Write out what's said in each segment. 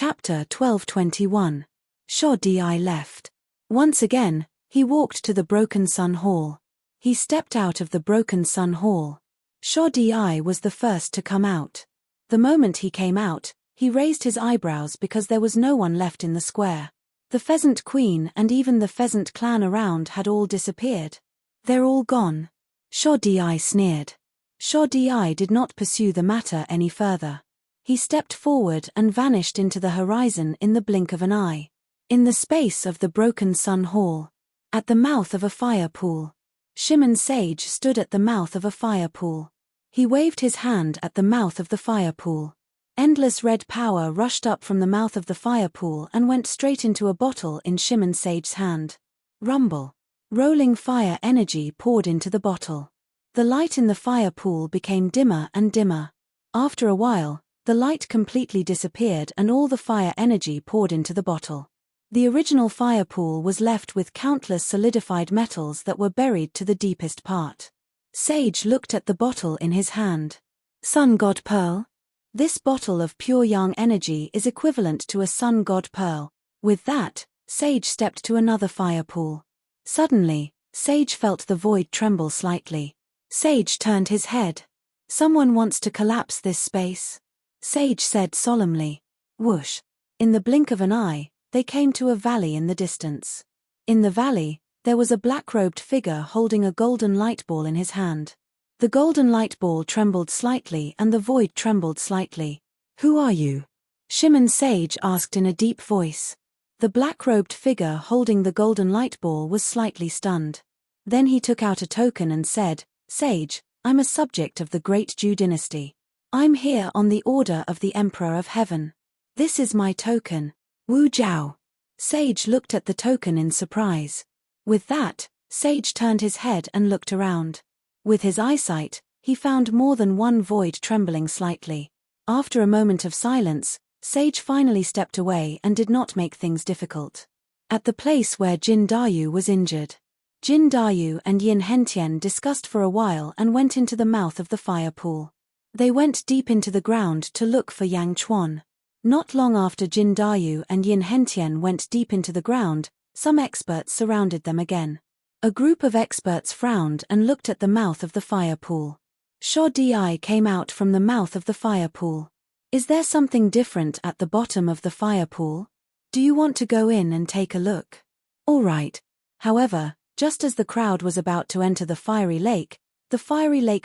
Chapter 1221. Shodai left. Once again, he walked to the Broken Sun Hall. He stepped out of the Broken Sun Hall. Shodai was the first to come out. The moment he came out, he raised his eyebrows because there was no one left in the square. The Pheasant Queen and even the Pheasant clan around had all disappeared. They're all gone. Shodai sneered. Shodai did not pursue the matter any further. He stepped forward and vanished into the horizon in the blink of an eye. In the space of the Broken Sun Hall. At the mouth of a fire pool. Shimon Sage stood at the mouth of a fire pool. He waved his hand at the mouth of the fire pool. Endless red power rushed up from the mouth of the fire pool and went straight into a bottle in Shimon Sage's hand. Rumble. Rolling fire energy poured into the bottle. The light in the fire pool became dimmer and dimmer. After a while, the light completely disappeared and all the fire energy poured into the bottle. The original fire pool was left with countless solidified metals that were buried to the deepest part. Sage looked at the bottle in his hand. Sun God Pearl? This bottle of pure yang energy is equivalent to a Sun God Pearl. With that, Sage stepped to another fire pool. Suddenly, Sage felt the void tremble slightly. Sage turned his head. Someone wants to collapse this space? Sage said solemnly. Whoosh. In the blink of an eye, they came to a valley in the distance. In the valley, there was a black-robed figure holding a golden light ball in his hand. The golden light ball trembled slightly and the void trembled slightly. Who are you? Shimon Sage asked in a deep voice. The black-robed figure holding the golden light ball was slightly stunned. Then he took out a token and said, Sage, I'm a subject of the Great Zhou dynasty. I'm here on the order of the Emperor of Heaven. This is my token. Wu Jiao. Sage looked at the token in surprise. With that, Sage turned his head and looked around. With his eyesight, he found more than one void trembling slightly. After a moment of silence, Sage finally stepped away and did not make things difficult. At the place where Jin Dayu was injured. Jin Dayu and Yin Hentian discussed for a while and went into the mouth of the fire pool. They went deep into the ground to look for Yang Chuan. Not long after Jin Dayu and Yin Hentian went deep into the ground, some experts surrounded them again. A group of experts frowned and looked at the mouth of the fire pool. Shodai came out from the mouth of the fire pool. Is there something different at the bottom of the fire pool? Do you want to go in and take a look? All right. However, just as the crowd was about to enter the fiery lake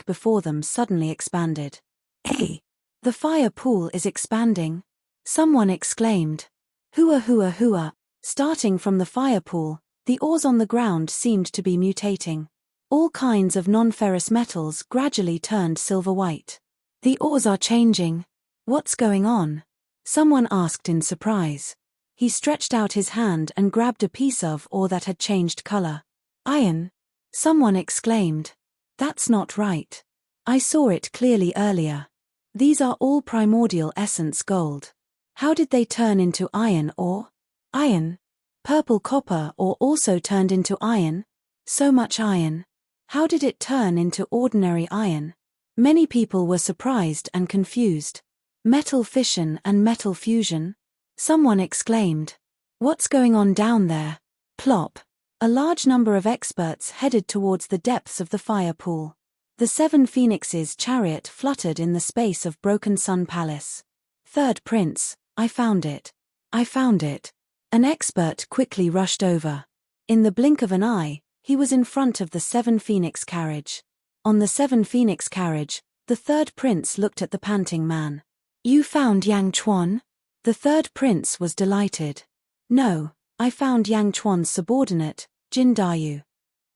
before them suddenly expanded. Hey! The fire pool is expanding. Someone exclaimed. Hua hua hua. Starting from the fire pool, the ores on the ground seemed to be mutating. All kinds of non-ferrous metals gradually turned silver-white. The ores are changing. What's going on? Someone asked in surprise. He stretched out his hand and grabbed a piece of ore that had changed color. Iron? Someone exclaimed. That's not right. I saw it clearly earlier. These are all primordial essence gold. How did they turn into iron ore? Iron? Purple copper ore also turned into iron? So much iron. How did it turn into ordinary iron? Many people were surprised and confused. Metal fission and metal fusion? Someone exclaimed. What's going on down there? Plop. A large number of experts headed towards the depths of the fire pool. The Seven Phoenixes' chariot fluttered in the space of Broken Sun Palace. Third Prince, I found it. I found it. An expert quickly rushed over. In the blink of an eye, he was in front of the Seven Phoenix carriage. On the Seven Phoenix carriage, the third prince looked at the panting man. You found Yang Chuan? The third prince was delighted. No, I found Yang Chuan's subordinate, Jin Dayu.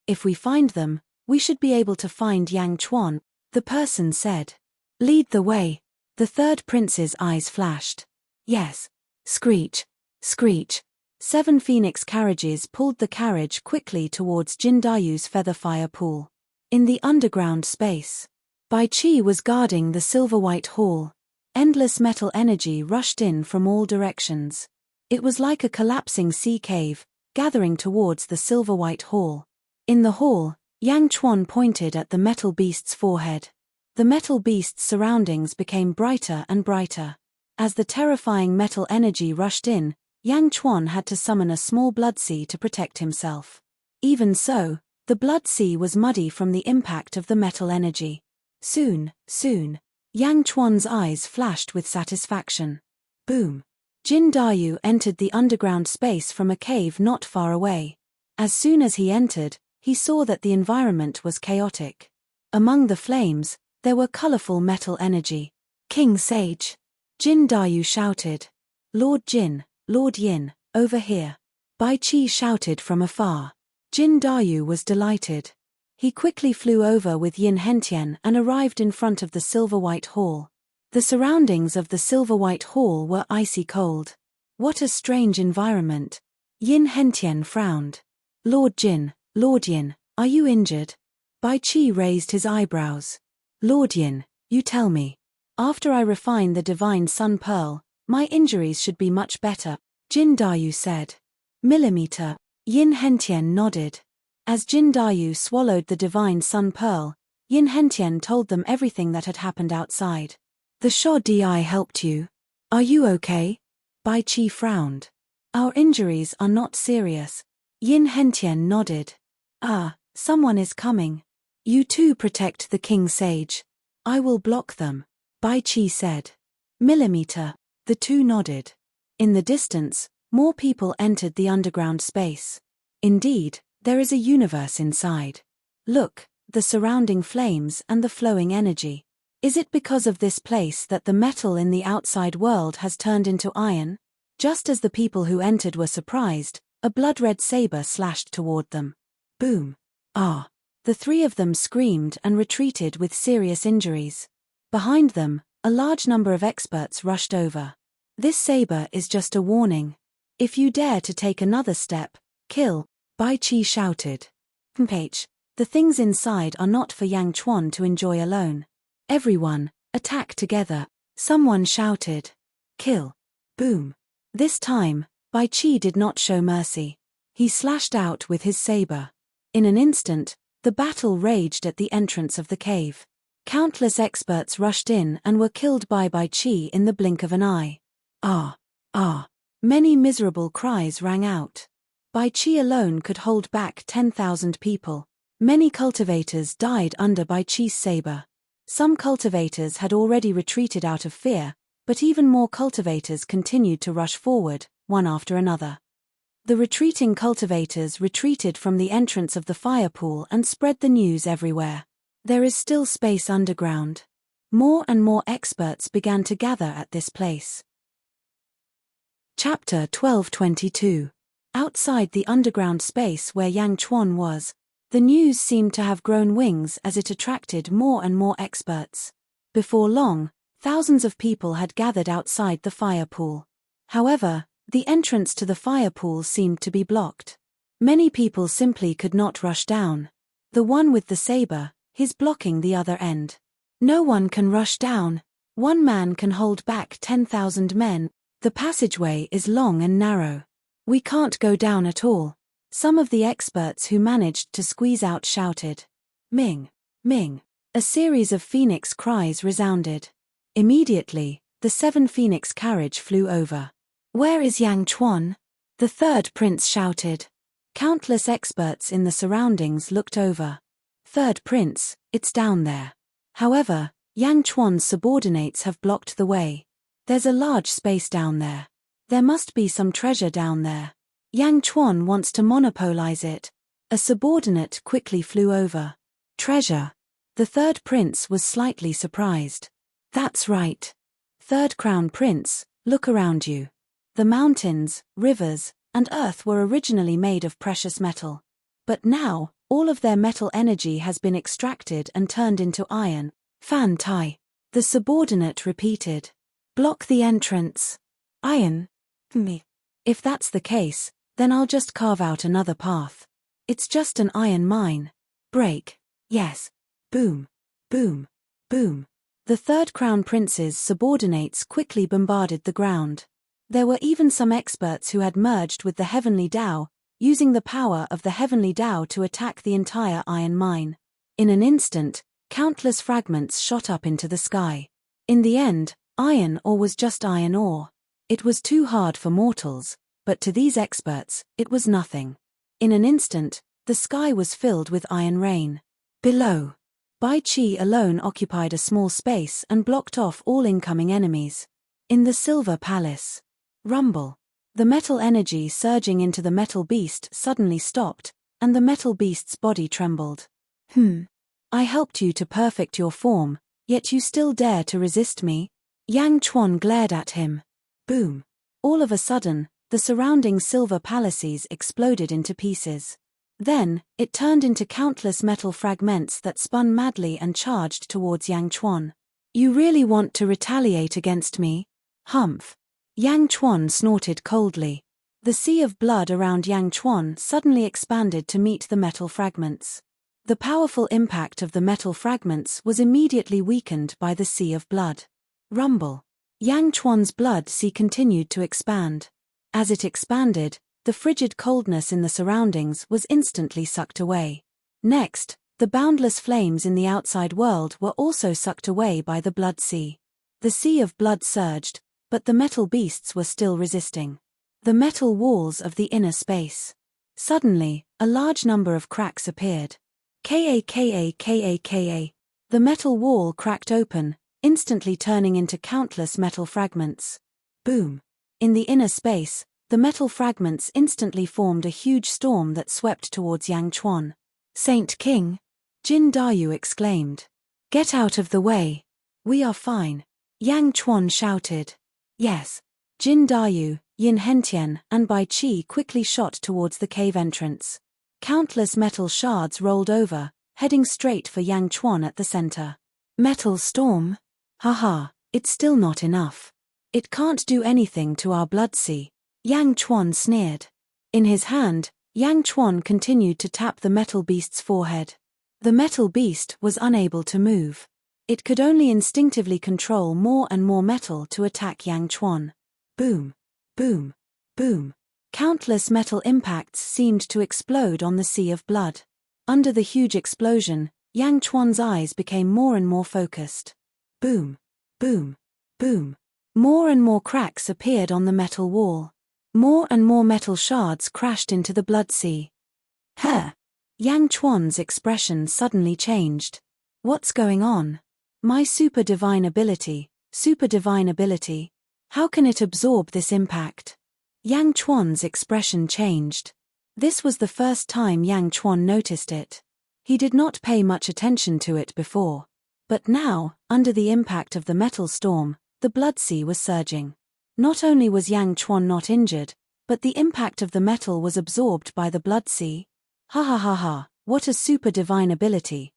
If we find them, we should be able to find Yang Chuan, the person said. Lead the way. The third prince's eyes flashed. Yes. Screech. Screech. Seven Phoenix carriages pulled the carriage quickly towards Jin Dayu's feather fire pool. In the underground space. Bai Qi was guarding the silver-white hall. Endless metal energy rushed in from all directions. It was like a collapsing sea cave, gathering towards the silver-white hall. In the hall, Yang Chuan pointed at the metal beast's forehead. The metal beast's surroundings became brighter and brighter. As the terrifying metal energy rushed in, Yang Chuan had to summon a small blood sea to protect himself. Even so, the blood sea was muddy from the impact of the metal energy. Soon, Yang Chuan's eyes flashed with satisfaction. Boom! Jin Dayu entered the underground space from a cave not far away. As soon as he entered, he saw that the environment was chaotic. Among the flames, there were colorful metal energy. King Sage! Jin Dayu shouted. Lord Jin, Lord Yin, over here. Bai Qi shouted from afar. Jin Dayu was delighted. He quickly flew over with Yin Hentian and arrived in front of the silver-white hall. The surroundings of the silver-white hall were icy cold. What a strange environment. Yin Hentian frowned. Lord Jin, Lord Yin, are you injured? Bai Qi raised his eyebrows. Lord Yin, you tell me. After I refine the divine sun pearl, my injuries should be much better, Jin Dayu said. Millimeter. Yin Hentian nodded. As Jin Dayu swallowed the divine sun pearl, Yin Hentian told them everything that had happened outside. The Sha Di helped you. Are you okay? Bai Qi frowned. Our injuries are not serious. Yin Hentian nodded. Ah, someone is coming. You too protect the King Sage. I will block them, Bai Qi said. Millimeter. The two nodded. In the distance, more people entered the underground space. Indeed, there is a universe inside. Look, the surrounding flames and the flowing energy. Is it because of this place that the metal in the outside world has turned into iron? Just as the people who entered were surprised, a blood-red saber slashed toward them. Boom! Ah! The three of them screamed and retreated with serious injuries. Behind them, a large number of experts rushed over. This saber is just a warning. If you dare to take another step, kill, Bai Qi shouted. Mph, the things inside are not for Yang Chuan to enjoy alone. Everyone, attack together, someone shouted. Kill. Boom. This time, Bai Qi did not show mercy. He slashed out with his saber. In an instant, the battle raged at the entrance of the cave. Countless experts rushed in and were killed by Bai Qi in the blink of an eye. Ah! Ah! Many miserable cries rang out. Bai Qi alone could hold back 10,000 people. Many cultivators died under Bai Qi's saber. Some cultivators had already retreated out of fear, but even more cultivators continued to rush forward, one after another. The retreating cultivators retreated from the entrance of the fire pool and spread the news everywhere. There is still space underground. More and more experts began to gather at this place. Chapter 1222. Outside the underground space where Yang Chuan was, the news seemed to have grown wings as it attracted more and more experts. Before long, thousands of people had gathered outside the fire pool. However, the entrance to the fire pool seemed to be blocked. Many people simply could not rush down. The one with the saber, he's blocking the other end. No one can rush down. One man can hold back 10,000 men. The passageway is long and narrow. We can't go down at all. Some of the experts who managed to squeeze out shouted. Ming! Ming! A series of phoenix cries resounded. Immediately, the 7 phoenix carriage flew over. Where is Yang Chuan? The third prince shouted. Countless experts in the surroundings looked over. Third prince, it's down there. However, Yang Chuan's subordinates have blocked the way. There's a large space down there. There must be some treasure down there. Yang Chuan wants to monopolize it. A subordinate quickly flew over. Treasure. The third prince was slightly surprised. That's right. Third crown prince, look around you. The mountains, rivers, and earth were originally made of precious metal. But now, all of their metal energy has been extracted and turned into iron. Fan Tai. The subordinate repeated. Block the entrance. Iron? Me. If that's the case, then I'll just carve out another path. It's just an iron mine. Break. Yes. Boom. Boom. Boom. The third crown prince's subordinates quickly bombarded the ground. There were even some experts who had merged with the heavenly Tao, using the power of the heavenly Tao to attack the entire iron mine. In an instant, countless fragments shot up into the sky. In the end, Iron ore was just iron ore. It was too hard for mortals, but to these experts, it was nothing. In an instant, the sky was filled with iron rain. Below, Bai Qi alone occupied a small space and blocked off all incoming enemies. In the Silver Palace. Rumble. The metal energy surging into the metal beast suddenly stopped, and the metal beast's body trembled. I helped you to perfect your form, yet you still dare to resist me? Yang Chuan glared at him. Boom. All of a sudden, the surrounding silver palaces exploded into pieces. Then, it turned into countless metal fragments that spun madly and charged towards Yang Chuan. You really want to retaliate against me? Humph. Yang Chuan snorted coldly. The sea of blood around Yang Chuan suddenly expanded to meet the metal fragments. The powerful impact of the metal fragments was immediately weakened by the sea of blood. Rumble. Yang Chuan's blood sea continued to expand. As it expanded, the frigid coldness in the surroundings was instantly sucked away. Next, the boundless flames in the outside world were also sucked away by the blood sea. The sea of blood surged, but the metal beasts were still resisting. The metal walls of the inner space. Suddenly, a large number of cracks appeared. Ka. The metal wall cracked open, instantly turning into countless metal fragments. Boom. In the inner space, the metal fragments instantly formed a huge storm that swept towards Yang Chuan. Saint King! Jin Dayu exclaimed. Get out of the way. We are fine. Yang Chuan shouted. Yes. Jin Dayu, Yin Hentian, and Bai Qi quickly shot towards the cave entrance. Countless metal shards rolled over, heading straight for Yang Chuan at the center. Metal storm? Haha, it's still not enough. It can't do anything to our blood sea. Yang Chuan sneered. In his hand, Yang Chuan continued to tap the metal beast's forehead. The metal beast was unable to move. It could only instinctively control more and more metal to attack Yang Chuan. Boom. Boom. Boom. Countless metal impacts seemed to explode on the sea of blood. Under the huge explosion, Yang Chuan's eyes became more and more focused. Boom. Boom. Boom. More and more cracks appeared on the metal wall. More and more metal shards crashed into the blood sea. Huh! Yang Chuan's expression suddenly changed. What's going on? My super divine ability. How can it absorb this impact? Yang Chuan's expression changed. This was the first time Yang Chuan noticed it. He did not pay much attention to it before. But now, under the impact of the metal storm, the blood sea was surging. Not only was Yang Chuan not injured, but the impact of the metal was absorbed by the blood sea. Ha ha ha ha, what a super divine ability,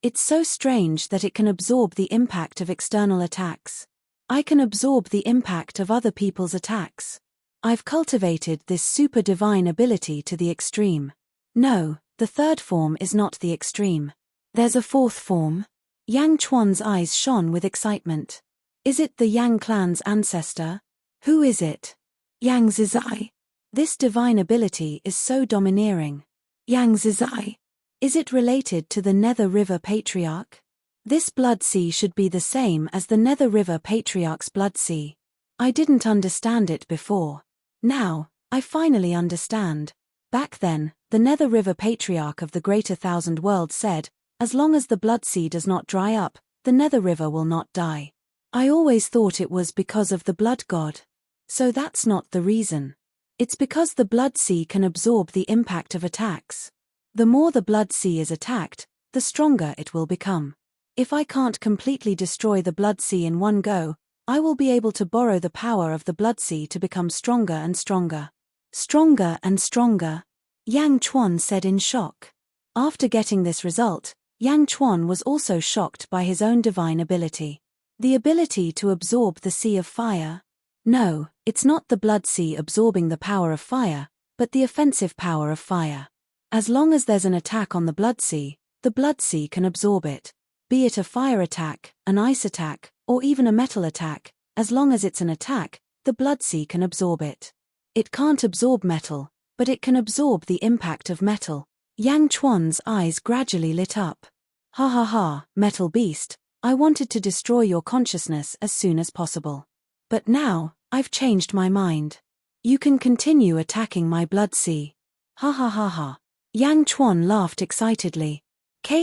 It's so strange that it can absorb the impact of external attacks. I can absorb the impact of other people's attacks. I've cultivated this super divine ability to the extreme. No, the third form is not the extreme. There's a fourth form. Yang Chuan's eyes shone with excitement. Is it the Yang clan's ancestor? Who is it? Yang Zizai. This divine ability is so domineering. Yang Zizai. Is it related to the Nether River Patriarch? This blood sea should be the same as the Nether River Patriarch's blood sea. I didn't understand it before. Now, I finally understand. Back then, the Nether River Patriarch of the Greater Thousand Worlds said, as long as the blood sea does not dry up, the Nether River will not die. I always thought it was because of the blood god. So that's not the reason. It's because the blood sea can absorb the impact of attacks. The more the blood sea is attacked, the stronger it will become. If I can't completely destroy the blood sea in one go, I will be able to borrow the power of the blood sea to become stronger and stronger. Stronger and stronger. Yang Chuan said in shock. After getting this result, Yang Chuan was also shocked by his own divine ability. The ability to absorb the sea of fire. No, it's not the blood sea absorbing the power of fire, but the offensive power of fire. As long as there's an attack on the blood sea can absorb it. Be it a fire attack, an ice attack, or even a metal attack, as long as it's an attack, the blood sea can absorb it. It can't absorb metal, but it can absorb the impact of metal. Yang Chuan's eyes gradually lit up. Ha ha ha, metal beast, I wanted to destroy your consciousness as soon as possible. But now, I've changed my mind. You can continue attacking my blood sea. Ha ha ha ha. Yang Chuan laughed excitedly. Ka.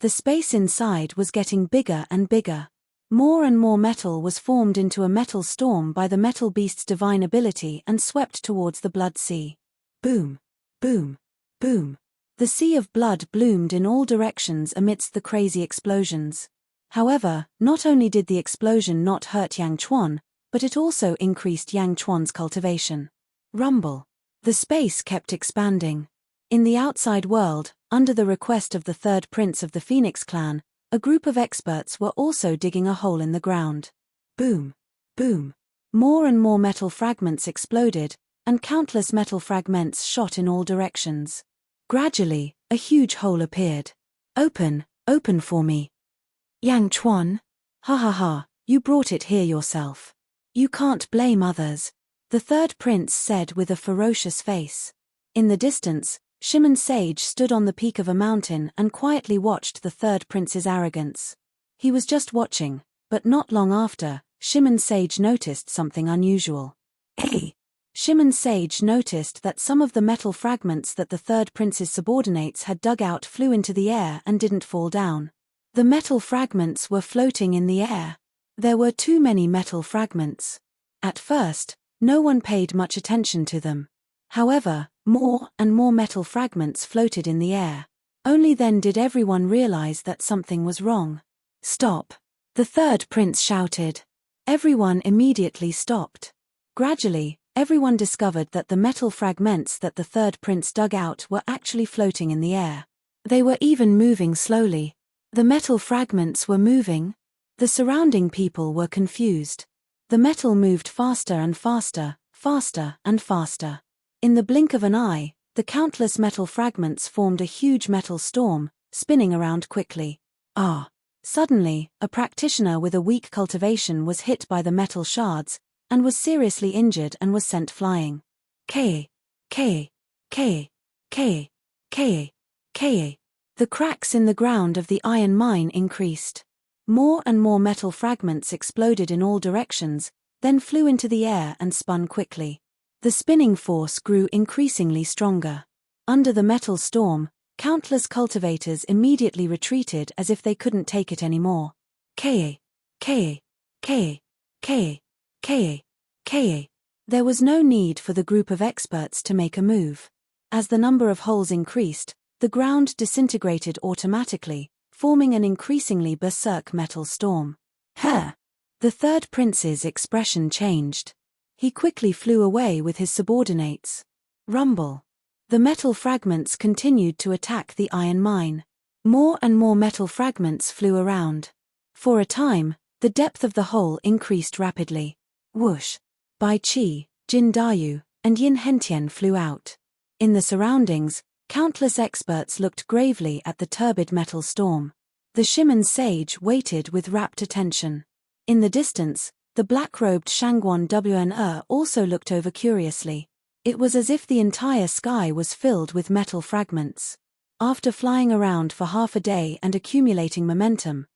The space inside was getting bigger and bigger. More and more metal was formed into a metal storm by the metal beast's divine ability and swept towards the blood sea. Boom. Boom. Boom. The sea of blood bloomed in all directions amidst the crazy explosions. However, not only did the explosion not hurt Yang Chuan, but it also increased Yang Chuan's cultivation. Rumble. The space kept expanding. In the outside world, under the request of the third prince of the Phoenix clan, a group of experts were also digging a hole in the ground. Boom. Boom. More and more metal fragments exploded, and countless metal fragments shot in all directions. Gradually, a huge hole appeared. Open for me. Yang Chuan? Ha ha ha, you brought it here yourself. You can't blame others. The third prince said with a ferocious face. In the distance, Shimon Sage stood on the peak of a mountain and quietly watched the third prince's arrogance. He was just watching, but not long after, Shimon Sage noticed something unusual. Hey! Shimon Sage noticed that some of the metal fragments that the third prince's subordinates had dug out flew into the air and didn't fall down. The metal fragments were floating in the air. There were too many metal fragments. At first, no one paid much attention to them. However, more and more metal fragments floated in the air. Only then did everyone realize that something was wrong. Stop! The third prince shouted. Everyone immediately stopped. Gradually, everyone discovered that the metal fragments that the third prince dug out were actually floating in the air. They were even moving slowly. The metal fragments were moving. The surrounding people were confused. The metal moved faster and faster, faster and faster. In the blink of an eye, the countless metal fragments formed a huge metal storm, spinning around quickly. Suddenly, a practitioner with a weak cultivation was hit by the metal shards, and was seriously injured and was sent flying. The cracks in the ground of the iron mine increased. More and more metal fragments exploded in all directions, then flew into the air and spun quickly. The spinning force grew increasingly stronger. Under the metal storm, countless cultivators immediately retreated as if they couldn't take it anymore. There was no need for the group of experts to make a move. As the number of holes increased, the ground disintegrated automatically, forming an increasingly berserk metal storm. The third prince's expression changed. He quickly flew away with his subordinates. Rumble. The metal fragments continued to attack the iron mine. More and more metal fragments flew around. For a time, the depth of the hole increased rapidly. Whoosh. Bai Qi, Jin Dayu, and Yin Hentian flew out. In the surroundings, countless experts looked gravely at the turbid metal storm. The Shimon sage waited with rapt attention. In the distance, the black-robed Shangguan Wn also looked over curiously. It was as if the entire sky was filled with metal fragments. After flying around for half a day and accumulating momentum,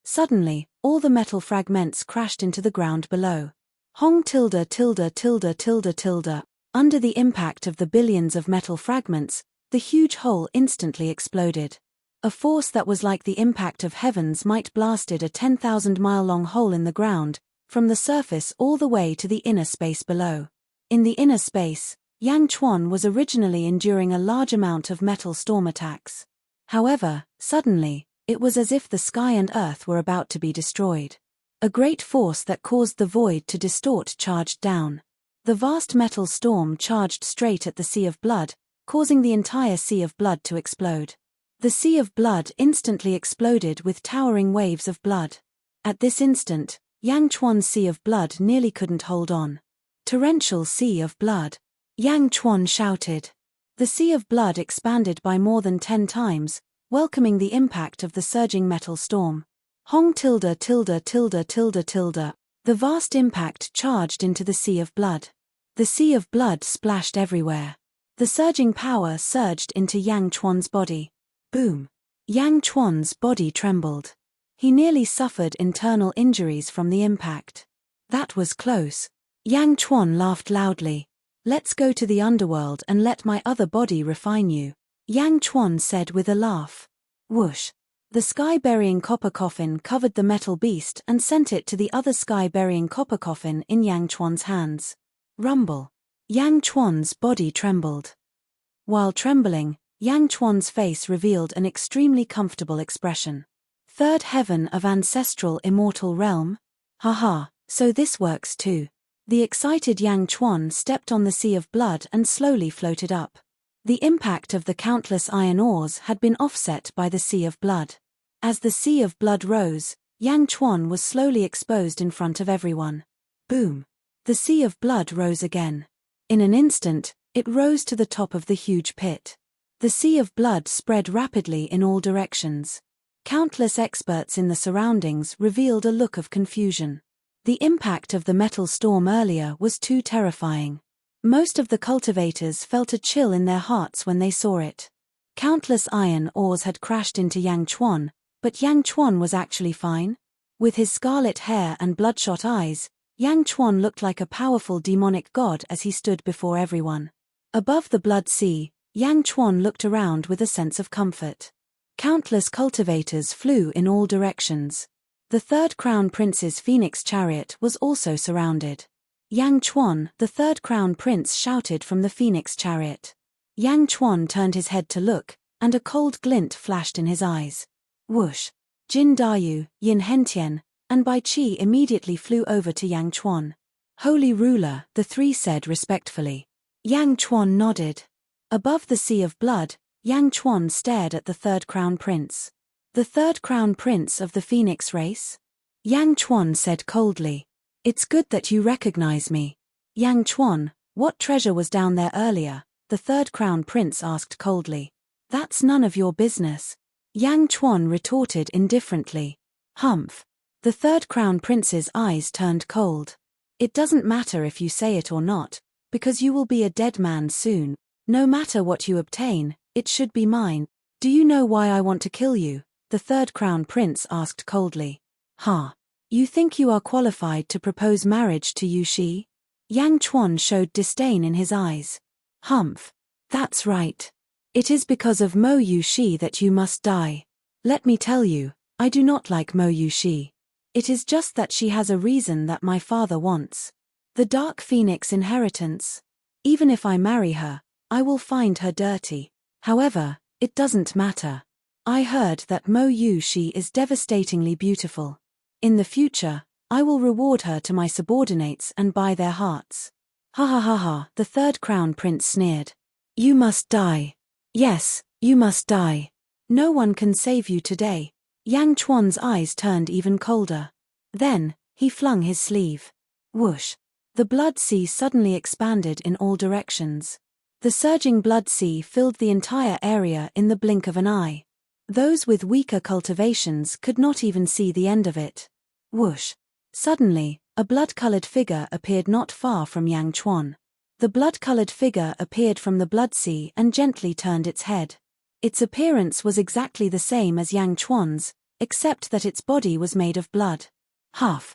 suddenly, all the metal fragments crashed into the ground below. Hong tilde tilde tilde tilde tilde. Under the impact of the billions of metal fragments, the huge hole instantly exploded. A force that was like the impact of heavens might blasted a 10,000-mile-long hole in the ground, from the surface all the way to the inner space below. In the inner space, Yang Chuan was originally enduring a large amount of metal storm attacks. However, suddenly, it was as if the sky and earth were about to be destroyed. A great force that caused the void to distort charged down. The vast metal storm charged straight at the Sea of Blood, causing the entire Sea of Blood to explode. The Sea of Blood instantly exploded with towering waves of blood. At this instant, Yang Chuan's Sea of Blood nearly couldn't hold on. Torrential Sea of Blood. Yang Chuan shouted. The Sea of Blood expanded by more than 10 times, welcoming the impact of the surging metal storm. Hong tilde tilde tilde tilde tilde. The vast impact charged into the Sea of Blood. The Sea of Blood splashed everywhere. The surging power surged into Yang Chuan's body. Boom. Yang Chuan's body trembled. He nearly suffered internal injuries from the impact. That was close. Yang Chuan laughed loudly. Let's go to the underworld and let my other body refine you, Yang Chuan said with a laugh. Whoosh! The sky-burying copper coffin covered the metal beast and sent it to the other sky-burying copper coffin in Yang Chuan's hands. Rumble! Yang Chuan's body trembled. While trembling, Yang Chuan's face revealed an extremely comfortable expression. Third heaven of ancestral immortal realm? Haha, so this works too. The excited Yang Chuan stepped on the sea of blood and slowly floated up. The impact of the countless iron ores had been offset by the sea of blood. As the sea of blood rose, Yang Chuan was slowly exposed in front of everyone. Boom! The sea of blood rose again. In an instant, it rose to the top of the huge pit. The sea of blood spread rapidly in all directions. Countless experts in the surroundings revealed a look of confusion. The impact of the metal storm earlier was too terrifying. Most of the cultivators felt a chill in their hearts when they saw it. Countless iron ores had crashed into Yang Chuan, but Yang Chuan was actually fine. With his scarlet hair and bloodshot eyes, Yang Chuan looked like a powerful demonic god as he stood before everyone. Above the blood sea, Yang Chuan looked around with a sense of comfort. Countless cultivators flew in all directions. The third crown prince's phoenix chariot was also surrounded. Yang Chuan, the third crown prince, shouted from the phoenix chariot. Yang Chuan turned his head to look, and a cold glint flashed in his eyes. Whoosh! Jin Dayu, Yin Hentian, and Bai Qi immediately flew over to Yang Chuan. Holy ruler, the three said respectfully. Yang Chuan nodded. Above the sea of blood, Yang Chuan stared at the third crown prince. The third crown prince of the phoenix race? Yang Chuan said coldly. It's good that you recognize me. Yang Chuan, what treasure was down there earlier? The third crown prince asked coldly. That's none of your business. Yang Chuan retorted indifferently. Humph. The third crown prince's eyes turned cold. It doesn't matter if you say it or not, because you will be a dead man soon. No matter what you obtain, it should be mine. Do you know why I want to kill you? The third crown prince asked coldly. Huh. You think you are qualified to propose marriage to Yu Shi? Yang Chuan showed disdain in his eyes. Humph. That's right. It is because of Mo Yu Shi that you must die. Let me tell you, I do not like Mo Yu Shi. It is just that she has a reason that my father wants. The Dark Phoenix inheritance. Even if I marry her, I will find her dirty. However, it doesn't matter. I heard that Mo Yu Shi is devastatingly beautiful. In the future, I will reward her to my subordinates and buy their hearts. Ha ha ha ha, the third crown prince sneered. You must die. Yes, you must die. No one can save you today. Yang Chuan's eyes turned even colder. Then, he flung his sleeve. Whoosh! The blood sea suddenly expanded in all directions. The surging blood sea filled the entire area in the blink of an eye. Those with weaker cultivations could not even see the end of it. Whoosh! Suddenly, a blood-colored figure appeared not far from Yang Chuan. The blood-colored figure appeared from the blood sea and gently turned its head. Its appearance was exactly the same as Yang Chuan's, except that its body was made of blood. Huff!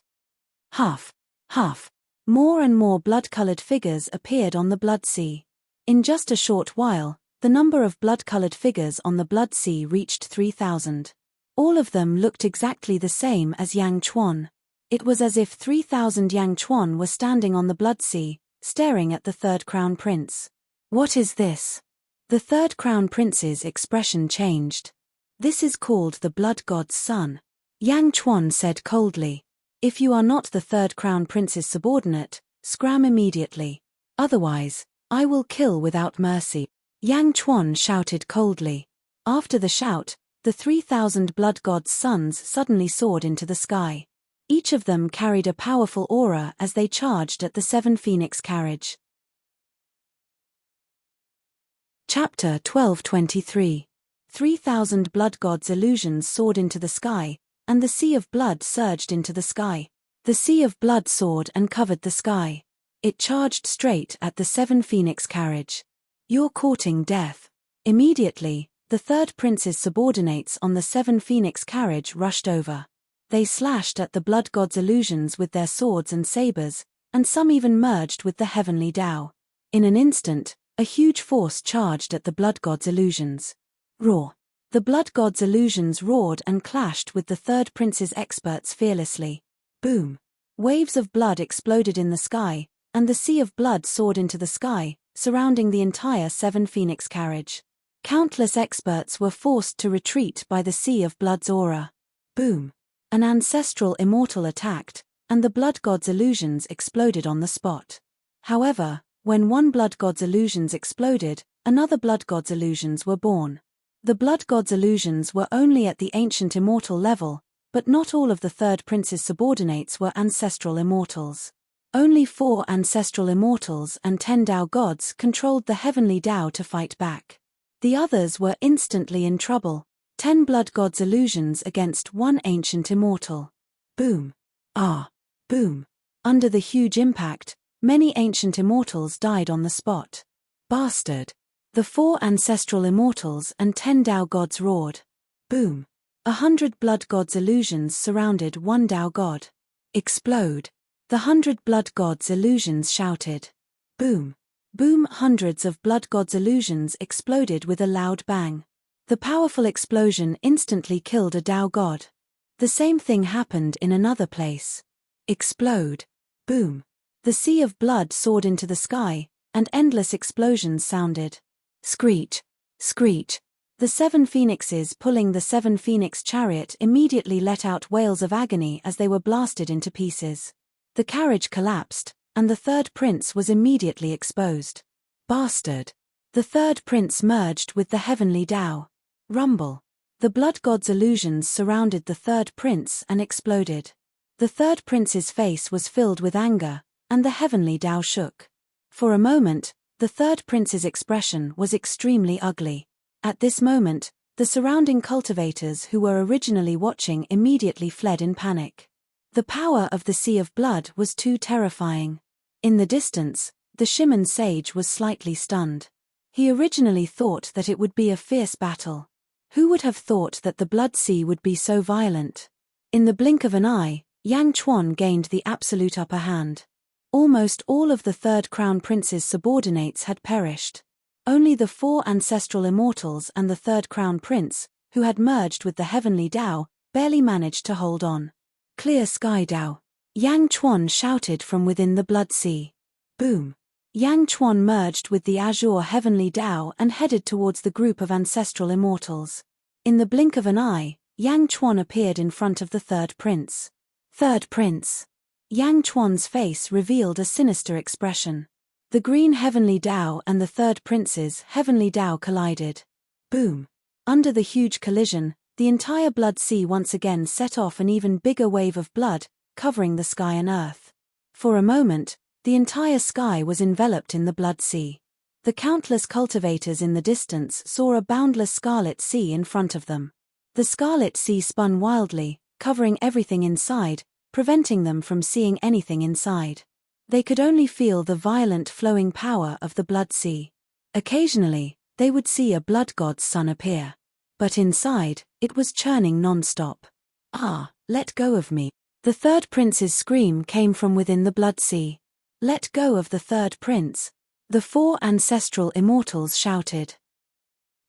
Huff! Huff! More and more blood-colored figures appeared on the blood sea. In just a short while, the number of blood-colored figures on the blood sea reached 3,000. All of them looked exactly the same as Yang Chuan. It was as if 3,000 Yang Chuan were standing on the blood sea, staring at the third crown prince. What is this? The third crown prince's expression changed. This is called the blood god's son. Yang Chuan said coldly. If you are not the third crown prince's subordinate, scram immediately. Otherwise, I will kill without mercy. Yang Chuan shouted coldly. After the shout, the 3,000 blood god's sons suddenly soared into the sky. Each of them carried a powerful aura as they charged at the 7 Phoenix carriage. Chapter 12:23. 3,000 blood gods' illusions soared into the sky, and the sea of blood surged into the sky. The sea of blood soared and covered the sky. It charged straight at the 7 Phoenix carriage. You're courting death. Immediately, the third prince's subordinates on the 7 phoenix carriage rushed over. They slashed at the blood god's illusions with their swords and sabers, and some even merged with the heavenly Tao. In an instant, a huge force charged at the blood god's illusions. Roar! The blood god's illusions roared and clashed with the third prince's experts fearlessly. Boom! Waves of blood exploded in the sky, and the sea of blood soared into the sky, surrounding the entire 7 phoenix carriage. Countless experts were forced to retreat by the sea of blood's aura. Boom! An ancestral immortal attacked, and the blood god's illusions exploded on the spot. However, when one blood god's illusions exploded, another blood god's illusions were born. The blood god's illusions were only at the ancient immortal level, but not all of the third prince's subordinates were ancestral immortals. Only 4 ancestral immortals and 10 Tao gods controlled the heavenly Tao to fight back. The others were instantly in trouble, 10 blood gods' illusions against 1 ancient immortal. Boom! Ah! Boom! Under the huge impact, many ancient immortals died on the spot. Bastard! The 4 ancestral immortals and 10 Tao gods roared. Boom! 100 blood gods' illusions surrounded 1 Tao god. Explode! The 100 blood gods' illusions shouted. Boom! Boom! Hundreds of blood gods' illusions exploded with a loud bang. The powerful explosion instantly killed a Tao god. The same thing happened in another place. Explode! Boom! The sea of blood soared into the sky, and endless explosions sounded. Screech! Screech! The 7 phoenixes pulling the 7 phoenix chariot immediately let out wails of agony as they were blasted into pieces. The carriage collapsed, and the third prince was immediately exposed. Bastard! The third prince merged with the heavenly Tao. Rumble! The blood god's illusions surrounded the third prince and exploded. The third prince's face was filled with anger, and the heavenly Tao shook. For a moment, the third prince's expression was extremely ugly. At this moment, the surrounding cultivators who were originally watching immediately fled in panic. The power of the sea of blood was too terrifying. In the distance, the Shaman sage was slightly stunned. He originally thought that it would be a fierce battle. Who would have thought that the blood sea would be so violent? In the blink of an eye, Yang Chuan gained the absolute upper hand. Almost all of the third crown prince's subordinates had perished. Only the 4 ancestral immortals and the third crown prince, who had merged with the heavenly Tao, barely managed to hold on. Clear sky Tao! Yang Chuan shouted from within the blood sea. Boom! Yang Chuan merged with the azure heavenly Tao and headed towards the group of ancestral immortals. In the blink of an eye, Yang Chuan appeared in front of the third prince. Third prince! Yang Chuan's face revealed a sinister expression. The green heavenly Tao and the third prince's heavenly Tao collided. Boom! Under the huge collision, the entire blood sea once again set off an even bigger wave of blood, covering the sky and earth. For a moment, the entire sky was enveloped in the blood sea. The countless cultivators in the distance saw a boundless scarlet sea in front of them. The scarlet sea spun wildly, covering everything inside, preventing them from seeing anything inside. They could only feel the violent flowing power of the blood sea. Occasionally, they would see a blood god's sun appear. But inside, it was churning non-stop. Ah, let go of me. The third prince's scream came from within the blood sea. Let go of the third prince. The 4 ancestral immortals shouted.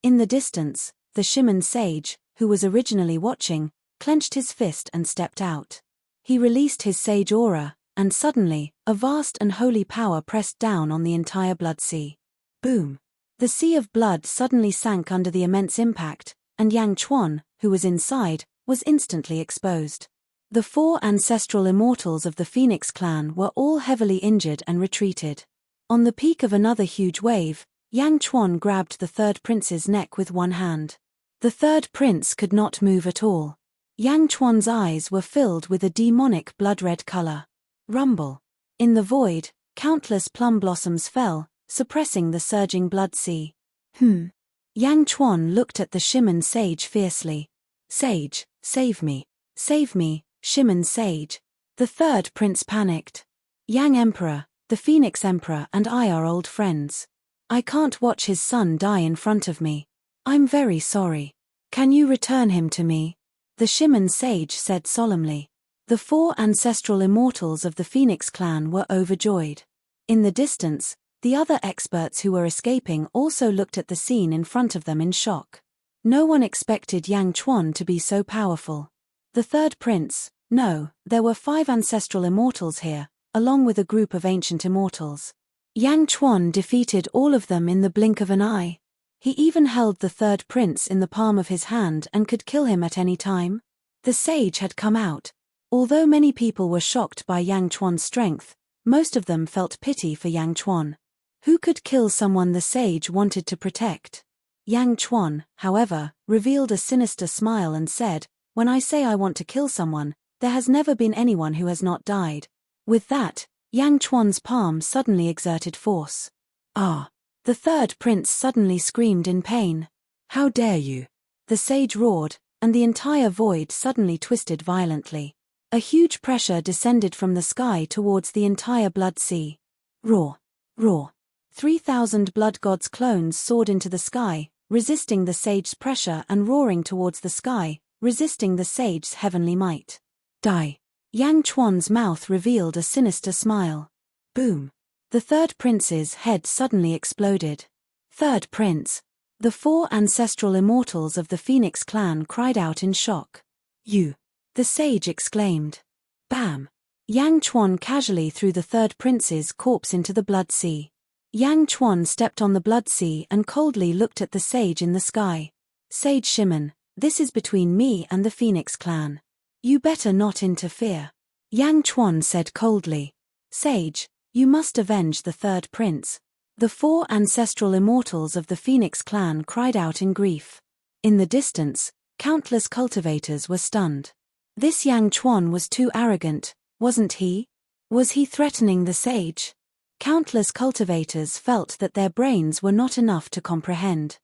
In the distance, the Shaman sage, who was originally watching, clenched his fist and stepped out. He released his sage aura, and suddenly, a vast and holy power pressed down on the entire blood sea. Boom! The sea of blood suddenly sank under the immense impact, and Yang Chuan, who was inside, was instantly exposed. The 4 ancestral immortals of the Phoenix clan were all heavily injured and retreated. On the peak of another huge wave, Yang Chuan grabbed the third prince's neck with one hand. The third prince could not move at all. Yang Chuan's eyes were filled with a demonic blood-red color. Rumble! In the void, countless plum blossoms fell, suppressing the surging blood sea. Yang Chuan looked at the Shaman sage fiercely. Sage, save me. Save me, Shaman sage. The third prince panicked. Yang Emperor, the Phoenix Emperor and I are old friends. I can't watch his son die in front of me. I'm very sorry. Can you return him to me? The Shaman sage said solemnly. The 4 ancestral immortals of the Phoenix clan were overjoyed. In the distance, the other experts who were escaping also looked at the scene in front of them in shock. No one expected Yang Chuan to be so powerful. The third prince, no, there were 5 ancestral immortals here, along with a group of ancient immortals. Yang Chuan defeated all of them in the blink of an eye. He even held the third prince in the palm of his hand and could kill him at any time. The sage had come out. Although many people were shocked by Yang Chuan's strength, most of them felt pity for Yang Chuan. Who could kill someone the sage wanted to protect? Yang Chuan, however, revealed a sinister smile and said, "When I say I want to kill someone, there has never been anyone who has not died." With that, Yang Chuan's palm suddenly exerted force. "Ah!" The third prince suddenly screamed in pain. "How dare you!" The sage roared, and the entire void suddenly twisted violently. A huge pressure descended from the sky towards the entire blood sea. Roar! Roar! 3,000 blood gods' clones soared into the sky, resisting the sage's pressure and roaring towards the sky, resisting the sage's heavenly might. Die! Yang Chuan's mouth revealed a sinister smile. Boom! The third prince's head suddenly exploded. Third prince! The 4 ancestral immortals of the Phoenix clan cried out in shock. "You!" the sage exclaimed. Bam! Yang Chuan casually threw the third prince's corpse into the blood sea. Yang Chuan stepped on the blood sea and coldly looked at the sage in the sky. "Sage Shaman, this is between me and the Phoenix clan. You better not interfere." Yang Chuan said coldly. "Sage, you must avenge the third prince." The 4 ancestral immortals of the Phoenix clan cried out in grief. In the distance, countless cultivators were stunned. This Yang Chuan was too arrogant, wasn't he? Was he threatening the sage? Countless cultivators felt that their brains were not enough to comprehend.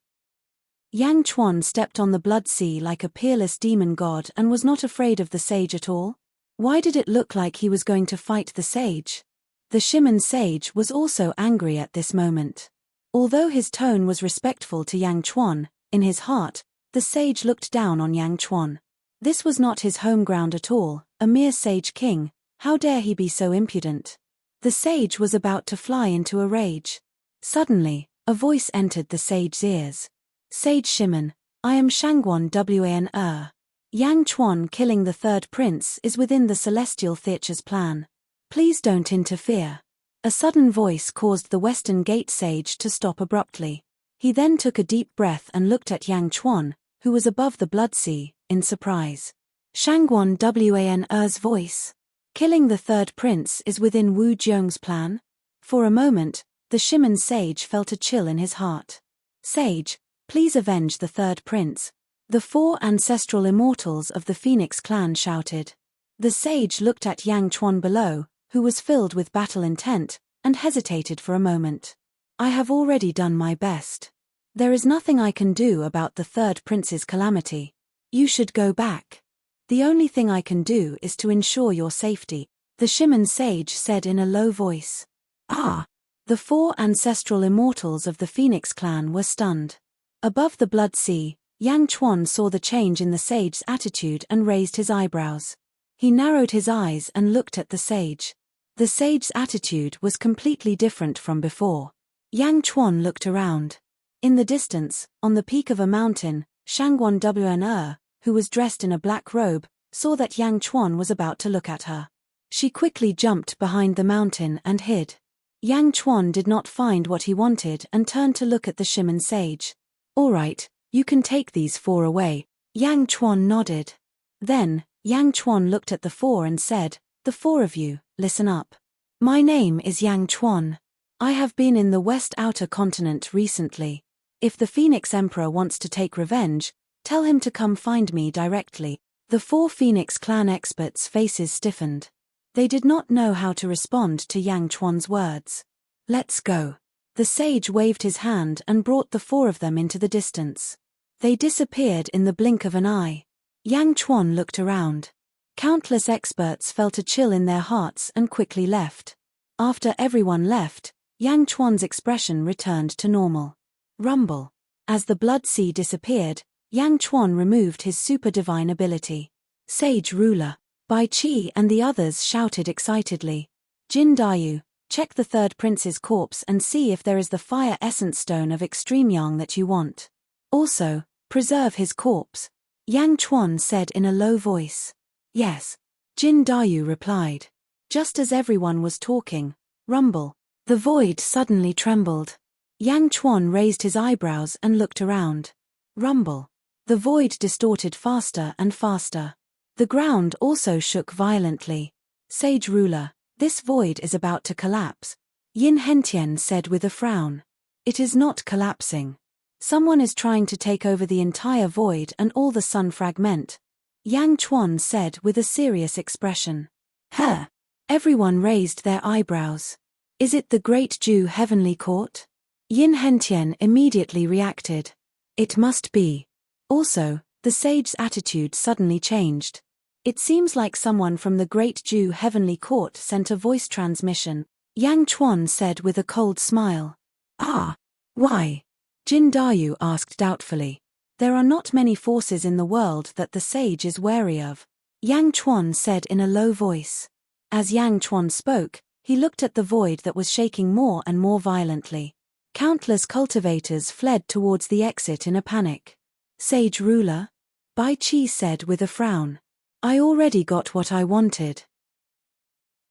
Yang Chuan stepped on the blood sea like a peerless demon god and was not afraid of the sage at all. Why did it look like he was going to fight the sage? The Shaman sage was also angry at this moment. Although his tone was respectful to Yang Chuan, in his heart, the sage looked down on Yang Chuan. This was not his home ground at all, a mere sage king. How dare he be so impudent? The sage was about to fly into a rage. Suddenly, a voice entered the sage's ears. "Sage Shaman, I am Shangguan Wan. Yang Chuan killing the third prince is within the Celestial Theater's plan. Please don't interfere." A sudden voice caused the Western Gate sage to stop abruptly. He then took a deep breath and looked at Yang Chuan, who was above the blood sea, in surprise. Shangguan Wan's voice. Killing the third prince is within Wu Jiong's plan? For a moment, the Shaman sage felt a chill in his heart. "Sage, please avenge the third prince." The 4 ancestral immortals of the Phoenix clan shouted. The sage looked at Yang Chuan below, who was filled with battle intent, and hesitated for a moment. "I have already done my best. There is nothing I can do about the third prince's calamity. You should go back. The only thing I can do is to ensure your safety," the Shaman sage said in a low voice. "Ah!" The 4 ancestral immortals of the Phoenix clan were stunned. Above the blood sea, Yang Chuan saw the change in the sage's attitude and raised his eyebrows. He narrowed his eyes and looked at the sage. The sage's attitude was completely different from before. Yang Chuan looked around. In the distance, on the peak of a mountain, Shangguan Wan, who was dressed in a black robe, saw that Yang Chuan was about to look at her. She quickly jumped behind the mountain and hid. Yang Chuan did not find what he wanted and turned to look at the Shaman sage. "All right, you can take these 4 away." Yang Chuan nodded. Then, Yang Chuan looked at the 4 and said, "The 4 of you, listen up. My name is Yang Chuan. I have been in the West Outer Continent recently. If the Phoenix Emperor wants to take revenge, tell him to come find me directly." The 4 Phoenix clan experts' faces stiffened. They did not know how to respond to Yang Chuan's words. "Let's go." The sage waved his hand and brought the 4 of them into the distance. They disappeared in the blink of an eye. Yang Chuan looked around. Countless experts felt a chill in their hearts and quickly left. After everyone left, Yang Chuan's expression returned to normal. Rumble. As the blood sea disappeared, Yang Chuan removed his super divine ability. Sage Ruler. Bai Qi and the others shouted excitedly. Jin Dayu, check the third prince's corpse and see if there is the fire essence stone of extreme yang that you want. Also, preserve his corpse. Yang Chuan said in a low voice. Yes. Jin Dayu replied. Just as everyone was talking, rumble. The void suddenly trembled. Yang Chuan raised his eyebrows and looked around. Rumble. The void distorted faster and faster. The ground also shook violently. Sage Ruler, this void is about to collapse. Yin Hentian said with a frown. It is not collapsing. Someone is trying to take over the entire void and all the sun fragment. Yang Chuan said with a serious expression. Huh? Everyone raised their eyebrows. Is it the Great Jew Heavenly Court? Yin Hentian immediately reacted. It must be. Also, the sage's attitude suddenly changed. It seems like someone from the Great Jew Heavenly Court sent a voice transmission, Yang Chuan said with a cold smile. Ah. Why? Jin Dayu asked doubtfully. There are not many forces in the world that the sage is wary of. Yang Chuan said in a low voice. As Yang Chuan spoke, he looked at the void that was shaking more and more violently. Countless cultivators fled towards the exit in a panic. Sage Ruler? Bai Qi said with a frown. I already got what I wanted.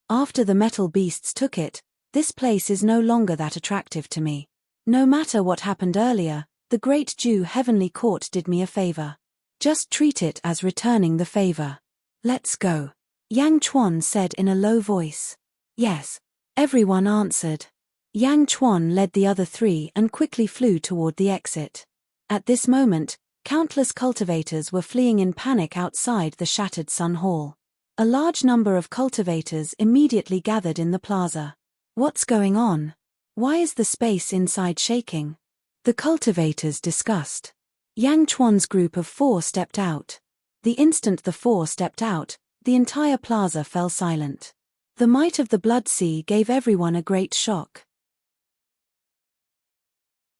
After the metal beasts took it, this place is no longer that attractive to me. No matter what happened earlier, the Great Jew Heavenly Court did me a favor. Just treat it as returning the favor. Let's go. Yang Chuan said in a low voice. Yes. Everyone answered. Yang Chuan led the other three and quickly flew toward the exit. At this moment, countless cultivators were fleeing in panic outside the shattered Sun Hall. A large number of cultivators immediately gathered in the plaza. What's going on? Why is the space inside shaking? The cultivators discussed. Yang Chuan's group of 4 stepped out. The instant the 4 stepped out, the entire plaza fell silent. The might of the blood sea gave everyone a great shock.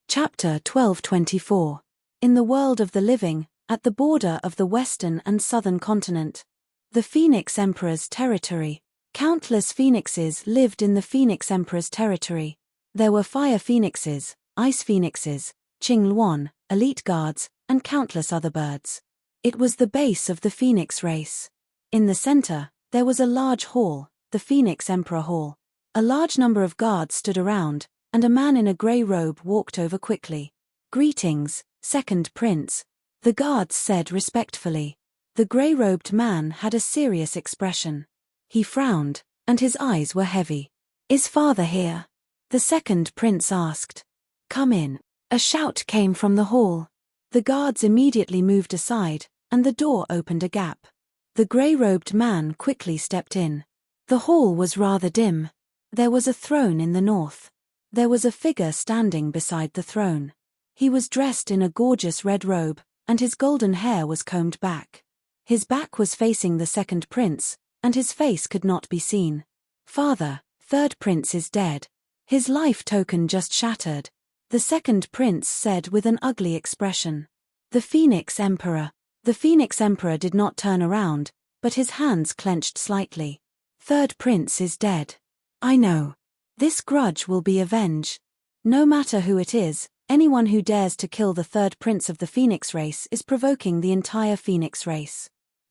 Chapter 1224. In the world of the living, at the border of the western and southern continent. The Phoenix Emperor's territory. Countless phoenixes lived in the Phoenix Emperor's territory. There were fire phoenixes, ice phoenixes, Qing Luan, elite guards, and countless other birds. It was the base of the phoenix race. In the center, there was a large hall, the Phoenix Emperor Hall. A large number of guards stood around, and a man in a grey robe walked over quickly. Greetings, Second Prince, the guards said respectfully. The grey-robed man had a serious expression. He frowned, and his eyes were heavy. Is father here? The second prince asked. Come in. A shout came from the hall. The guards immediately moved aside, and the door opened a gap. The grey-robed man quickly stepped in. The hall was rather dim. There was a throne in the north. There was a figure standing beside the throne. He was dressed in a gorgeous red robe, and his golden hair was combed back. His back was facing the second prince, and his face could not be seen. Father, third prince is dead. His life token just shattered. The second prince said with an ugly expression. The Phoenix Emperor. The Phoenix Emperor did not turn around, but his hands clenched slightly. Third prince is dead. I know. This grudge will be avenged. No matter who it is, anyone who dares to kill the third prince of the Phoenix race is provoking the entire Phoenix race.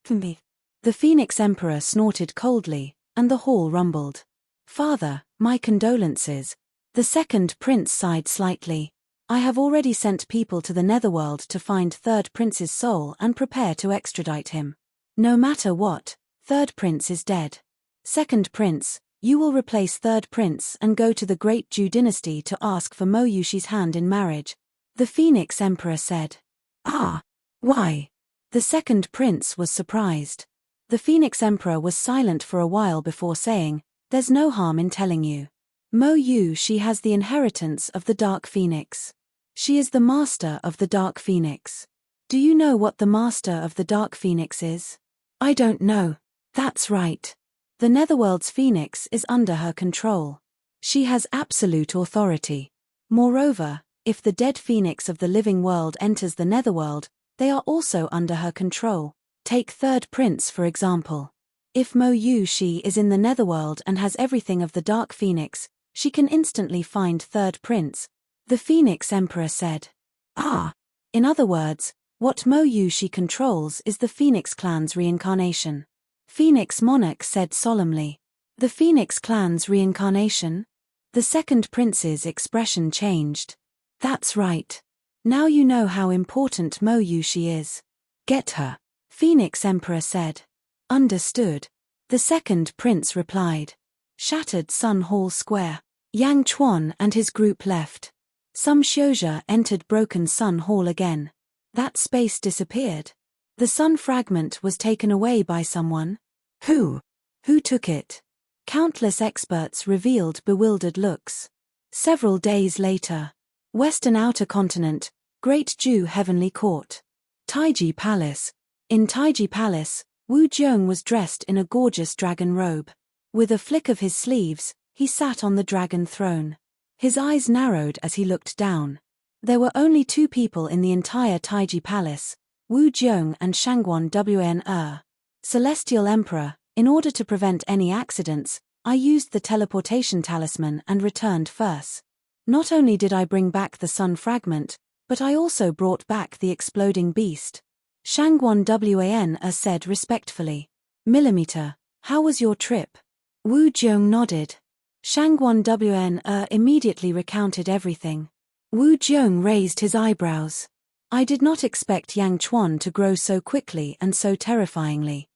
The Phoenix Emperor snorted coldly, and the hall rumbled. Father, my condolences. The second prince sighed slightly. I have already sent people to the netherworld to find third prince's soul and prepare to extradite him. No matter what, third prince is dead. Second prince, you will replace third prince and go to the Great Jew dynasty to ask for Mo Yushi's hand in marriage. The Phoenix Emperor said. Ah, why? The second prince was surprised. The Phoenix Emperor was silent for a while before saying, there's no harm in telling you. Mo Yushi has the inheritance of the Dark Phoenix. She is the master of the Dark Phoenix. Do you know what the master of the Dark Phoenix is? I don't know. That's right. The Netherworld's Phoenix is under her control. She has absolute authority. Moreover, If the dead phoenix of the living world enters the netherworld, they are also under her control. Take third prince for example. If Mo Yu Shi is in the netherworld and has everything of the dark phoenix, she can instantly find third prince. The Phoenix Emperor said. Ah! In other words, what Mo Yu Shi controls is the Phoenix clan's reincarnation. Phoenix Monarch said solemnly. The Phoenix clan's reincarnation? The second prince's expression changed. That's right. Now you know how important Mo Yu Shi is. Get her. Phoenix Emperor said. Understood. The second prince replied. Shattered Sun Hall Square. Yang Chuan and his group left. Some Xiozha entered Broken Sun Hall again. That space disappeared. The sun fragment was taken away by someone. Who? Who took it? Countless experts revealed bewildered looks. Several days later. Western Outer Continent, Great Ju Heavenly Court. Taiji Palace. In Taiji Palace, Wu Jiong was dressed in a gorgeous dragon robe. With a flick of his sleeves, he sat on the dragon throne. His eyes narrowed as he looked down. There were only two people in the entire Taiji Palace, Wu Jiong and Shangguan Wn. Celestial Emperor. In order to prevent any accidents, I used the teleportation talisman and returned first. Not only did I bring back the sun fragment, but I also brought back the exploding beast. Shangguan Wan said respectfully. Millimeter, how was your trip? Wu Jiong nodded. Shangguan Wan immediately recounted everything. Wu Jiong raised his eyebrows. I did not expect Yang Chuan to grow so quickly and so terrifyingly.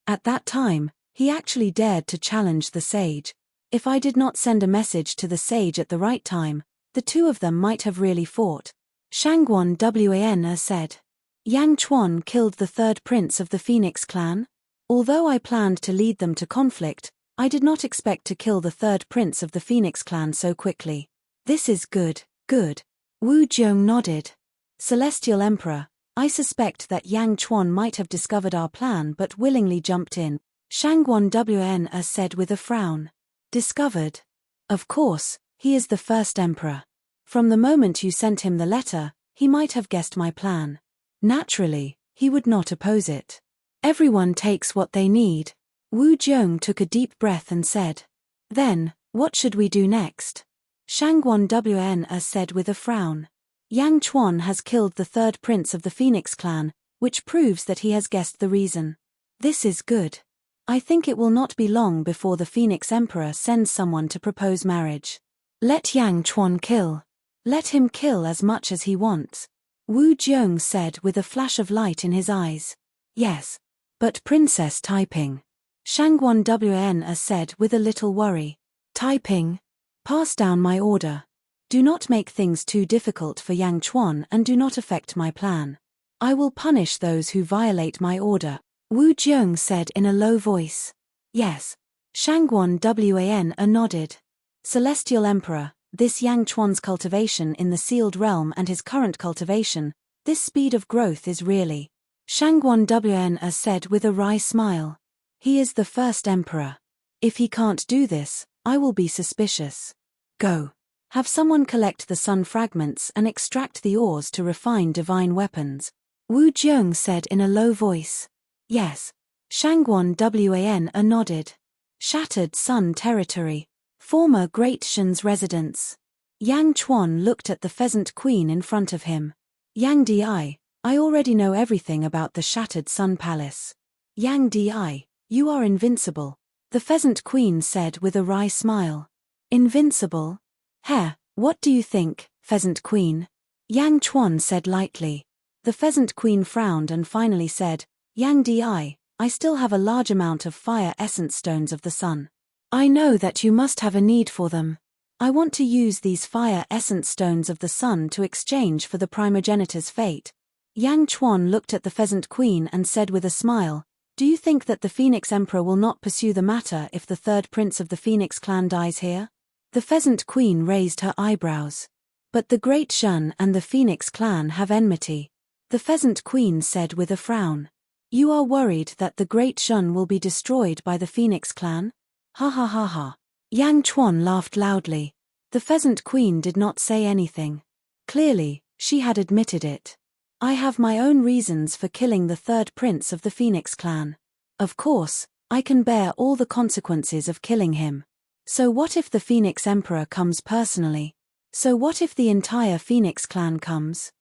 At that time, he actually dared to challenge the sage. If I did not send a message to the sage at the right time, the two of them might have really fought. Shangguan Wan said. Yang Chuan killed the third prince of the Phoenix clan? Although I planned to lead them to conflict, I did not expect to kill the third prince of the Phoenix clan so quickly. This is good, good. Wu Jiong nodded. Celestial Emperor, I suspect that Yang Chuan might have discovered our plan but willingly jumped in. Shangguan Wan said with a frown. Discovered? Of course, he is the first emperor. From the moment you sent him the letter, he might have guessed my plan. Naturally, he would not oppose it. Everyone takes what they need. Wu Jiong took a deep breath and said. Then, what should we do next? Shangguan Wan said with a frown. Yang Chuan has killed the third prince of the Phoenix clan, which proves that he has guessed the reason. This is good. I think it will not be long before the Phoenix Emperor sends someone to propose marriage. Let Yang Chuan kill. Let him kill as much as he wants. Wu Jiong said with a flash of light in his eyes. Yes. But Princess Taiping. Shangguan Wan said with a little worry. Taiping. Pass down my order. Do not make things too difficult for Yang Chuan and do not affect my plan. I will punish those who violate my order. Wu Jiong said in a low voice. Yes. Shangguan Wan nodded. Celestial Emperor, this Yang Chuan's cultivation in the sealed realm and his current cultivation, this speed of growth is really. Shangguan Wan said with a wry smile. He is the first emperor. If he can't do this, I will be suspicious. Go. Have someone collect the sun fragments and extract the ores to refine divine weapons. Wu Jiong said in a low voice. Yes. Shangguan Wan nodded. Shattered Sun Territory. Former Great Shan's residence. Yang Chuan looked at the pheasant queen in front of him. Yang Di, I already know everything about the Shattered Sun Palace. Yang Di, you are invincible. The pheasant queen said with a wry smile. Invincible? Heh, what do you think, pheasant queen? Yang Chuan said lightly. The pheasant queen frowned and finally said, Yang Di, I still have a large amount of fire essence stones of the sun. I know that you must have a need for them. I want to use these fire essence stones of the sun to exchange for the primogenitor's fate. Yang Chuan looked at the pheasant queen and said with a smile, Do you think that the Phoenix Emperor will not pursue the matter if the third prince of the Phoenix clan dies here? The pheasant queen raised her eyebrows. But the Great Shan and the Phoenix clan have enmity. The pheasant queen said with a frown. You are worried that the Great Shan will be destroyed by the Phoenix clan? Ha ha ha ha. Yang Chuan laughed loudly. The Pheasant Queen did not say anything. Clearly, she had admitted it. I have my own reasons for killing the third prince of the Phoenix clan. Of course, I can bear all the consequences of killing him. So what if the Phoenix Emperor comes personally? So what if the entire Phoenix clan comes?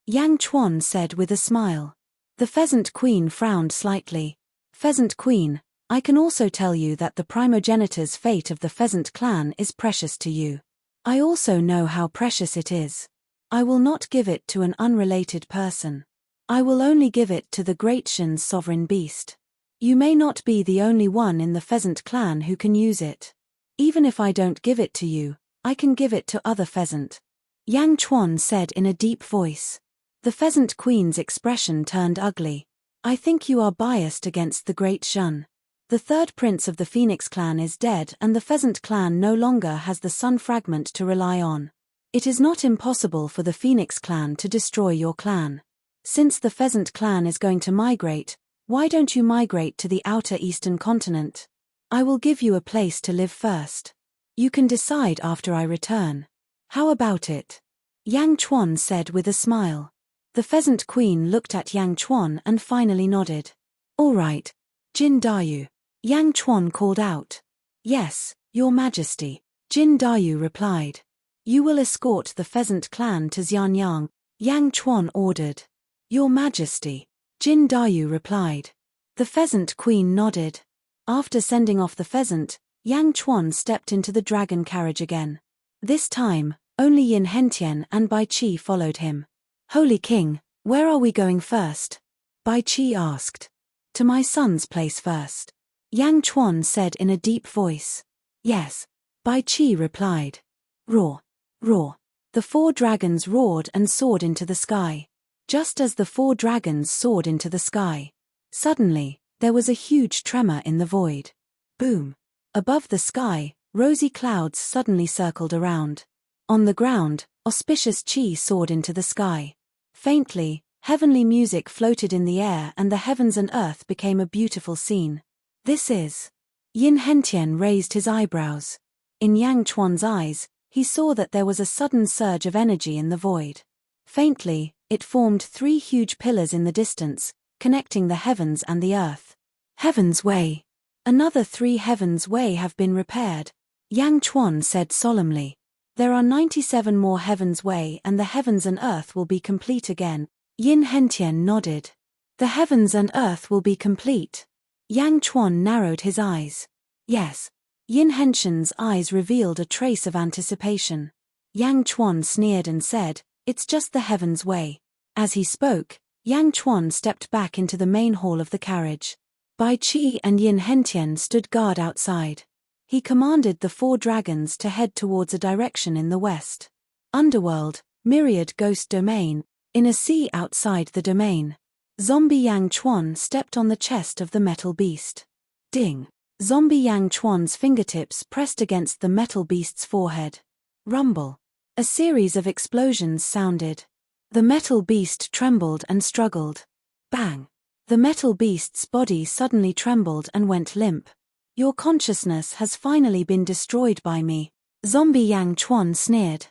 Yang Chuan said with a smile. The Pheasant Queen frowned slightly. Pheasant Queen, I can also tell you that the primogenitor's fate of the Pheasant clan is precious to you. I also know how precious it is. I will not give it to an unrelated person. I will only give it to the Great Shen's sovereign beast. You may not be the only one in the Pheasant clan who can use it. Even if I don't give it to you, I can give it to other pheasant. Yang Chuan said in a deep voice. The Pheasant Queen's expression turned ugly. I think you are biased against the Great Shen. The third prince of the Phoenix clan is dead and the Pheasant clan no longer has the sun fragment to rely on. It is not impossible for the Phoenix clan to destroy your clan. Since the Pheasant clan is going to migrate, why don't you migrate to the outer eastern continent? I will give you a place to live first. You can decide after I return. How about it? Yang Chuan said with a smile. The Pheasant Queen looked at Yang Chuan and finally nodded. All right, Jin Dayu. Yang Chuan called out. Yes, Your Majesty. Jin Dayu replied. You will escort the Pheasant clan to Xianyang, Yang Chuan ordered. Your Majesty. Jin Dayu replied. The Pheasant Queen nodded. After sending off the pheasant, Yang Chuan stepped into the dragon carriage again. This time, only Yin Hentian and Bai Qi followed him. Holy King, where are we going first? Bai Qi asked. To my son's place first. Yang Chuan said in a deep voice. Yes. Bai Qi replied. Roar. Roar. The four dragons roared and soared into the sky. Just as the four dragons soared into the sky, suddenly, there was a huge tremor in the void. Boom. Above the sky, rosy clouds suddenly circled around. On the ground, auspicious qi soared into the sky. Faintly, heavenly music floated in the air and the heavens and earth became a beautiful scene. This is. Yin Hentian raised his eyebrows. In Yang Chuan's eyes, he saw that there was a sudden surge of energy in the void. Faintly, it formed three huge pillars in the distance, connecting the heavens and the earth. Heaven's Way. Another 3 Heaven's Way have been repaired, Yang Chuan said solemnly. There are 97 more Heaven's Way and the heavens and earth will be complete again. Yin Hentian nodded. The heavens and earth will be complete. Yang Chuan narrowed his eyes. Yes. Yin Hentian's eyes revealed a trace of anticipation. Yang Chuan sneered and said, It's just the Heaven's Way. As he spoke, Yang Chuan stepped back into the main hall of the carriage. Bai Qi and Yin Hentian stood guard outside. He commanded the 4 dragons to head towards a direction in the west. Underworld, Myriad Ghost Domain, in a sea outside the domain. Zombie Yang Chuan stepped on the chest of the metal beast. Ding! Zombie Yang Chuan's fingertips pressed against the metal beast's forehead. Rumble! A series of explosions sounded. The metal beast trembled and struggled. Bang! The metal beast's body suddenly trembled and went limp. Your consciousness has finally been destroyed by me. Zombie Yang Chuan sneered.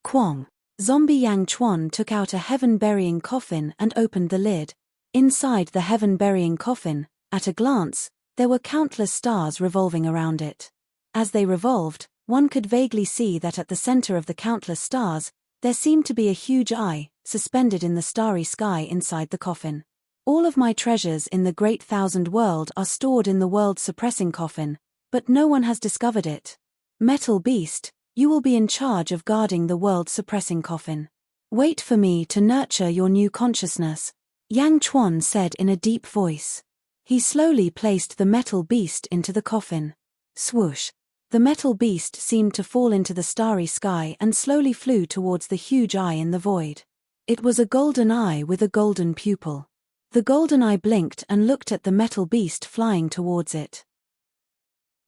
Quong! Zombie Yang Chuan took out a heaven-burying coffin and opened the lid. Inside the heaven-burying coffin, at a glance, there were countless stars revolving around it. As they revolved, one could vaguely see that at the center of the countless stars, there seemed to be a huge eye, suspended in the starry sky inside the coffin. All of my treasures in the Great Thousand World are stored in the world-suppressing coffin, but no one has discovered it. Metal Beast, you will be in charge of guarding the world-suppressing coffin. Wait for me to nurture your new consciousness, Yang Chuan said in a deep voice. He slowly placed the metal beast into the coffin. Swoosh! The metal beast seemed to fall into the starry sky and slowly flew towards the huge eye in the void. It was a golden eye with a golden pupil. The golden eye blinked and looked at the metal beast flying towards it.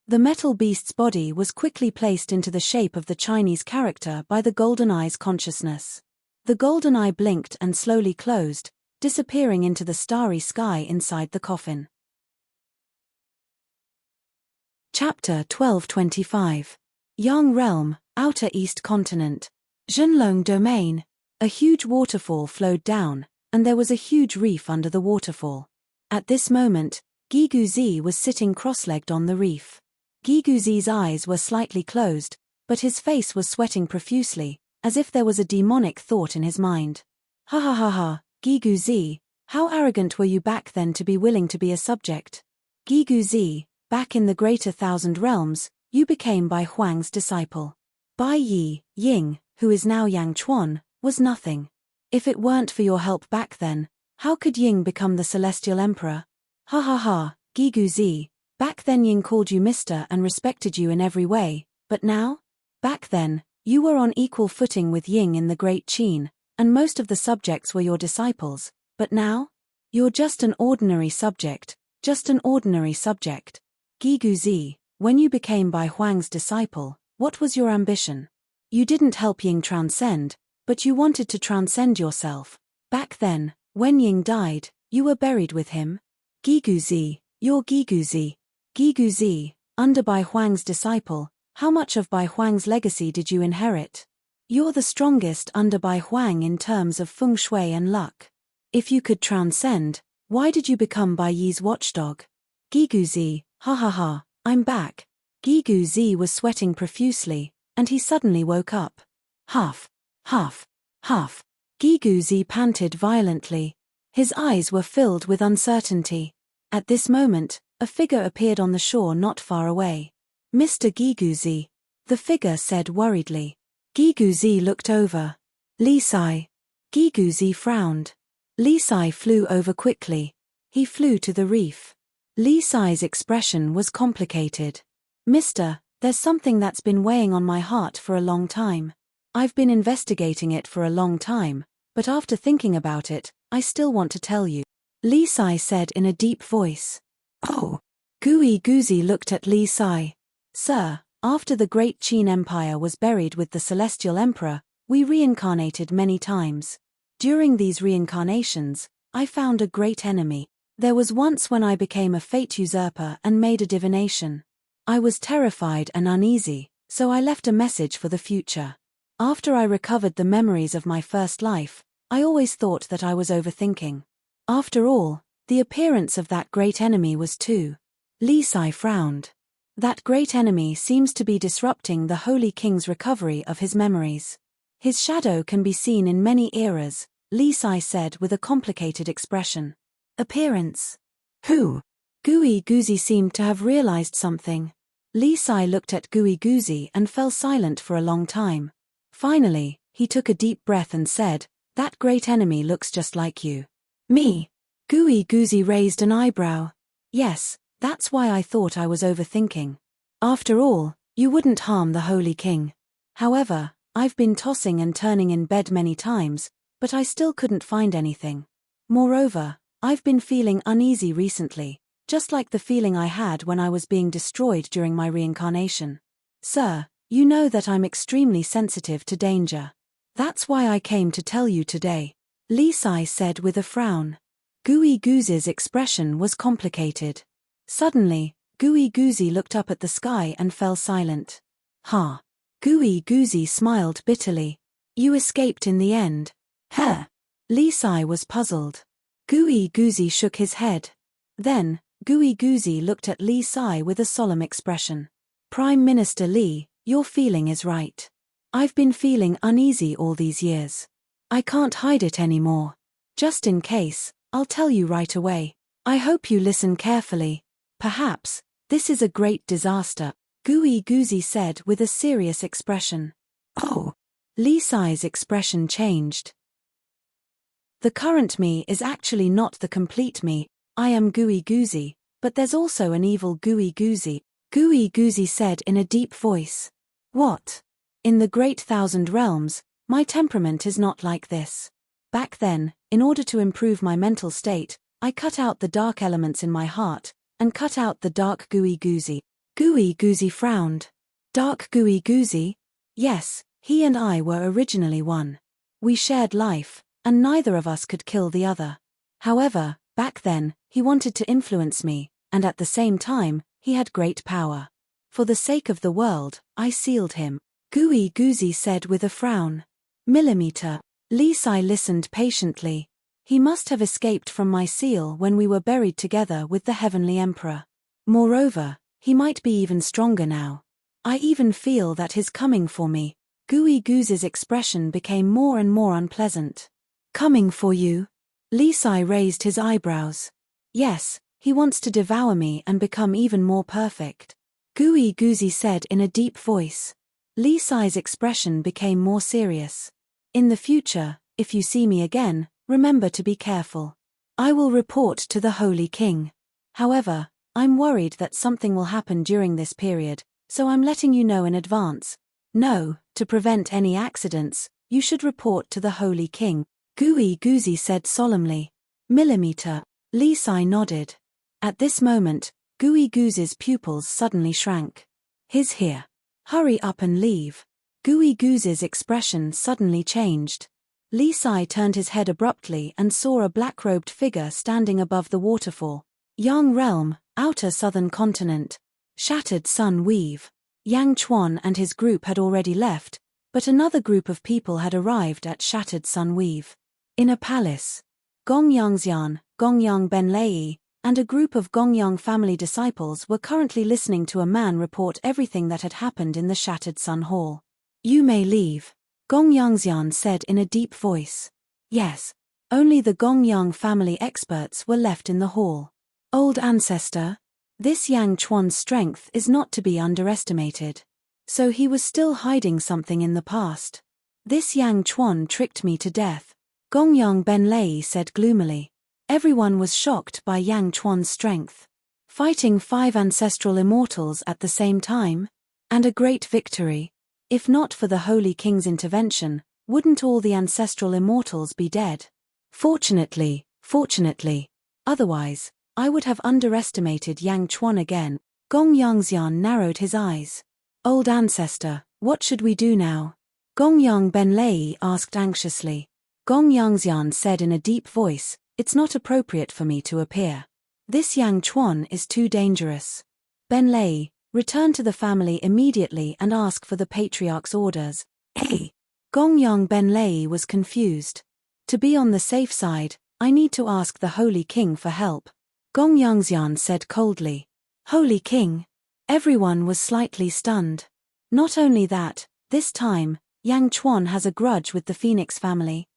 The metal beast's body was quickly placed into the shape of the Chinese character by the golden eye's consciousness. The golden eye blinked and slowly closed, disappearing into the starry sky inside the coffin. Chapter 1225. Yang Realm, Outer East Continent. Zhenlong Domain. A huge waterfall flowed down, and there was a huge reef under the waterfall. At this moment, Guiguzi was sitting cross-legged on the reef. Guiguzi's eyes were slightly closed, but his face was sweating profusely, as if there was a demonic thought in his mind. Ha ha ha ha, Guiguzi, how arrogant were you back then to be willing to be a subject? Guiguzi, back in the greater thousand realms, you became Bai Huang's disciple. Bai Ying, who is now Yang Chuan, was nothing. If it weren't for your help back then, how could Ying become the celestial emperor? Ha ha ha, Guiguzi, back then Ying called you Mister and respected you in every way, but now? Back then, you were on equal footing with Ying in the Great Qin, and most of the subjects were your disciples, but now? You're just an ordinary subject, just an ordinary subject. Guiguzi, when you became Bai Huang's disciple, what was your ambition? You didn't help Ying transcend, but you wanted to transcend yourself. Back then, when Ying died, you were buried with him. Guiguzi, you're Guiguzi. Guiguzi, under Bai Huang's disciple, how much of Bai Huang's legacy did you inherit? You're the strongest under Bai Huang in terms of feng shui and luck. If you could transcend, why did you become Bai Yi's watchdog? Guiguzi, ha ha ha, I'm back. Guiguzi was sweating profusely, and he suddenly woke up. Huff, huff, huff. Guiguzi panted violently. His eyes were filled with uncertainty. At this moment, a figure appeared on the shore not far away. Mr. Guiguzi, the figure said worriedly. Guiguzi looked over. Li Sai. Guiguzi frowned. Li Sai flew over quickly. He flew to the reef. Li Sai's expression was complicated. Mister, there's something that's been weighing on my heart for a long time. I've been investigating it for a long time, but after thinking about it, I still want to tell you. Li Sai said in a deep voice. Oh. Guiguzi looked at Li Sai. Sir, after the Great Qin Empire was buried with the Celestial Emperor, we reincarnated many times. During these reincarnations, I found a great enemy. There was once when I became a fate usurper and made a divination. I was terrified and uneasy, so I left a message for the future. After I recovered the memories of my first life, I always thought that I was overthinking. After all, the appearance of that great enemy was too. Li Sai frowned. That great enemy seems to be disrupting the Holy King's recovery of his memories. His shadow can be seen in many eras, Li Sai said with a complicated expression. Appearance? Who? Guiguzi seemed to have realized something. Li Sai looked at Guiguzi and fell silent for a long time. Finally, he took a deep breath and said, that great enemy looks just like you. Me? Guiguzi raised an eyebrow. Yes. That's why I thought I was overthinking. After all, you wouldn't harm the Holy King. However, I've been tossing and turning in bed many times, but I still couldn't find anything. Moreover, I've been feeling uneasy recently, just like the feeling I had when I was being destroyed during my reincarnation. Sir, you know that I'm extremely sensitive to danger. That's why I came to tell you today, Li Sai said with a frown. Guiguzi's expression was complicated. Suddenly, Guiguzi looked up at the sky and fell silent. Ha! Guiguzi smiled bitterly. You escaped in the end. Huh? Li Sai was puzzled. Guiguzi shook his head. Then, Guiguzi looked at Li Sai with a solemn expression. Prime Minister Li, your feeling is right. I've been feeling uneasy all these years. I can't hide it anymore. Just in case, I'll tell you right away. I hope you listen carefully. Perhaps, this is a great disaster, Guiguzi said with a serious expression. Oh! Li Sai's expression changed. The current me is actually not the complete me, I am Guiguzi, but there's also an evil Guiguzi, Guiguzi said in a deep voice. What? In the Great Thousand Realms, my temperament is not like this. Back then, in order to improve my mental state, I cut out the dark elements in my heart, and cut out the dark Guiguzi. Guiguzi frowned. Dark Guiguzi? Yes, he and I were originally one. We shared life, and neither of us could kill the other. However, back then, he wanted to influence me, and at the same time, he had great power. For the sake of the world, I sealed him. Gooey Goozy said with a frown. Millimeter. Li Sai listened patiently. He must have escaped from my seal when we were buried together with the Heavenly Emperor. Moreover, he might be even stronger now. I even feel that his coming for me. Gooey Goozy's expression became more and more unpleasant. Coming for you? Li Sai raised his eyebrows. Yes, he wants to devour me and become even more perfect. Gooey Goozy said in a deep voice. Li Sai's expression became more serious. In the future, if you see me again, remember to be careful. I will report to the Holy King. However, I'm worried that something will happen during this period, so I'm letting you know in advance. No, to prevent any accidents, you should report to the Holy King, Gooey Goozy said solemnly. Millimeter. Li Sai nodded. At this moment, Gooey Goozy's pupils suddenly shrank. He's here. Hurry up and leave. Gooey Goozy's expression suddenly changed. Li Sai turned his head abruptly and saw a black-robed figure standing above the waterfall. Yang Realm, Outer Southern Continent. Shattered Sun Weave. Yang Chuan and his group had already left, but another group of people had arrived at Shattered Sun Weave. In a palace. Gong Yangxian, Gong Yang Benlei, and a group of Gong Yang family disciples were currently listening to a man report everything that had happened in the Shattered Sun Hall. You may leave, Gong Yangxian said in a deep voice. Yes. Only the Gong Yang family experts were left in the hall. Old ancestor. This Yang Chuan's strength is not to be underestimated. So he was still hiding something in the past. This Yang Chuan tricked me to death, Gong Yang Benlei said gloomily. Everyone was shocked by Yang Chuan's strength. Fighting 5 ancestral immortals at the same time? And a great victory. If not for the Holy King's intervention, wouldn't all the ancestral immortals be dead? Fortunately. Otherwise, I would have underestimated Yang Chuan again. Gong Yangxian narrowed his eyes. Old ancestor, what should we do now? Gong Yang Benlei asked anxiously. Gong Yangxian said in a deep voice, it's not appropriate for me to appear. This Yang Chuan is too dangerous. Benlei, return to the family immediately and ask for the Patriarch's orders. Hey! Gong Yang Benlei was confused. To be on the safe side, I need to ask the Holy King for help. Gong Yangxian said coldly. Holy King? Everyone was slightly stunned. Not only that, this time, Yang Chuan has a grudge with the Phoenix family.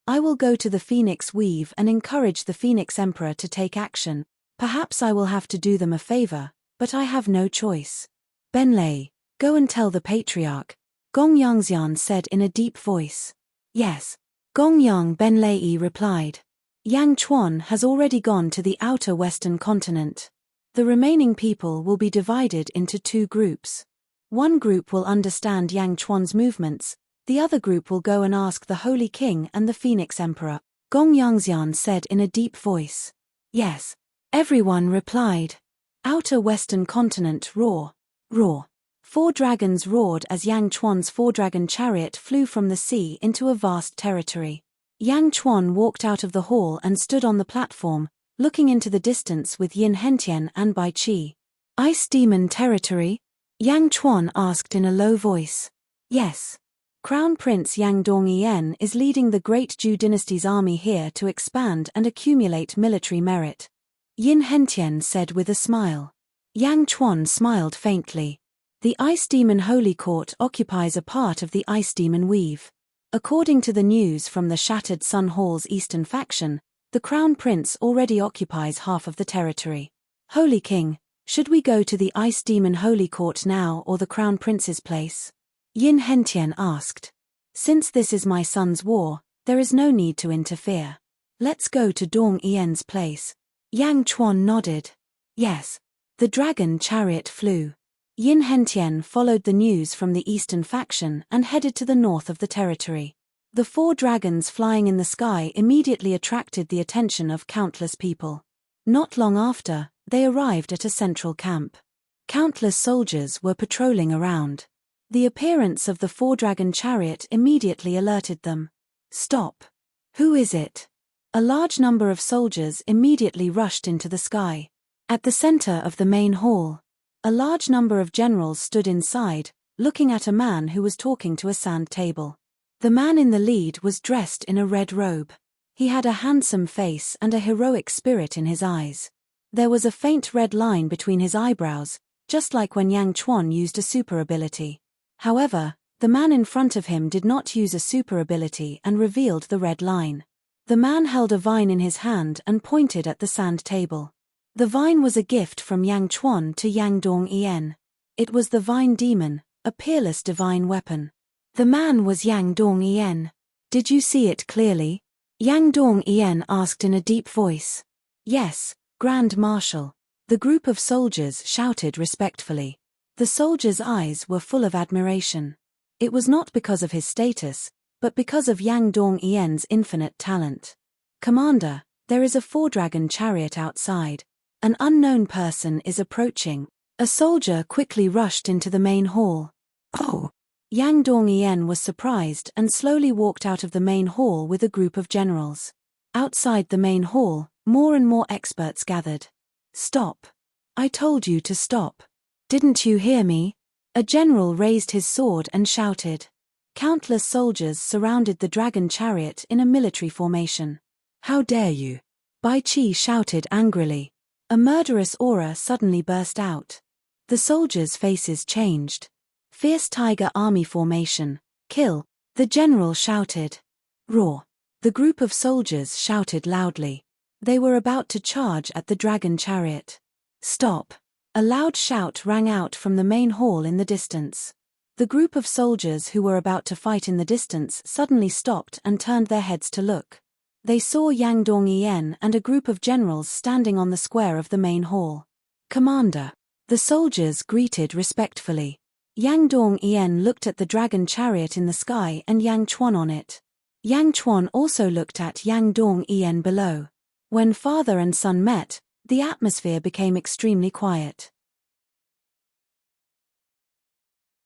I will go to the Phoenix Weave and encourage the Phoenix Emperor to take action. Perhaps I will have to do them a favor, but I have no choice. Benlei, go and tell the Patriarch, Gong Yangxian said in a deep voice. Yes. Gong Yang Benlei replied. Yang Chuan has already gone to the outer western continent. The remaining people will be divided into 2 groups. One group will understand Yang Chuan's movements, the other group will go and ask the Holy King and the Phoenix Emperor, Gong Yangxian said in a deep voice. Yes. Everyone replied. Outer Western Continent roar. 4 dragons roared as Yang Chuan's 4-dragon chariot flew from the sea into a vast territory. Yang Chuan walked out of the hall and stood on the platform, looking into the distance with Yin Hentian and Bai Qi. Ice Demon territory? Yang Chuan asked in a low voice. Yes. Crown Prince Yang Dongyan is leading the Great Zhou Dynasty's army here to expand and accumulate military merit. Yin Hentian said with a smile. Yang Chuan smiled faintly. The Ice Demon Holy Court occupies a part of the Ice Demon Weave. According to the news from the Shattered Sun Hall's eastern faction, the Crown Prince already occupies half of the territory. Holy King, should we go to the Ice Demon Holy Court now or the Crown Prince's place? Yin Hentian asked. Since this is my son's war, there is no need to interfere. Let's go to Dong Yan's place. Yang Chuan nodded. Yes. The dragon chariot flew. Yin Hentian followed the news from the eastern faction and headed to the north of the territory. The 4 dragons flying in the sky immediately attracted the attention of countless people. Not long after, they arrived at a central camp. Countless soldiers were patrolling around. The appearance of the 4-dragon chariot immediately alerted them. Stop. Who is it? A large number of soldiers immediately rushed into the sky. At the center of the main hall, a large number of generals stood inside, looking at a man who was talking to a sand table. The man in the lead was dressed in a red robe. He had a handsome face and a heroic spirit in his eyes. There was a faint red line between his eyebrows, just like when Yang Chuan used a super ability. However, the man in front of him did not use a super ability and revealed the red line. The man held a vine in his hand and pointed at the sand table. The vine was a gift from Yang Chuan to Yang Dong-ien. It was the vine demon, a peerless divine weapon. The man was Yang Dong-ien. Did you see it clearly? Yang Dong-ien asked in a deep voice. Yes, Grand Marshal. The group of soldiers shouted respectfully. The soldiers' eyes were full of admiration. It was not because of his status, but because of Yang Dong-ien's infinite talent. Commander, there is a 4-dragon chariot outside. An unknown person is approaching. A soldier quickly rushed into the main hall. Oh! Yang Dong-ien was surprised and slowly walked out of the main hall with a group of generals. Outside the main hall, more and more experts gathered. Stop! I told you to stop. Didn't you hear me? A general raised his sword and shouted. Countless soldiers surrounded the dragon chariot in a military formation. How dare you? Bai Qi shouted angrily. A murderous aura suddenly burst out. The soldiers' faces changed. Fierce tiger army formation. Kill! The general shouted. Roar! The group of soldiers shouted loudly. They were about to charge at the dragon chariot. Stop! A loud shout rang out from the main hall in the distance. The group of soldiers who were about to fight in the distance suddenly stopped and turned their heads to look. They saw Yang Dong-ien and a group of generals standing on the square of the main hall. Commander! The soldiers greeted respectfully. Yang Dong-ien looked at the dragon chariot in the sky and Yang Chuan on it. Yang Chuan also looked at Yang Dong-ien below. When father and son met, the atmosphere became extremely quiet.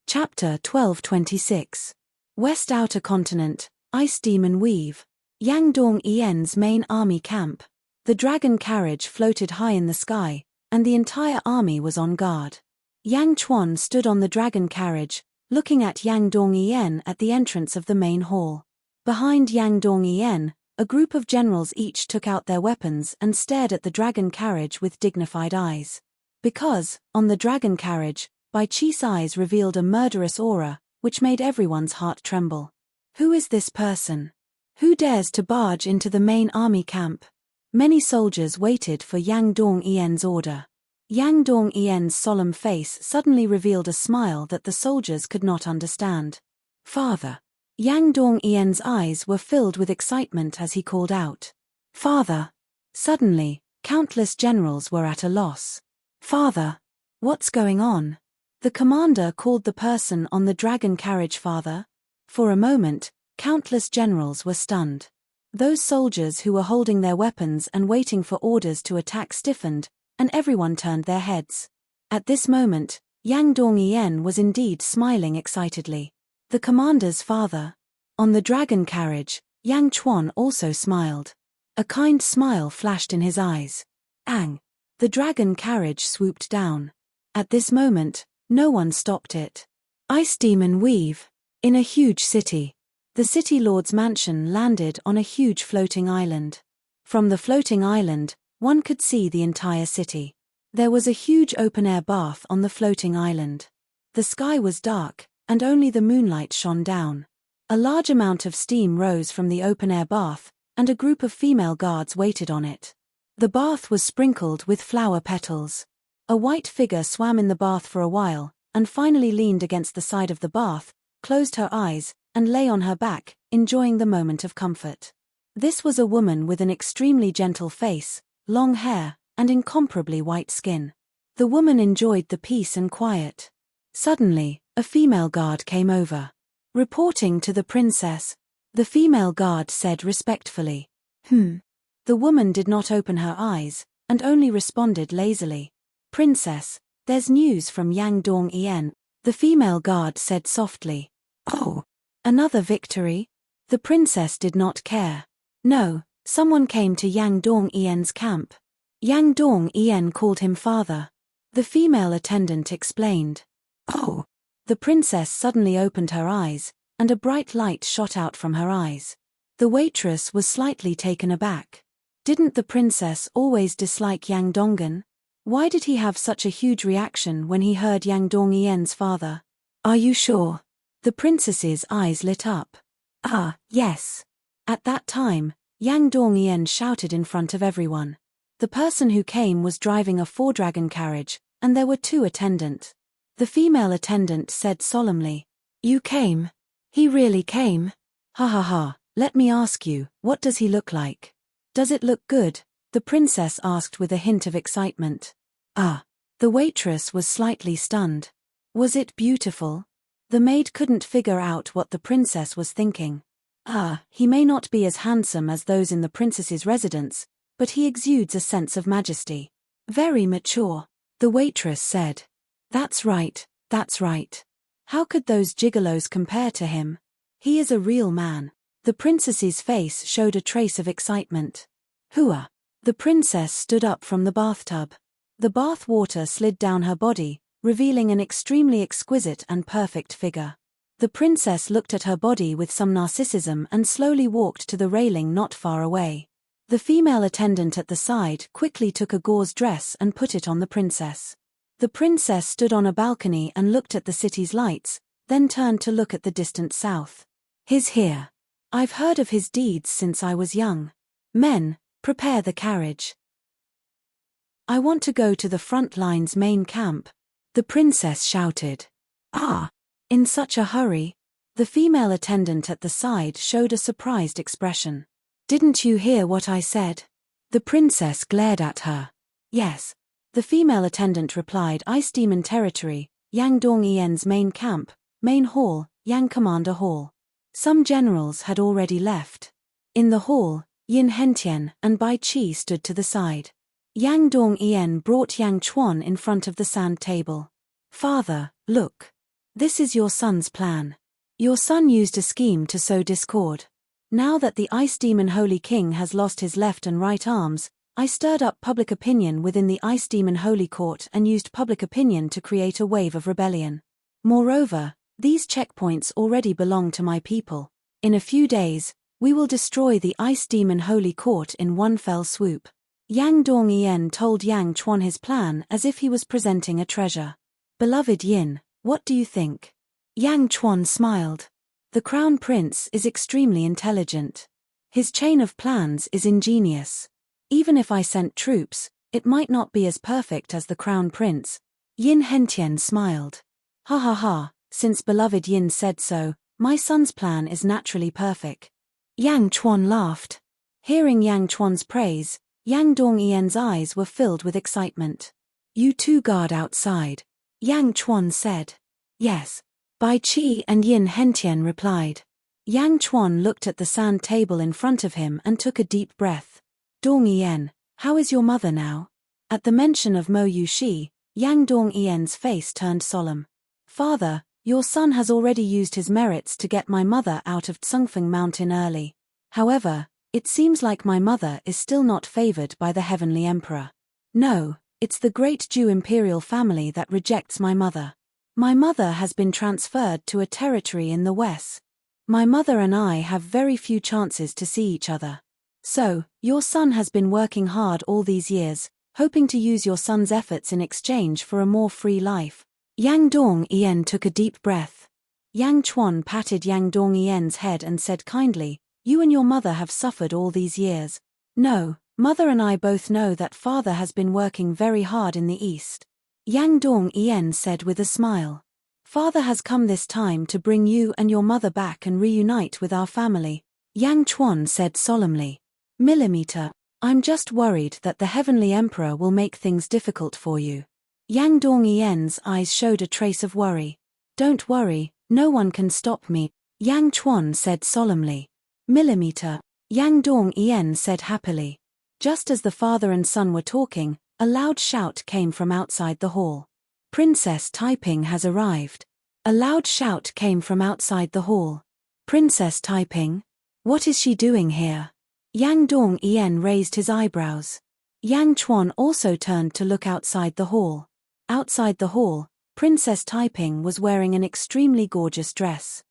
Chapter 1226. West Outer Continent, Ice Demon Weave. Yang Dong-ien's main army camp. The dragon carriage floated high in the sky, and the entire army was on guard. Yang Chuan stood on the dragon carriage, looking at Yang Dong-ien at the entrance of the main hall. Behind Yang Dong-ien, a group of generals each took out their weapons and stared at the dragon carriage with dignified eyes. Because, on the dragon carriage, Bai Qi's eyes revealed a murderous aura, which made everyone's heart tremble. Who is this person? Who dares to barge into the main army camp? Many soldiers waited for Yang Dong-ien's order. Yang Dong-ien's solemn face suddenly revealed a smile that the soldiers could not understand. Father! Yang Dong-ien's eyes were filled with excitement as he called out. Father! Suddenly, countless generals were at a loss. Father! What's going on? The commander called the person on the dragon carriage father. For a moment, countless generals were stunned. Those soldiers who were holding their weapons and waiting for orders to attack stiffened, and everyone turned their heads. At this moment, Yang Dong-ien was indeed smiling excitedly. The commander's father. On the dragon carriage, Yang Chuan also smiled. A kind smile flashed in his eyes. Ang! The dragon carriage swooped down. At this moment, no one stopped it. Ice Demon Weave. In a huge city. The city lord's mansion landed on a huge floating island. From the floating island, one could see the entire city. There was a huge open-air bath on the floating island. The sky was dark, and only the moonlight shone down. A large amount of steam rose from the open-air bath, and a group of female guards waited on it. The bath was sprinkled with flower petals. A white figure swam in the bath for a while, and finally leaned against the side of the bath, closed her eyes, and lay on her back, enjoying the moment of comfort. This was a woman with an extremely gentle face, long hair, and incomparably white skin. The woman enjoyed the peace and quiet. Suddenly, a female guard came over. Reporting to the princess, the female guard said respectfully. The woman did not open her eyes, and only responded lazily. Princess, there's news from Yang Dong-ien, the female guard said softly. Oh, another victory? The princess did not care. No, someone came to Yang Dong-ien's camp. Yang Dong-ien called him father. The female attendant explained. Oh, The princess suddenly opened her eyes, and a bright light shot out from her eyes. The waitress was slightly taken aback. Didn't the princess always dislike Yang Donggen? Why did he have such a huge reaction when he heard Yang Dongyen's father? Are you sure? The princess's eyes lit up. Ah, yes. At that time, Yang Dongyen shouted in front of everyone. The person who came was driving a four-dragon carriage, and there were 2 attendants. The female attendant said solemnly, "You came? He really came? Ha ha ha, let me ask you, what does he look like? Does it look good?" the princess asked with a hint of excitement. Ah. The waitress was slightly stunned. Was it beautiful? The maid couldn't figure out what the princess was thinking. Ah, he may not be as handsome as those in the princess's residence, but he exudes a sense of majesty. Very mature, the waitress said. That's right, that's right. How could those gigolos compare to him? He is a real man. The princess's face showed a trace of excitement. Hooah! The princess stood up from the bathtub. The bath water slid down her body, revealing an extremely exquisite and perfect figure. The princess looked at her body with some narcissism and slowly walked to the railing not far away. The female attendant at the side quickly took a gauze dress and put it on the princess. The princess stood on a balcony and looked at the city's lights, then turned to look at the distant south. He's here. I've heard of his deeds since I was young. Men, prepare the carriage. I want to go to the front line's main camp, the princess shouted. Ah! In such a hurry? The female attendant at the side showed a surprised expression. Didn't you hear what I said? The princess glared at her. Yes. The female attendant replied, Ice Demon Territory, Yang Dongyen's main camp, main hall, Yang Commander Hall. Some generals had already left. In the hall, Yin Hentian and Bai Qi stood to the side. Yang Dongyen brought Yang Chuan in front of the sand table. Father, look. This is your son's plan. Your son used a scheme to sow discord. Now that the Ice Demon Holy King has lost his left and right arms, I stirred up public opinion within the Ice Demon Holy Court and used public opinion to create a wave of rebellion. Moreover, these checkpoints already belong to my people. In a few days, we will destroy the Ice Demon Holy Court in one fell swoop. Yang Dongyen told Yang Chuan his plan as if he was presenting a treasure. Beloved Yin, what do you think? Yang Chuan smiled. The Crown Prince is extremely intelligent. His chain of plans is ingenious. Even if I sent troops, it might not be as perfect as the Crown Prince. Yin Hentian smiled. Ha ha ha, since beloved Yin said so, my son's plan is naturally perfect. Yang Chuan laughed. Hearing Yang Chuan's praise, Yang Dongyen's eyes were filled with excitement. You two guard outside, Yang Chuan said. Yes. Bai Qi and Yin Hentian replied. Yang Chuan looked at the sand table in front of him and took a deep breath. Dongyen, how is your mother now? At the mention of Mo Yushi, Yang Dongyen's face turned solemn. Father, your son has already used his merits to get my mother out of Tsungfeng Mountain early. However, it seems like my mother is still not favored by the Heavenly Emperor. No, it's the great Zhu imperial family that rejects my mother. My mother has been transferred to a territory in the west. My mother and I have very few chances to see each other. So, your son has been working hard all these years, hoping to use your son's efforts in exchange for a more free life. Yang Dongyen took a deep breath. Yang Chuan patted Yang Dongyen's head and said kindly, You and your mother have suffered all these years. No, mother and I both know that father has been working very hard in the east. Yang Dongyen said with a smile. Father has come this time to bring you and your mother back and reunite with our family. Yang Chuan said solemnly. Millimeter, I'm just worried that the Heavenly Emperor will make things difficult for you. Yang Dongyen's eyes showed a trace of worry. Don't worry, no one can stop me, Yang Chuan said solemnly. Millimeter, Yang Dongyen said happily. Just as the father and son were talking, a loud shout came from outside the hall. Princess Taiping has arrived. A loud shout came from outside the hall. Princess Taiping? What is she doing here? Yang Dongyen raised his eyebrows. Yang Chuan also turned to look outside the hall. Outside the hall, Princess Taiping was wearing an extremely gorgeous dress.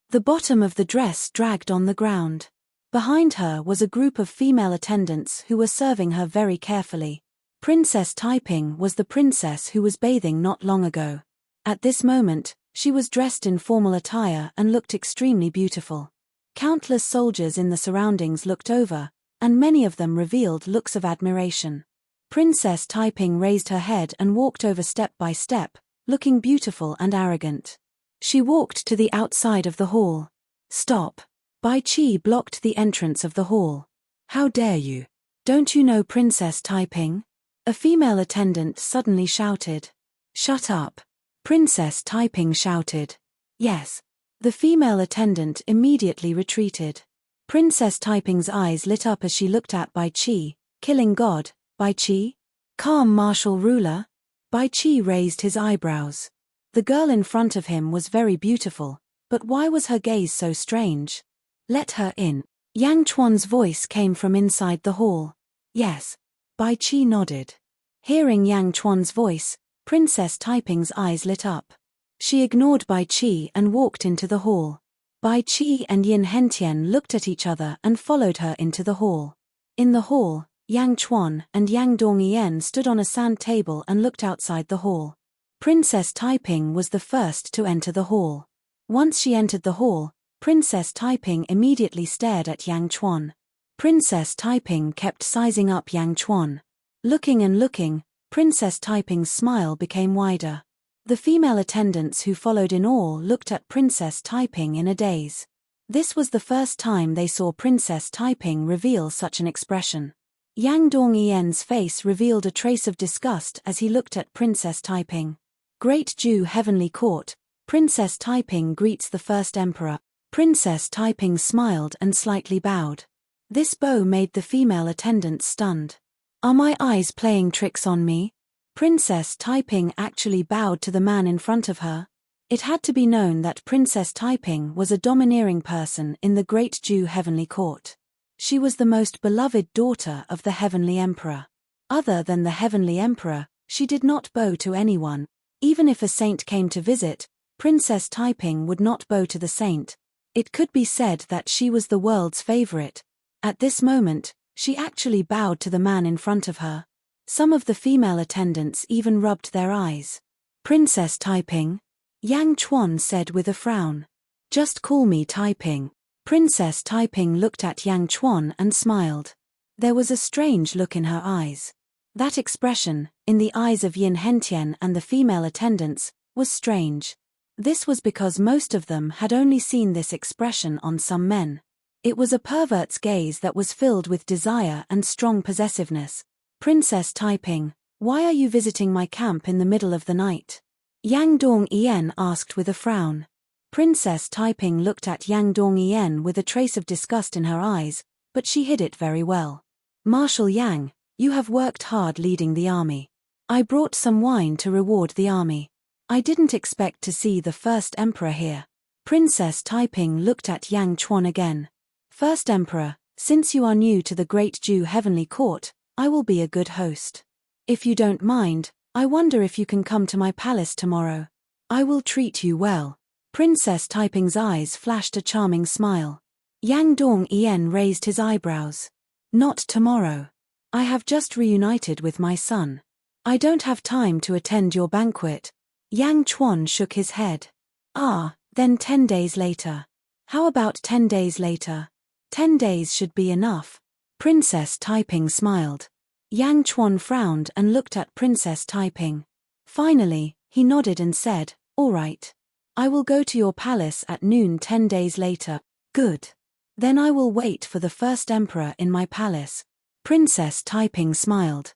The bottom of the dress dragged on the ground. Behind her was a group of female attendants who were serving her very carefully. Princess Taiping was the princess who was bathing not long ago. At this moment, she was dressed in formal attire and looked extremely beautiful. Countless soldiers in the surroundings looked over, and many of them revealed looks of admiration. Princess Taiping raised her head and walked over step by step, looking beautiful and arrogant. She walked to the outside of the hall. "Stop." Bai Qi blocked the entrance of the hall. "How dare you? Don't you know Princess Taiping?" A female attendant suddenly shouted. "Shut up." Princess Taiping shouted. "Yes." The female attendant immediately retreated. Princess Taiping's eyes lit up as she looked at Bai Qi. "Killing God, Bai Qi? Calm martial ruler?" Bai Qi raised his eyebrows. The girl in front of him was very beautiful, but why was her gaze so strange? "Let her in." Yang Chuan's voice came from inside the hall. "Yes." Bai Qi nodded. Hearing Yang Chuan's voice, Princess Taiping's eyes lit up. She ignored Bai Qi and walked into the hall. Bai Qi and Yin Hentian looked at each other and followed her into the hall. In the hall, Yang Chuan and Yang Dongyan stood on a sand table and looked outside the hall. Princess Taiping was the first to enter the hall. Once she entered the hall, Princess Taiping immediately stared at Yang Chuan. Princess Taiping kept sizing up Yang Chuan. Looking and looking, Princess Taiping's smile became wider. The female attendants who followed in awe looked at Princess Taiping in a daze. This was the first time they saw Princess Taiping reveal such an expression. Yang Dongyan's face revealed a trace of disgust as he looked at Princess Taiping. Great Ju Heavenly Court, Princess Taiping greets the first emperor. Princess Taiping smiled and slightly bowed. This bow made the female attendants stunned. "Are my eyes playing tricks on me?" Princess Taiping actually bowed to the man in front of her. It had to be known that Princess Taiping was a domineering person in the Great Ju Heavenly Court. She was the most beloved daughter of the Heavenly Emperor. Other than the Heavenly Emperor, she did not bow to anyone. Even if a saint came to visit, Princess Taiping would not bow to the saint. It could be said that she was the world's favorite. At this moment, she actually bowed to the man in front of her. Some of the female attendants even rubbed their eyes. "Princess Taiping?" Yang Chuan said with a frown. "Just call me Taiping." Princess Taiping looked at Yang Chuan and smiled. There was a strange look in her eyes. That expression, in the eyes of Yin Hentian and the female attendants, was strange. This was because most of them had only seen this expression on some men. It was a pervert's gaze that was filled with desire and strong possessiveness. "Princess Taiping, why are you visiting my camp in the middle of the night?" Yang Dongyan asked with a frown. Princess Taiping looked at Yang Dongyan with a trace of disgust in her eyes, but she hid it very well. "Marshal Yang, you have worked hard leading the army. I brought some wine to reward the army. I didn't expect to see the first emperor here." Princess Taiping looked at Yang Chuan again. "First emperor, since you are new to the Great Ju Heavenly Court, I will be a good host. If you don't mind, I wonder if you can come to my palace tomorrow. I will treat you well." Princess Taiping's eyes flashed a charming smile. Yang Dongyan raised his eyebrows. "Not tomorrow. I have just reunited with my son. I don't have time to attend your banquet." Yang Chuan shook his head. "Ah, then 10 days later. How about 10 days later? 10 days should be enough." Princess Taiping smiled. Yang Chuan frowned and looked at Princess Taiping. Finally, he nodded and said, "All right. I will go to your palace at noon 10 days later." "Good. Then I will wait for the first emperor in my palace." Princess Taiping smiled.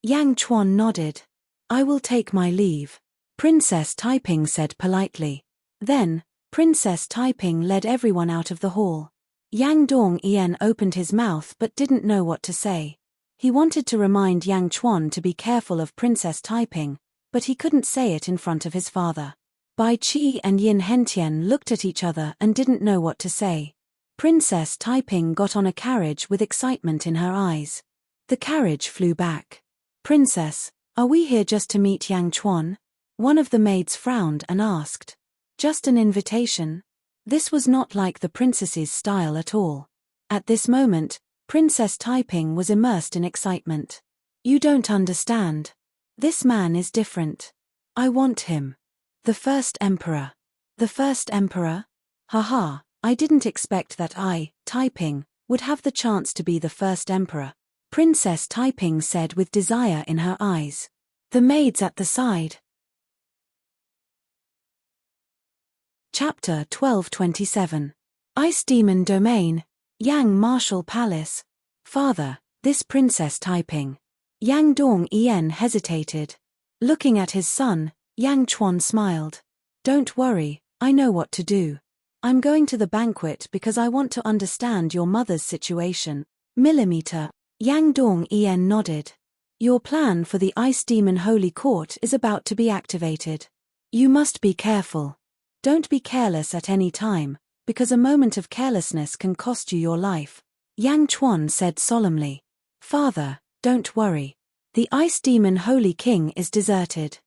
Yang Chuan nodded. "I will take my leave," Princess Taiping said politely. Then, Princess Taiping led everyone out of the hall. Yang Dongyan opened his mouth but didn't know what to say. He wanted to remind Yang Chuan to be careful of Princess Taiping, but he couldn't say it in front of his father. Bai Qi and Yin Hentian looked at each other and didn't know what to say. Princess Taiping got on a carriage with excitement in her eyes. The carriage flew back. "Princess, Are we here just to meet Yang Chuan? One of the maids frowned and asked. Just an invitation? This was not like the princess's style at all. At this moment, Princess Taiping was immersed in excitement. You don't understand. This man is different. I want him. The first emperor. The first emperor? Haha, I didn't expect that I, Taiping, would have the chance to be the first emperor, Princess Taiping said with desire in her eyes. The maids at the side. Chapter 1227. Ice Demon Domain, Yang Martial Palace. Father, this Princess Taiping. Yang Dong-ien hesitated. Looking at his son, Yang Chuan smiled. Don't worry, I know what to do. I'm going to the banquet because I want to understand your mother's situation. Millimeter. Yang Dong-ien nodded. Your plan for the Ice Demon Holy Court is about to be activated. You must be careful. Don't be careless at any time, because a moment of carelessness can cost you your life. Yang Chuan said solemnly. Father, don't worry. The Ice Demon Holy King is deserted.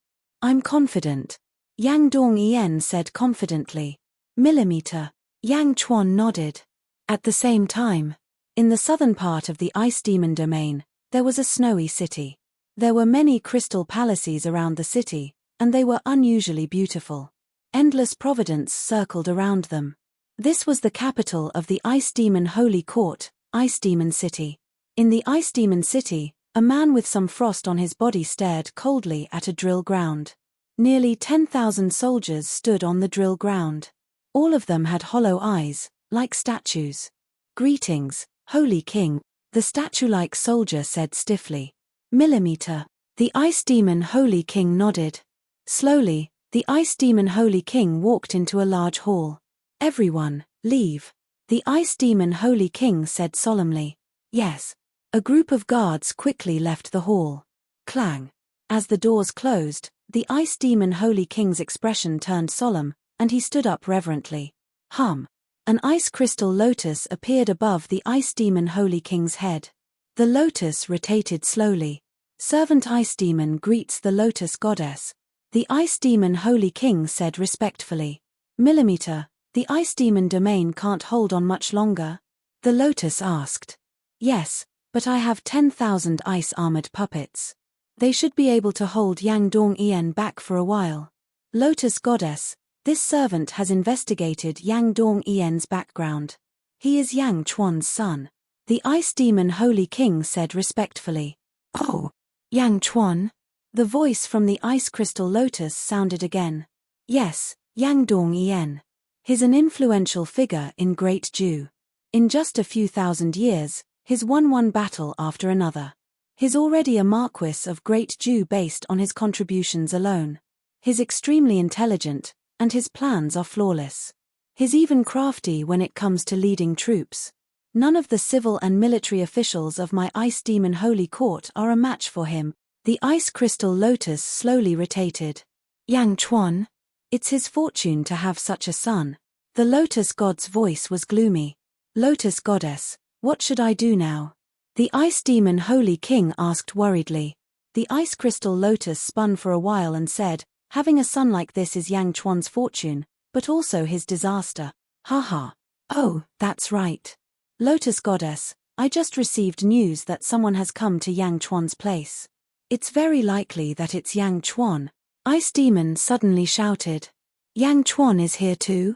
I'm confident. Yang Dong-ien said confidently. Millimeter. Yang Chuan nodded. At the same time, in the southern part of the Ice Demon Domain, there was a snowy city. There were many crystal palaces around the city, and they were unusually beautiful. Endless providence circled around them. This was the capital of the Ice Demon Holy Court, Ice Demon City. In the Ice Demon City, a man with some frost on his body stared coldly at a drill ground. Nearly 10,000 soldiers stood on the drill ground. All of them had hollow eyes, like statues. Greetings, Holy King, the statue-like soldier said stiffly. Millimeter. The Ice Demon Holy King nodded. Slowly, the Ice Demon Holy King walked into a large hall. Everyone, leave. The Ice Demon Holy King said solemnly. Yes. A group of guards quickly left the hall. Clang. As the doors closed, the Ice Demon Holy King's expression turned solemn, and he stood up reverently. Hum. An ice crystal lotus appeared above the Ice Demon Holy King's head. The lotus rotated slowly. Servant Ice Demon greets the lotus goddess. The Ice Demon Holy King said respectfully. Millimeter, the Ice Demon domain can't hold on much longer? The lotus asked. Yes, but I have 10,000 ice-armored puppets. They should be able to hold Yang Dong-ien back for a while. Lotus goddess, this servant has investigated Yang Dong-ien's background. He is Yang Chuan's son. The Ice Demon Holy King said respectfully. Oh, Yang Chuan? The voice from the ice crystal lotus sounded again. Yes, Yang Dong-ien. He's an influential figure in Great Ju. In just a few thousand years, he's won one battle after another. He's already a marquis of Great Ju based on his contributions alone. He's extremely intelligent, and his plans are flawless. He's even crafty when it comes to leading troops. None of the civil and military officials of my Ice Demon Holy Court are a match for him. The ice crystal lotus slowly rotated. Yang Chuan? It's his fortune to have such a son. The lotus god's voice was gloomy. Lotus goddess, what should I do now? The Ice Demon Holy King asked worriedly. The ice crystal lotus spun for a while and said, having a son like this is Yang Chuan's fortune, but also his disaster. Haha. Oh, that's right. Lotus goddess, I just received news that someone has come to Yang Chuan's place. It's very likely that it's Yang Chuan. Ice Demon suddenly shouted. Yang Chuan is here too?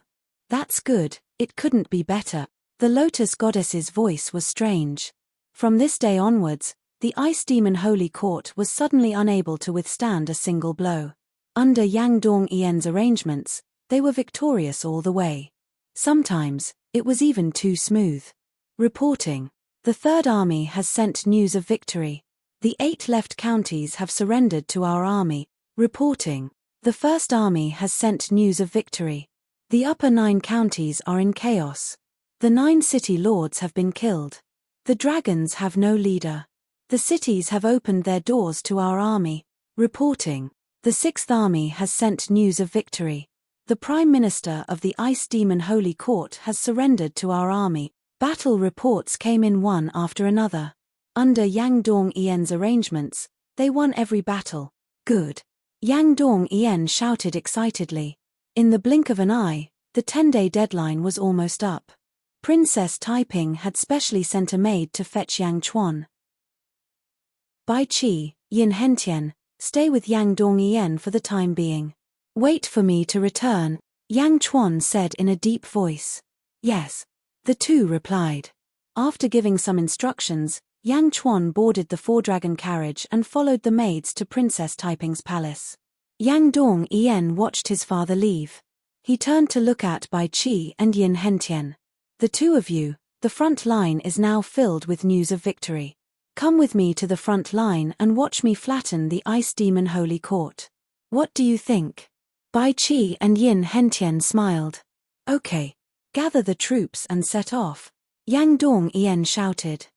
That's good, it couldn't be better. The Lotus Goddess's voice was strange. From this day onwards, the Ice Demon Holy Court was suddenly unable to withstand a single blow. Under Yang Dong-ien's arrangements, they were victorious all the way. Sometimes, it was even too smooth. Reporting. The Third Army has sent news of victory. The 8 left counties have surrendered to our army. Reporting. The First Army has sent news of victory. The upper 9 counties are in chaos. The 9 city lords have been killed. The dragons have no leader. The cities have opened their doors to our army. Reporting. The Sixth Army has sent news of victory. The Prime Minister of the Ice Demon Holy Court has surrendered to our army. Battle reports came in one after another. Under Yang Dong-ien's arrangements, They won every battle. Good. Yang Dong-ien shouted excitedly. In the blink of an eye, the 10-day deadline was almost up. Princess Taiping had specially sent a maid to fetch Yang Chuan. Bai Qi, Yin Hentian, stay with Yang Dong-ien for the time being. Wait for me to return, Yang Chuan said in a deep voice. Yes. The two replied. After giving some instructions, Yang Chuan boarded the 4-dragon carriage and followed the maids to Princess Taiping's palace. Yang Dong-ien watched his father leave. He turned to look at Bai Qi and Yin Hentian. The two of you, the front line is now filled with news of victory. Come with me to the front line and watch me flatten the Ice Demon Holy Court. What do you think? Bai Qi and Yin Hentian smiled. Okay. Gather the troops and set off. Yang Dong-ien shouted.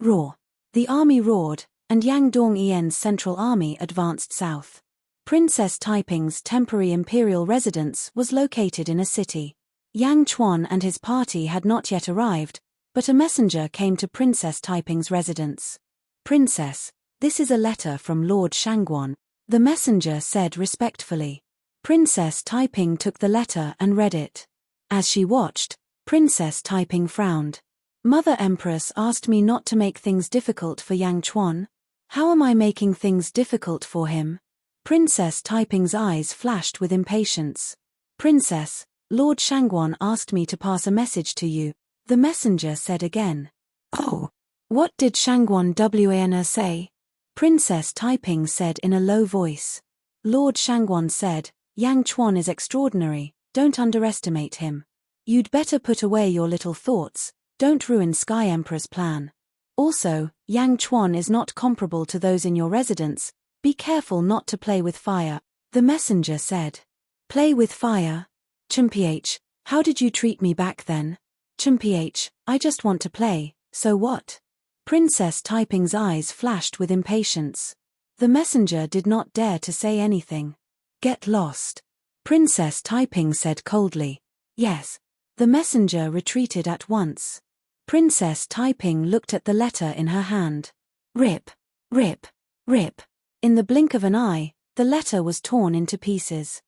Roar. The army roared, and Yang Dong-ien's central army advanced south. Princess Taiping's temporary imperial residence was located in a city. Yang Chuan and his party had not yet arrived, but a messenger came to Princess Taiping's residence. Princess, this is a letter from Lord Shangguan, the messenger said respectfully. Princess Taiping took the letter and read it. As she watched, Princess Taiping frowned. Mother Empress asked me not to make things difficult for Yang Chuan. How am I making things difficult for him? Princess Taiping's eyes flashed with impatience. Princess, Lord Shangguan asked me to pass a message to you, the messenger said again. Oh. What did Shangguan Wan say? Princess Taiping said in a low voice. Lord Shangguan said, Yang Chuan is extraordinary, don't underestimate him. You'd better put away your little thoughts, don't ruin Sky Emperor's plan. Also, Yang Chuan is not comparable to those in your residence, be careful not to play with fire, the messenger said. Play with fire? Chimph, how did you treat me back then? Chimph, I just want to play, so what? Princess Taiping's eyes flashed with impatience. The messenger did not dare to say anything. Get lost. Princess Taiping said coldly. Yes. The messenger retreated at once. Princess Taiping looked at the letter in her hand. Rip. Rip. Rip. In the blink of an eye, the letter was torn into pieces.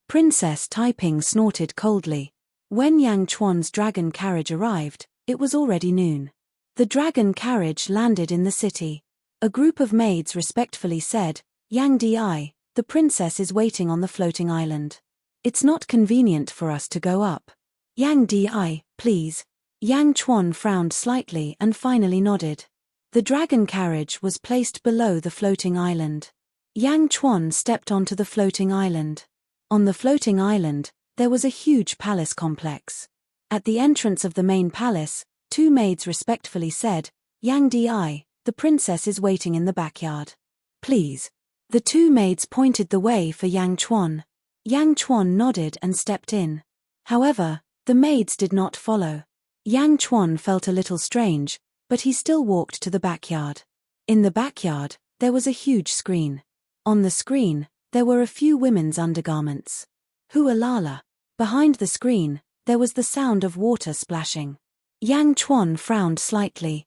Princess Taiping snorted coldly. When Yang Chuan's dragon carriage arrived, it was already noon. The dragon carriage landed in the city. A group of maids respectfully said, Yang Di, the princess is waiting on the floating island. It's not convenient for us to go up. Yang Di, please. Yang Chuan frowned slightly and finally nodded. The dragon carriage was placed below the floating island. Yang Chuan stepped onto the floating island. On the floating island, there was a huge palace complex. At the entrance of the main palace, two maids respectfully said, Yang Di, the princess is waiting in the backyard. Please. The two maids pointed the way for Yang Chuan. Yang Chuan nodded and stepped in. However, the maids did not follow. Yang Chuan felt a little strange, but he still walked to the backyard. In the backyard, there was a huge screen. On the screen, there were a few women's undergarments. Hualala. Behind the screen, there was the sound of water splashing. Yang Chuan frowned slightly.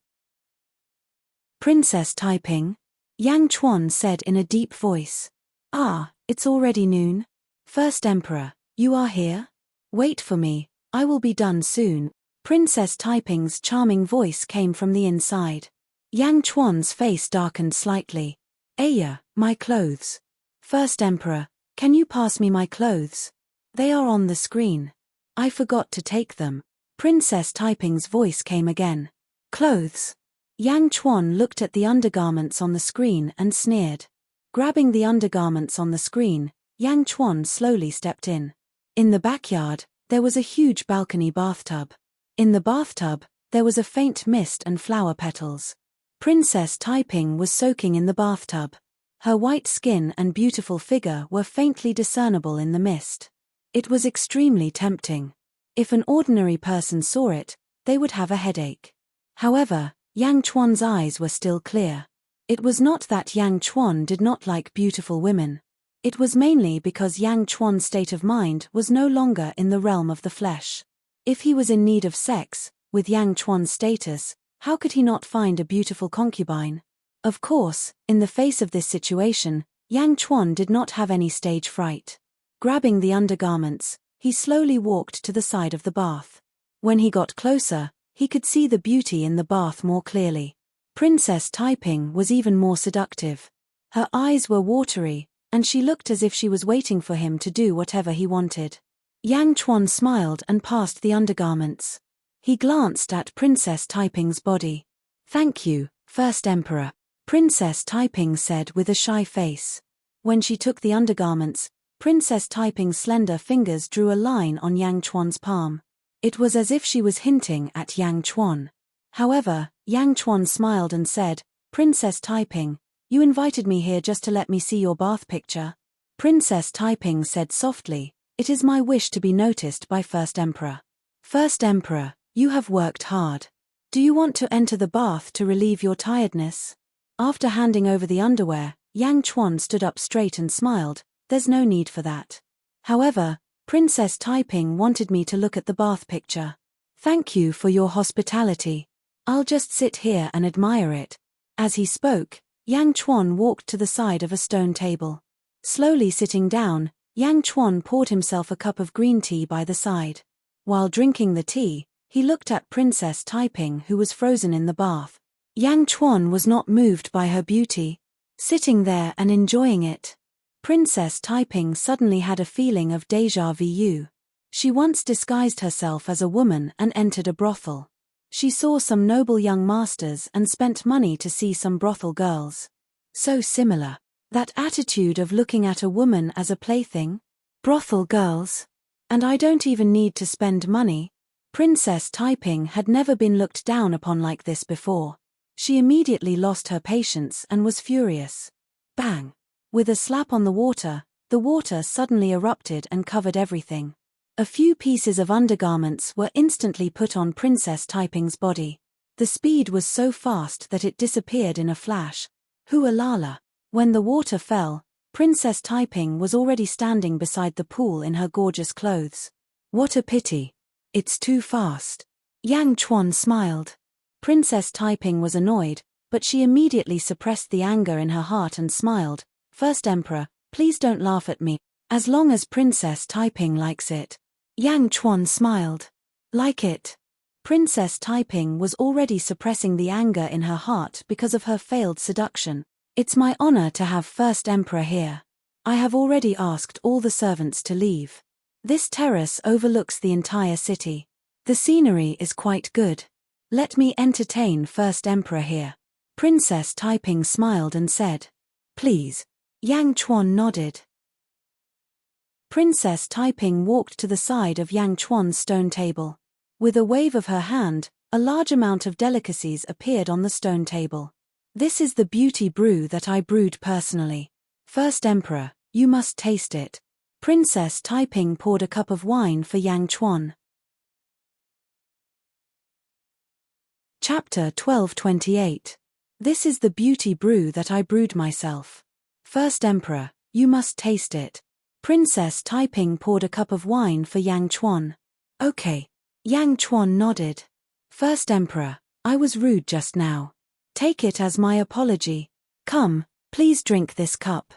Princess Taiping? Yang Chuan said in a deep voice. Ah, it's already noon. First Emperor, you are here? Wait for me, I will be done soon. Princess Taiping's charming voice came from the inside. Yang Chuan's face darkened slightly. Aya, my clothes. First Emperor, can you pass me my clothes? They are on the screen. I forgot to take them. Princess Taiping's voice came again. Clothes. Yang Chuan looked at the undergarments on the screen and sneered. Grabbing the undergarments on the screen, Yang Chuan slowly stepped in. In the backyard, there was a huge balcony bathtub. In the bathtub, there was a faint mist and flower petals. Princess Taiping was soaking in the bathtub. Her white skin and beautiful figure were faintly discernible in the mist. It was extremely tempting. If an ordinary person saw it, they would have a headache. However, Yang Chuan's eyes were still clear. It was not that Yang Chuan did not like beautiful women. It was mainly because Yang Chuan's state of mind was no longer in the realm of the flesh. If he was in need of sex, with Yang Chuan's status, how could he not find a beautiful concubine? Of course, in the face of this situation, Yang Chuan did not have any stage fright. Grabbing the undergarments, he slowly walked to the side of the bath. When he got closer, he could see the beauty in the bath more clearly. Princess Taiping was even more seductive. Her eyes were watery, and she looked as if she was waiting for him to do whatever he wanted. Yang Chuan smiled and passed the undergarments. He glanced at Princess Taiping's body. "Thank you, First Emperor," Princess Taiping said with a shy face. When she took the undergarments, Princess Taiping's slender fingers drew a line on Yang Chuan's palm. It was as if she was hinting at Yang Chuan. However, Yang Chuan smiled and said, "Princess Taiping, you invited me here just to let me see your bath picture." Princess Taiping said softly, "It is my wish to be noticed by First Emperor." "First Emperor, you have worked hard. Do you want to enter the bath to relieve your tiredness?" After handing over the underwear, Yang Chuan stood up straight and smiled. "There's no need for that. However, Princess Taiping wanted me to look at the bath picture. Thank you for your hospitality. I'll just sit here and admire it." As he spoke, Yang Chuan walked to the side of a stone table. Slowly sitting down, Yang Chuan poured himself a cup of green tea by the side. While drinking the tea, he looked at Princess Taiping, who was frozen in the bath. Yang Chuan was not moved by her beauty. Sitting there and enjoying it, Princess Taiping suddenly had a feeling of déjà vu. She once disguised herself as a woman and entered a brothel. She saw some noble young masters and spent money to see some brothel girls. So similar. That attitude of looking at a woman as a plaything? Brothel girls? And I don't even need to spend money? Princess Taiping had never been looked down upon like this before. She immediately lost her patience and was furious. Bang! With a slap on the water suddenly erupted and covered everything. A few pieces of undergarments were instantly put on Princess Taiping's body. The speed was so fast that it disappeared in a flash. Hualala! When the water fell, Princess Taiping was already standing beside the pool in her gorgeous clothes. What a pity. It's too fast. Yang Chuan smiled. Princess Taiping was annoyed, but she immediately suppressed the anger in her heart and smiled. "First Emperor, please don't laugh at me. As long as Princess Taiping likes it." Yang Chuan smiled. "Like it?" Princess Taiping was already suppressing the anger in her heart because of her failed seduction. "It's my honor to have First Emperor here. I have already asked all the servants to leave. This terrace overlooks the entire city. The scenery is quite good. Let me entertain First Emperor here." Princess Taiping smiled and said, "Please." Yang Chuan nodded. Princess Taiping walked to the side of Yang Chuan's stone table. With a wave of her hand, a large amount of delicacies appeared on the stone table. "This is the beauty brew that I brewed personally. First Emperor, you must taste it." Princess Taiping poured a cup of wine for Yang Chuan. Chapter 1228. This is the beauty brew that I brewed myself. First Emperor, you must taste it. Princess Taiping poured a cup of wine for Yang Chuan. "Okay." Yang Chuan nodded. "First Emperor, I was rude just now. Take it as my apology. Come, please drink this cup.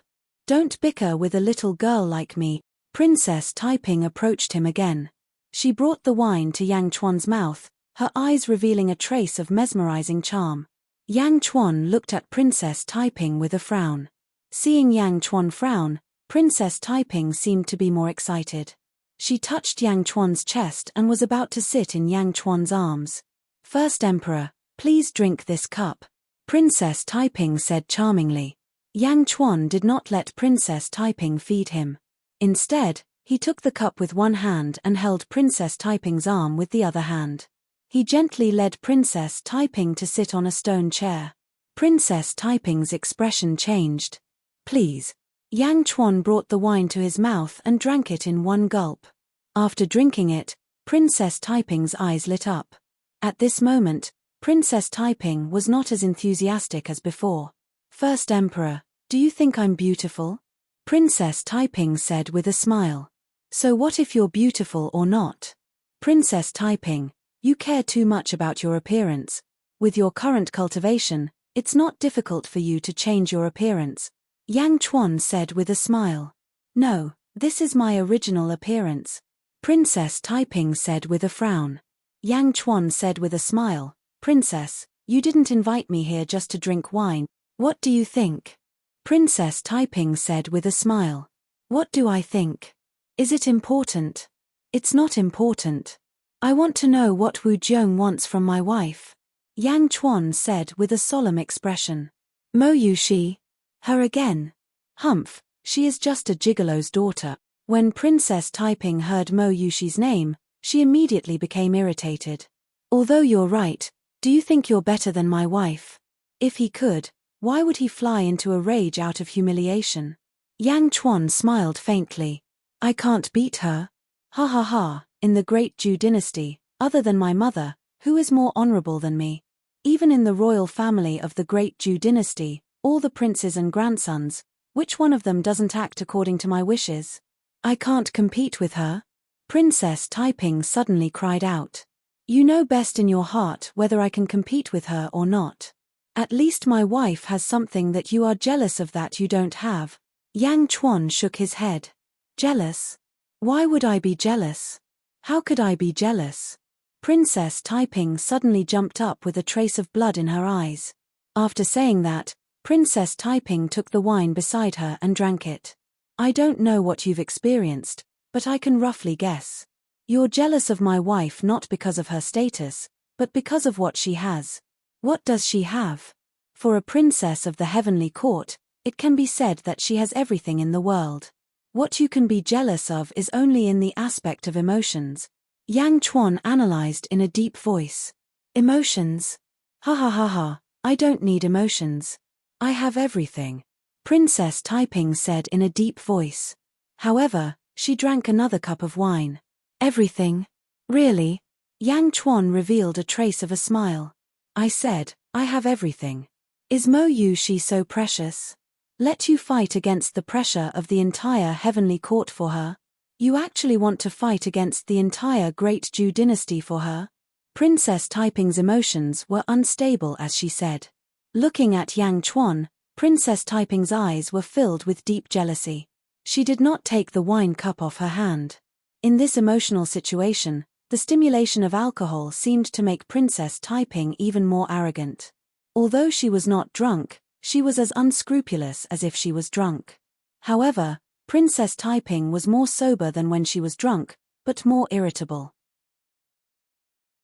Don't bicker with a little girl like me." Princess Taiping approached him again. She brought the wine to Yang Chuan's mouth, her eyes revealing a trace of mesmerizing charm. Yang Chuan looked at Princess Taiping with a frown. Seeing Yang Chuan frown, Princess Taiping seemed to be more excited. She touched Yang Chuan's chest and was about to sit in Yang Chuan's arms. "First Emperor, please drink this cup," Princess Taiping said charmingly. Yang Chuan did not let Princess Taiping feed him. Instead, he took the cup with one hand and held Princess Taiping's arm with the other hand. He gently led Princess Taiping to sit on a stone chair. Princess Taiping's expression changed. "Please." Yang Chuan brought the wine to his mouth and drank it in one gulp. After drinking it, Princess Taiping's eyes lit up. At this moment, Princess Taiping was not as enthusiastic as before. "First Emperor, do you think I'm beautiful?" Princess Taiping said with a smile. "So what if you're beautiful or not? Princess Taiping, you care too much about your appearance. With your current cultivation, It's not difficult for you to change your appearance, Yang Chuan said with a smile. No, this is my original appearance, Princess Taiping said with a frown. Yang Chuan said with a smile, Princess, you didn't invite me here just to drink wine. What do you think? Princess Taiping said with a smile. What do I think? Is it important? It's not important. I want to know what Wu Jiong wants from my wife, Yang Chuan said with a solemn expression. Mo Yushi? Her again? Humph, she is just a gigolo's daughter. When Princess Taiping heard Mo Yushi's name, she immediately became irritated. Although you're right, do you think you're better than my wife? If he could, why would he fly into a rage out of humiliation? Yang Chuan smiled faintly. I can't beat her. Ha ha ha, in the great Zhou dynasty, other than my mother, who is more honorable than me? Even in the royal family of the great Zhou dynasty, all the princes and grandsons, which one of them doesn't act according to my wishes? I can't compete with her. Princess Taiping suddenly cried out. You know best in your heart whether I can compete with her or not. At least my wife has something that you are jealous of that you don't have. Yang Chuan shook his head. Jealous? Why would I be jealous? How could I be jealous? Princess Taiping suddenly jumped up with a trace of blood in her eyes. After saying that, Princess Taiping took the wine beside her and drank it. I don't know what you've experienced, but I can roughly guess. You're jealous of my wife not because of her status, but because of what she has. What does she have? For a princess of the heavenly court, it can be said that she has everything in the world. What you can be jealous of is only in the aspect of emotions. Yang Chuan analyzed in a deep voice. Emotions? Ha ha ha ha, I don't need emotions. I have everything, Princess Taiping said in a deep voice. However, she drank another cup of wine. Everything? Really? Yang Chuan revealed a trace of a smile. I said, I have everything. Is Mo Yushi so precious? Let you fight against the pressure of the entire heavenly court for her? You actually want to fight against the entire great Zhou dynasty for her? Princess Taiping's emotions were unstable as she said. Looking at Yang Chuan, Princess Taiping's eyes were filled with deep jealousy. She did not take the wine cup off her hand. In this emotional situation, the stimulation of alcohol seemed to make Princess Taiping even more arrogant. Although she was not drunk, she was as unscrupulous as if she was drunk. However, Princess Taiping was more sober than when she was drunk, but more irritable.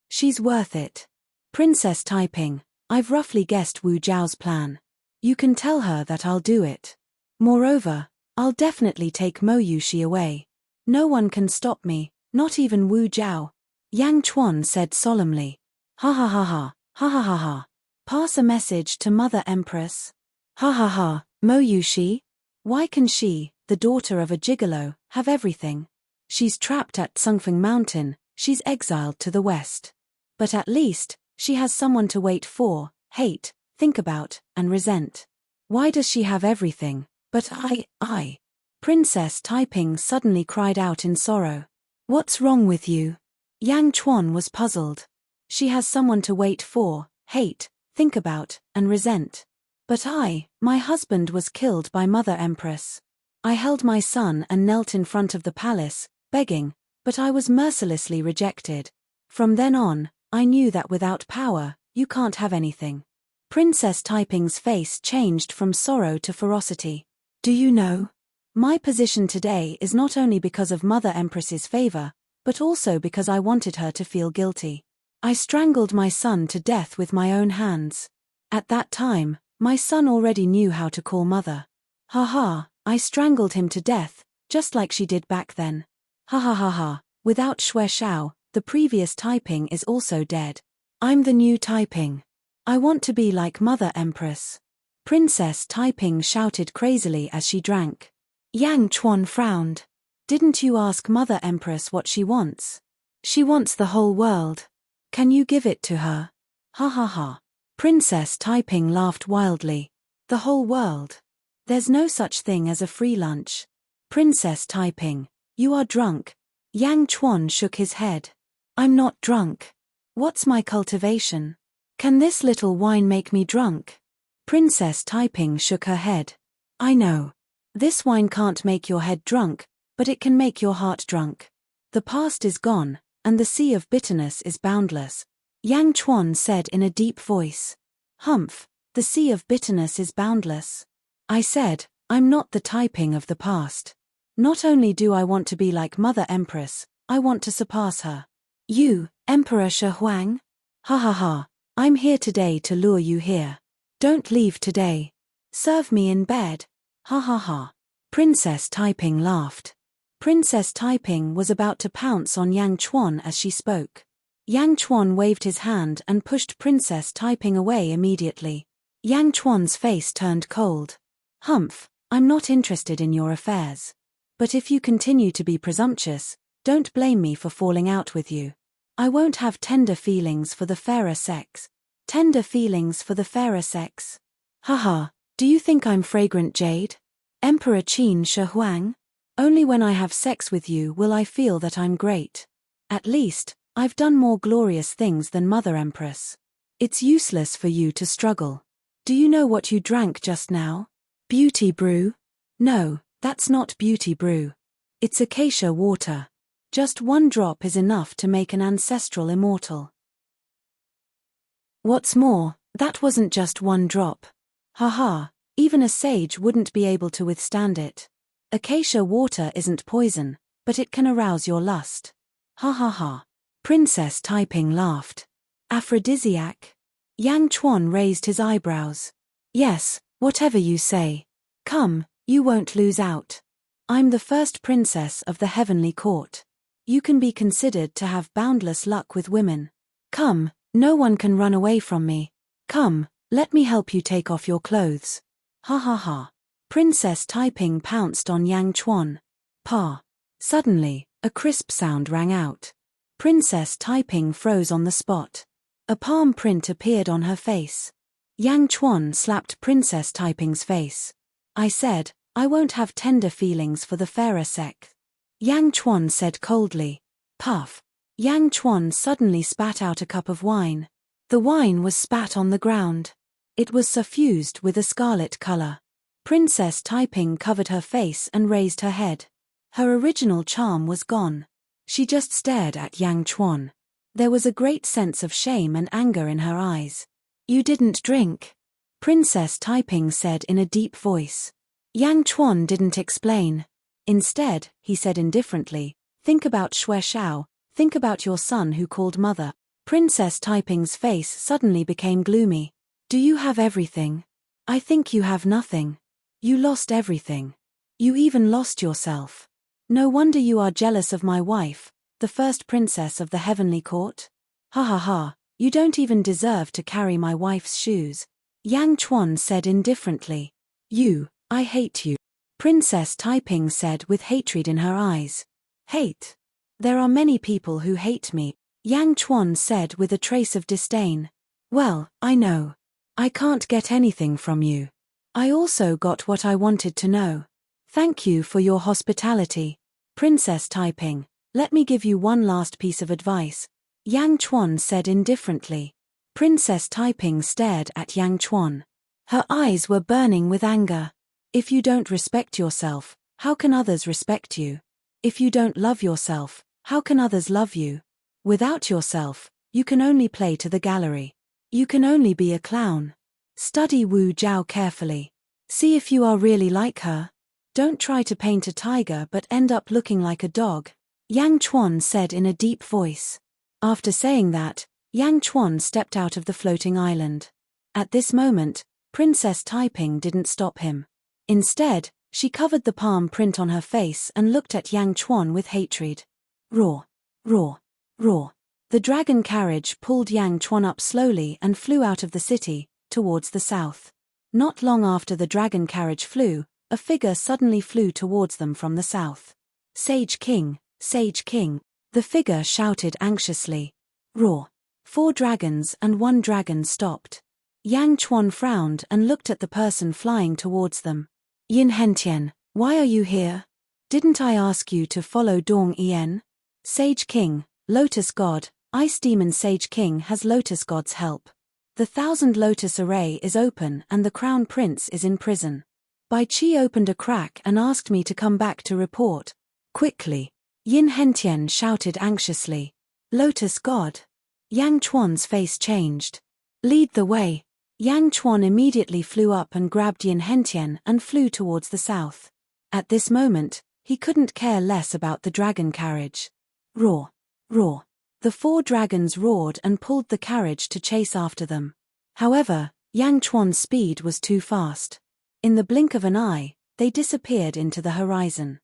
She's worth it. Princess Taiping, I've roughly guessed Wu Jiao's plan. You can tell her that I'll do it. Moreover, I'll definitely take Mo Yushi away. No one can stop me, not even Wu Jiao. Yang Chuan said solemnly. Ha ha ha ha, ha ha ha ha. Pass a message to Mother Empress. Ha ha ha, Mo Yushi? Why can she, the daughter of a gigolo, have everything? She's trapped at Sungfeng Mountain, she's exiled to the west. But at least, she has someone to wait for, hate, think about, and resent. Why does she have everything, but I? Princess Taiping suddenly cried out in sorrow. What's wrong with you? Yang Chuan was puzzled. She has someone to wait for, hate, think about, and resent. But my husband was killed by Mother Empress. I held my son and knelt in front of the palace, begging, but I was mercilessly rejected. From then on, I knew that without power, you can't have anything. Princess Taiping's face changed from sorrow to ferocity. Do you know? My position today is not only because of Mother Empress's favor, but also because I wanted her to feel guilty. I strangled my son to death with my own hands. At that time, my son already knew how to call mother. Ha ha, I strangled him to death, just like she did back then. Ha ha ha ha, without Xue Shao, the previous Taiping is also dead. I'm the new Taiping. I want to be like Mother Empress. Princess Taiping shouted crazily as she drank. Yang Chuan frowned. Didn't you ask Mother Empress what she wants? She wants the whole world. Can you give it to her? Ha ha ha. Princess Taiping laughed wildly. The whole world. There's no such thing as a free lunch. Princess Taiping, you are drunk. Yang Chuan shook his head. I'm not drunk. What's my cultivation? Can this little wine make me drunk? Princess Taiping shook her head. I know. This wine can't make your head drunk, but it can make your heart drunk. The past is gone, and the sea of bitterness is boundless. Yang Chuan said in a deep voice. Humph, the sea of bitterness is boundless. I said, I'm not the Taiping of the past. Not only do I want to be like Mother Empress, I want to surpass her. You, Emperor Shi Huang? Ha ha ha, I'm here today to lure you here. Don't leave today. Serve me in bed. Ha ha ha. Princess Taiping laughed. Princess Taiping was about to pounce on Yang Chuan as she spoke. Yang Chuan waved his hand and pushed Princess Taiping away immediately. Yang Chuan's face turned cold. Humph, I'm not interested in your affairs. But if you continue to be presumptuous, don't blame me for falling out with you. I won't have tender feelings for the fairer sex. Tender feelings for the fairer sex? Haha, do you think I'm fragrant jade? Emperor Qin Shi Huang? Only when I have sex with you will I feel that I'm great. At least, I've done more glorious things than Mother Empress. It's useless for you to struggle. Do you know what you drank just now? Beauty brew? No, that's not beauty brew. It's acacia water. Just one drop is enough to make an ancestral immortal. What's more, that wasn't just one drop. Haha, even a sage wouldn't be able to withstand it. Acacia water isn't poison, but it can arouse your lust. Ha ha ha. Princess Taiping laughed. Aphrodisiac? Yang Chuan raised his eyebrows. Yes, whatever you say. Come, you won't lose out. I'm the first princess of the heavenly court. You can be considered to have boundless luck with women. Come, no one can run away from me. Come, let me help you take off your clothes. Ha ha ha. Princess Taiping pounced on Yang Chuan. Pa. Suddenly, a crisp sound rang out. Princess Taiping froze on the spot. A palm print appeared on her face. Yang Chuan slapped Princess Taiping's face. I said, I won't have tender feelings for the fairer sex. Yang Chuan said coldly. Puff. Yang Chuan suddenly spat out a cup of wine. The wine was spat on the ground. It was suffused with a scarlet color. Princess Taiping covered her face and raised her head. Her original charm was gone. She just stared at Yang Chuan. There was a great sense of shame and anger in her eyes. You didn't drink? Princess Taiping said in a deep voice. Yang Chuan didn't explain. Instead, he said indifferently, think about Xue Xiao, think about your son who called mother. Princess Taiping's face suddenly became gloomy. Do you have everything? I think you have nothing. You lost everything. You even lost yourself. No wonder you are jealous of my wife, the first princess of the heavenly court. Ha ha ha, you don't even deserve to carry my wife's shoes. Yang Chuan said indifferently. I hate you. Princess Taiping said with hatred in her eyes. Hate? There are many people who hate me, Yang Chuan said with a trace of disdain. Well, I know. I can't get anything from you. I also got what I wanted to know. Thank you for your hospitality. Princess Taiping, let me give you one last piece of advice. Yang Chuan said indifferently. Princess Taiping stared at Yang Chuan. Her eyes were burning with anger. If you don't respect yourself, how can others respect you? If you don't love yourself, how can others love you? Without yourself, you can only play to the gallery. You can only be a clown. Study Wu Jiao carefully. See if you are really like her. Don't try to paint a tiger but end up looking like a dog. Yang Chuan said in a deep voice. After saying that, Yang Chuan stepped out of the floating island. At this moment, Princess Taiping didn't stop him. Instead, she covered the palm print on her face and looked at Yang Chuan with hatred. Roar, roar, roar. The dragon carriage pulled Yang Chuan up slowly and flew out of the city, towards the south. Not long after the dragon carriage flew, a figure suddenly flew towards them from the south. Sage King, Sage King, the figure shouted anxiously. Roar. 4 dragons and 1 dragon stopped. Yang Chuan frowned and looked at the person flying towards them. Yin Hentian, why are you here? Didn't I ask you to follow Dong Yen? Sage King, Lotus God, Ice Demon Sage King has Lotus God's help. The 1,000 lotus array is open and the crown prince is in prison. Bai Qi opened a crack and asked me to come back to report. Quickly. Yin Hentian shouted anxiously. Lotus god. Yang Chuan's face changed. Lead the way. Yang Chuan immediately flew up and grabbed Yin Hentian and flew towards the south. At this moment, he couldn't care less about the dragon carriage. Roar. Roar. The 4 dragons roared and pulled the carriage to chase after them. However, Yang Chuan's speed was too fast. In the blink of an eye, they disappeared into the horizon.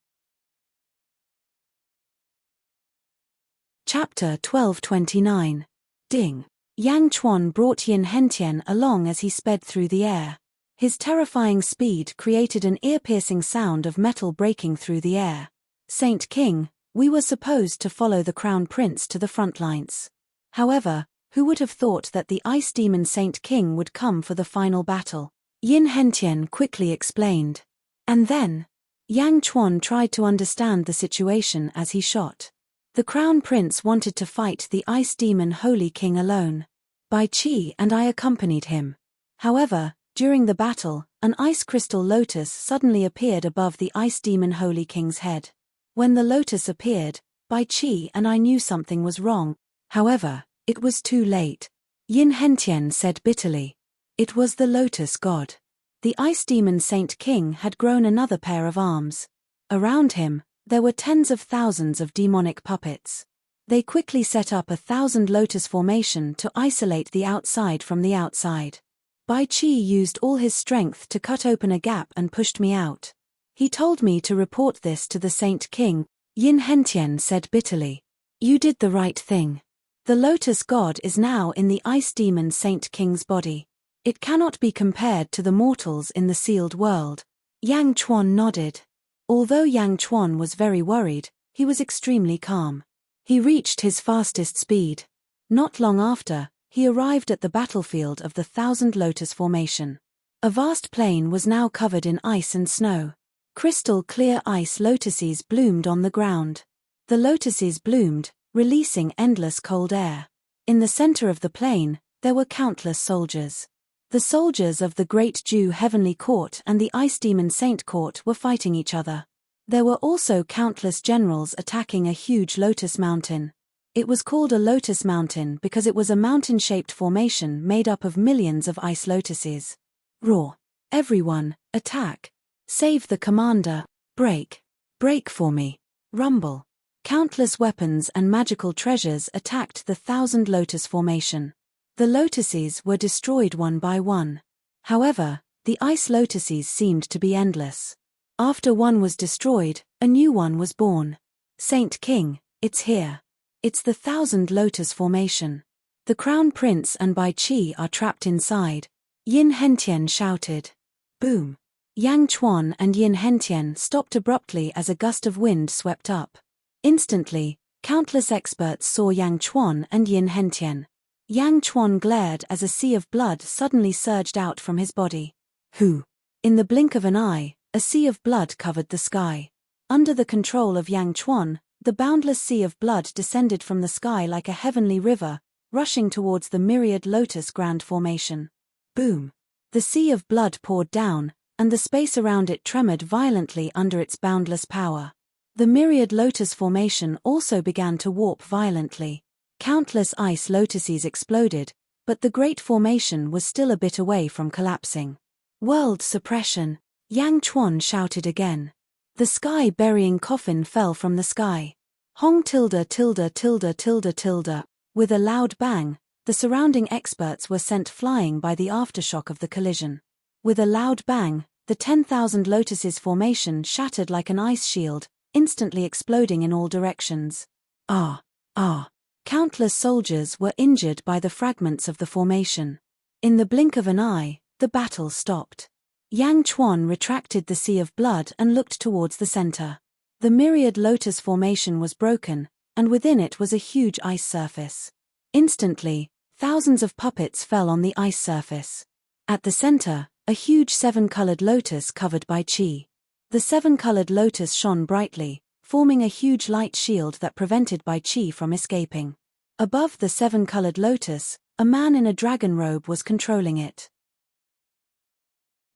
Chapter 1229. Ding. Yang Chuan brought Yin Hentian along as he sped through the air. His terrifying speed created an ear-piercing sound of metal breaking through the air. Saint King, we were supposed to follow the Crown Prince to the front lines. However, who would have thought that the Ice Demon Saint King would come for the final battle? Yin Hentian quickly explained. And then, Yang Chuan tried to understand the situation as he shot. The Crown Prince wanted to fight the Ice Demon Holy King alone. Bai Qi and I accompanied him. However, during the battle, an ice crystal lotus suddenly appeared above the Ice Demon Holy King's head. When the lotus appeared, Bai Qi and I knew something was wrong. However, it was too late. Yin Hentian said bitterly. It was the lotus god. The Ice Demon Saint King had grown another pair of arms. Around him, there were tens of thousands of demonic puppets. They quickly set up 1,000 lotus formation to isolate the outside from the outside. Bai Qi used all his strength to cut open a gap and pushed me out. He told me to report this to the Saint King. Yin Hentian said bitterly. You did the right thing. The lotus god is now in the Ice Demon Saint King's body. It cannot be compared to the mortals in the sealed world. Yang Chuan nodded. Although Yang Chuan was very worried, he was extremely calm. He reached his fastest speed. Not long after, he arrived at the battlefield of the 1,000 lotus formation. A vast plain was now covered in ice and snow. Crystal clear ice lotuses bloomed on the ground. The lotuses bloomed, releasing endless cold air. In the center of the plain, there were countless soldiers. The soldiers of the Great Jew Heavenly Court and the Ice Demon Saint Court were fighting each other. There were also countless generals attacking a huge lotus mountain. It was called a lotus mountain because it was a mountain-shaped formation made up of millions of ice lotuses. Roar. Everyone, attack. Save the commander. Break. Break for me. Rumble. Countless weapons and magical treasures attacked the 1,000 lotus formation. The lotuses were destroyed one by one. However, the ice lotuses seemed to be endless. After one was destroyed, a new one was born. Saint King, it's here. It's the 1,000 lotus formation. The Crown Prince and Bai Qi are trapped inside. Yin Hentian shouted. Boom. Yang Chuan and Yin Hentian stopped abruptly as a gust of wind swept up. Instantly, countless experts saw Yang Chuan and Yin Hentian. Yang Chuan glared as a sea of blood suddenly surged out from his body. Who? In the blink of an eye, a sea of blood covered the sky. Under the control of Yang Chuan, the boundless sea of blood descended from the sky like a heavenly river, rushing towards the myriad lotus grand formation. Boom. The sea of blood poured down, and the space around it tremored violently under its boundless power. The myriad lotus formation also began to warp violently. Countless ice lotuses exploded, but the great formation was still a bit away from collapsing. World suppression. Yang Chuan shouted again. The sky-burying coffin fell from the sky. Hong tilde tilde tilde tilde tilde. With a loud bang, the surrounding experts were sent flying by the aftershock of the collision. With a loud bang, the 10,000 lotuses formation shattered like an ice shield, instantly exploding in all directions. Ah! Ah! Countless soldiers were injured by the fragments of the formation. In the blink of an eye, the battle stopped. Yang Chuan retracted the sea of blood and looked towards the center. The myriad lotus formation was broken, and within it was a huge ice surface. Instantly, thousands of puppets fell on the ice surface. At the center, a huge 7-colored lotus covered Bai Qi. The 7-colored lotus shone brightly, forming a huge light shield that prevented Bai Qi from escaping. Above the 7-colored lotus, A man in a dragon robe was controlling it.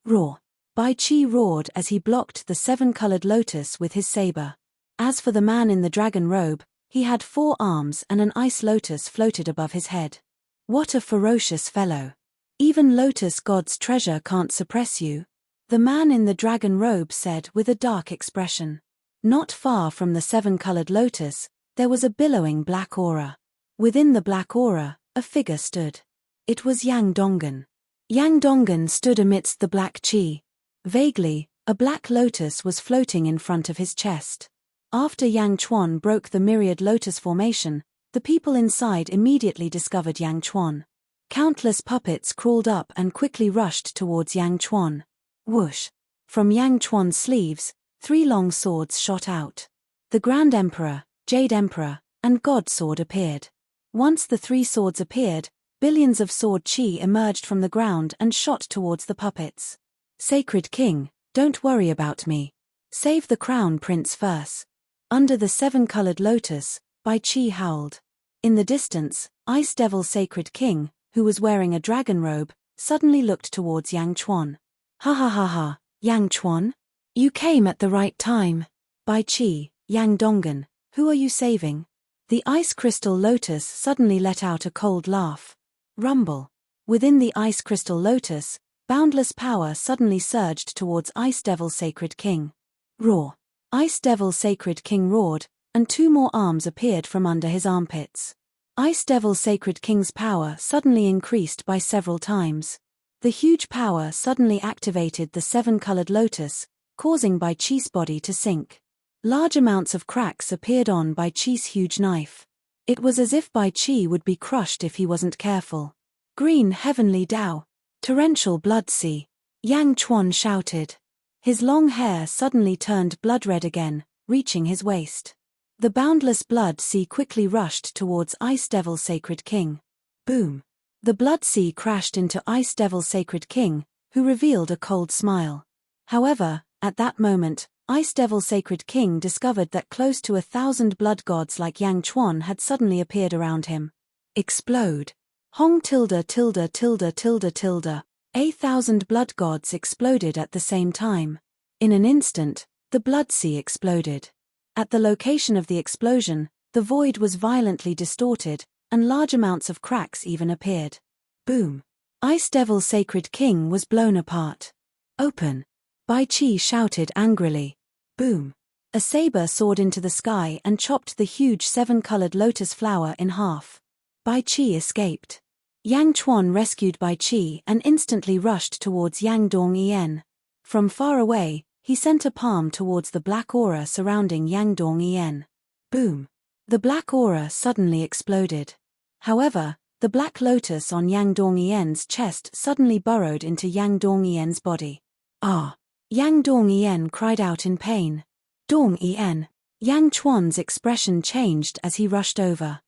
Roar! Bai Qi roared as he blocked the seven-colored lotus with his saber. As for the man in the dragon robe, he had 4 arms and an ice lotus floated above his head. What a ferocious fellow! Even lotus god's treasure can't suppress you, the man in the dragon robe said with a dark expression. Not far from the 7-colored lotus, there was a billowing black aura. Within the black aura, a figure stood. It was Yang Dongan. Yang Dongan stood amidst the black qi. Vaguely, a black lotus was floating in front of his chest. After Yang Chuan broke the myriad lotus formation, the people inside immediately discovered Yang Chuan. Countless puppets crawled up and quickly rushed towards Yang Chuan. Whoosh! From Yang Chuan's sleeves, 3 long swords shot out. The Grand Emperor, Jade Emperor, and God Sword appeared. Once the 3 swords appeared, billions of sword qi emerged from the ground and shot towards the puppets. Sacred King, don't worry about me. Save the crown prince first. Under the 7-colored lotus, Bai Qi howled. In the distance, Ice Devil Sacred King, who was wearing a dragon robe, suddenly looked towards Yang Chuan. Ha ha ha ha, Yang Chuan? You came at the right time. Bai Qi, Yang Dongan, who are you saving? The ice crystal lotus suddenly let out a cold laugh. Rumble. Within the ice crystal lotus, boundless power suddenly surged towards Ice Devil Sacred King. Roar. Ice Devil Sacred King roared, and 2 more arms appeared from under his armpits. Ice Devil Sacred King's power suddenly increased by several times. The huge power suddenly activated the 7-colored lotus, causing Bai Qi's body to sink. Large amounts of cracks appeared on Bai Qi's huge knife. It was as if Bai Qi would be crushed if he wasn't careful. Green Heavenly Dao. Torrential Blood Sea. Yang Chuan shouted. His long hair suddenly turned blood red again, reaching his waist. The boundless blood sea quickly rushed towards Ice Devil Sacred King. Boom! The blood sea crashed into Ice Devil Sacred King, who revealed a cold smile. However, at that moment, Ice Devil Sacred King discovered that close to 1,000 blood gods like Yang Chuan had suddenly appeared around him. Explode! Hong tilde tilde tilde tilde tilde. 1,000 blood gods exploded at the same time. In an instant, the blood sea exploded. At the location of the explosion, the void was violently distorted, and large amounts of cracks even appeared. Boom! Ice Devil Sacred King was blown apart. Open! Bai Qi shouted angrily. Boom! A saber soared into the sky and chopped the huge 7-colored lotus flower in half. Bai Qi escaped. Yang Chuan rescued Bai Qi and instantly rushed towards Yang Dong-ien. From far away, he sent a palm towards the black aura surrounding Yang Dong-ien. Boom! The black aura suddenly exploded. However, the black lotus on Yang Dong-ien's chest suddenly burrowed into Yang Dong-ien's body. Ah! Yang Dong-ien cried out in pain. Dong-ien! Yang Chuan's expression changed as he rushed over.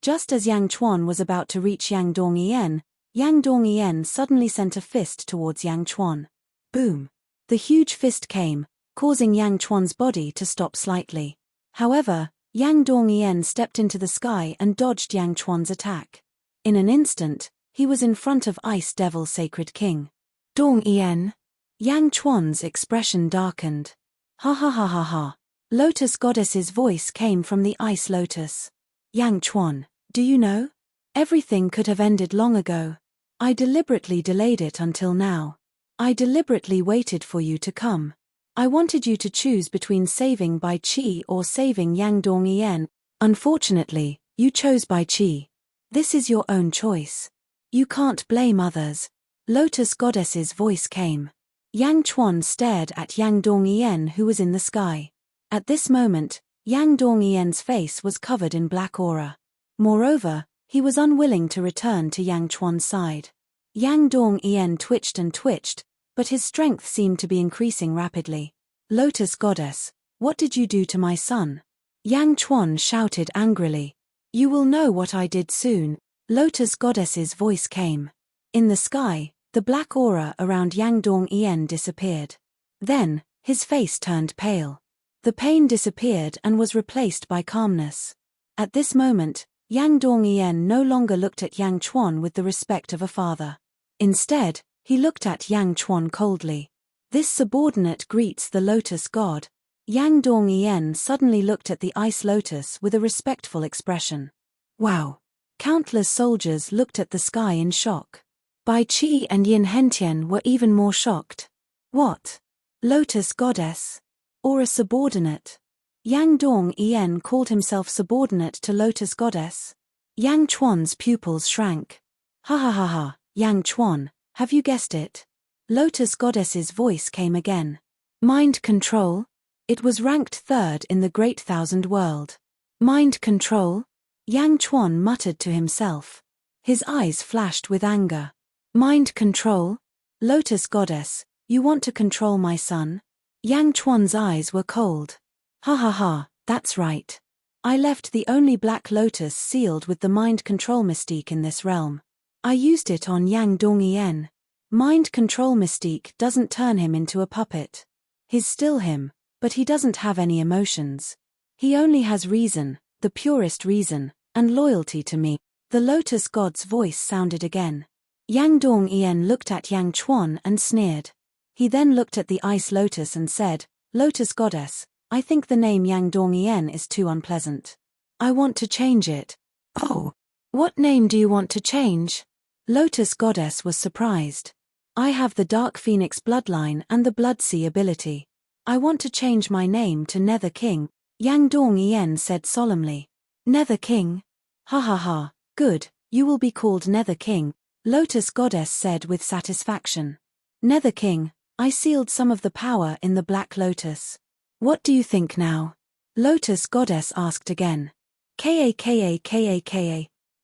Just as Yang Chuan was about to reach Yang Dong-ien suddenly sent a fist towards Yang Chuan. Boom! The huge fist came, causing Yang Chuan's body to stop slightly. However, Yang Dong-ien stepped into the sky and dodged Yang Chuan's attack. In an instant, he was in front of Ice Devil Sacred King. Dong-ien! Yang Chuan's expression darkened. Ha ha ha ha ha! Lotus Goddess's voice came from the ice lotus. Yang Chuan, do you know? Everything could have ended long ago. I deliberately delayed it until now. I deliberately waited for you to come. I wanted you to choose between saving Bai Qi or saving Yang Dong-ien. Unfortunately, you chose Bai Qi. This is your own choice. You can't blame others. Lotus Goddess's voice came. Yang Chuan stared at Yang Dong-ien who was in the sky. At this moment, Yang Dong-ien's face was covered in black aura. Moreover, he was unwilling to return to Yang Chuan's side. Yang Dong-ien twitched and twitched, but his strength seemed to be increasing rapidly. Lotus Goddess, what did you do to my son? Yang Chuan shouted angrily. You will know what I did soon. Lotus Goddess's voice came. In the sky, the black aura around Yang Dong-ien disappeared. Then, his face turned pale. The pain disappeared and was replaced by calmness. At this moment, Yang Dongyan no longer looked at Yang Chuan with the respect of a father. Instead, he looked at Yang Chuan coldly. This subordinate greets the lotus god. Yang Dongyan suddenly looked at the ice lotus with a respectful expression. Wow! Countless soldiers looked at the sky in shock. Bai Qi and Yin Hentian were even more shocked. What? Lotus goddess? Or a subordinate? Yang Dongyan called himself subordinate to lotus goddess? Yang Chuan's pupils shrank. Ha ha ha ha, Yang Chuan, have you guessed it? Lotus goddess's voice came again. Mind control? It was ranked third in the Great Thousand World. Mind control? Yang Chuan muttered to himself. His eyes flashed with anger. Mind control? Lotus goddess, you want to control my son? Yang Chuan's eyes were cold. Ha ha ha, that's right. I left the only black lotus sealed with the mind control mystique in this realm. I used it on Yang Dongyan. Mind control mystique doesn't turn him into a puppet. He's still him, but he doesn't have any emotions. He only has reason, the purest reason, and loyalty to me. The lotus god's voice sounded again. Yang Dongyan looked at Yang Chuan and sneered. He then looked at the ice lotus and said, Lotus goddess, I think the name Yang Dongyan is too unpleasant. I want to change it. Oh, what name do you want to change? Lotus goddess was surprised. I have the Dark Phoenix bloodline and the Blood Sea ability. I want to change my name to Nether King, Yang Dongyan said solemnly. Nether King? Ha ha ha, good, you will be called Nether King, Lotus goddess said with satisfaction. Nether King, I sealed some of the power in the Black Lotus. What do you think now? Lotus goddess asked again. Ka.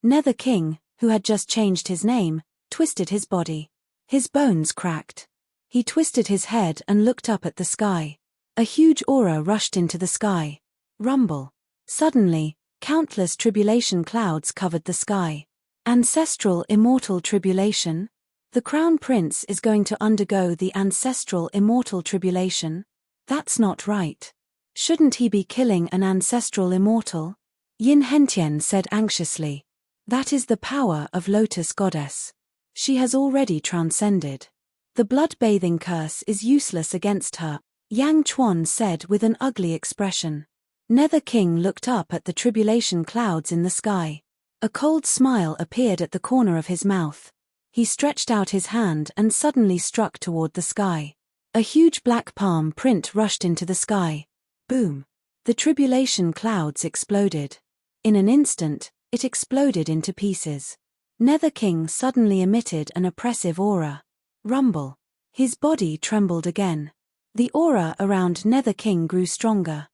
Nether King, who had just changed his name, twisted his body. His bones cracked. He twisted his head and looked up at the sky. A huge aura rushed into the sky. Rumble. Suddenly, countless tribulation clouds covered the sky. Ancestral immortal tribulation? The Crown Prince is going to undergo the ancestral immortal tribulation? That's not right. Shouldn't he be killing an ancestral immortal? Yin Hentian said anxiously. That is the power of Lotus Goddess. She has already transcended. The blood-bathing curse is useless against her, Yang Chuan said with an ugly expression. Nether King looked up at the tribulation clouds in the sky. A cold smile appeared at the corner of his mouth. He stretched out his hand and suddenly struck toward the sky. A huge black palm print rushed into the sky. Boom! The tribulation clouds exploded. In an instant, it exploded into pieces. Nether King suddenly emitted an oppressive aura. Rumble. His body trembled again. The aura around Nether King grew stronger.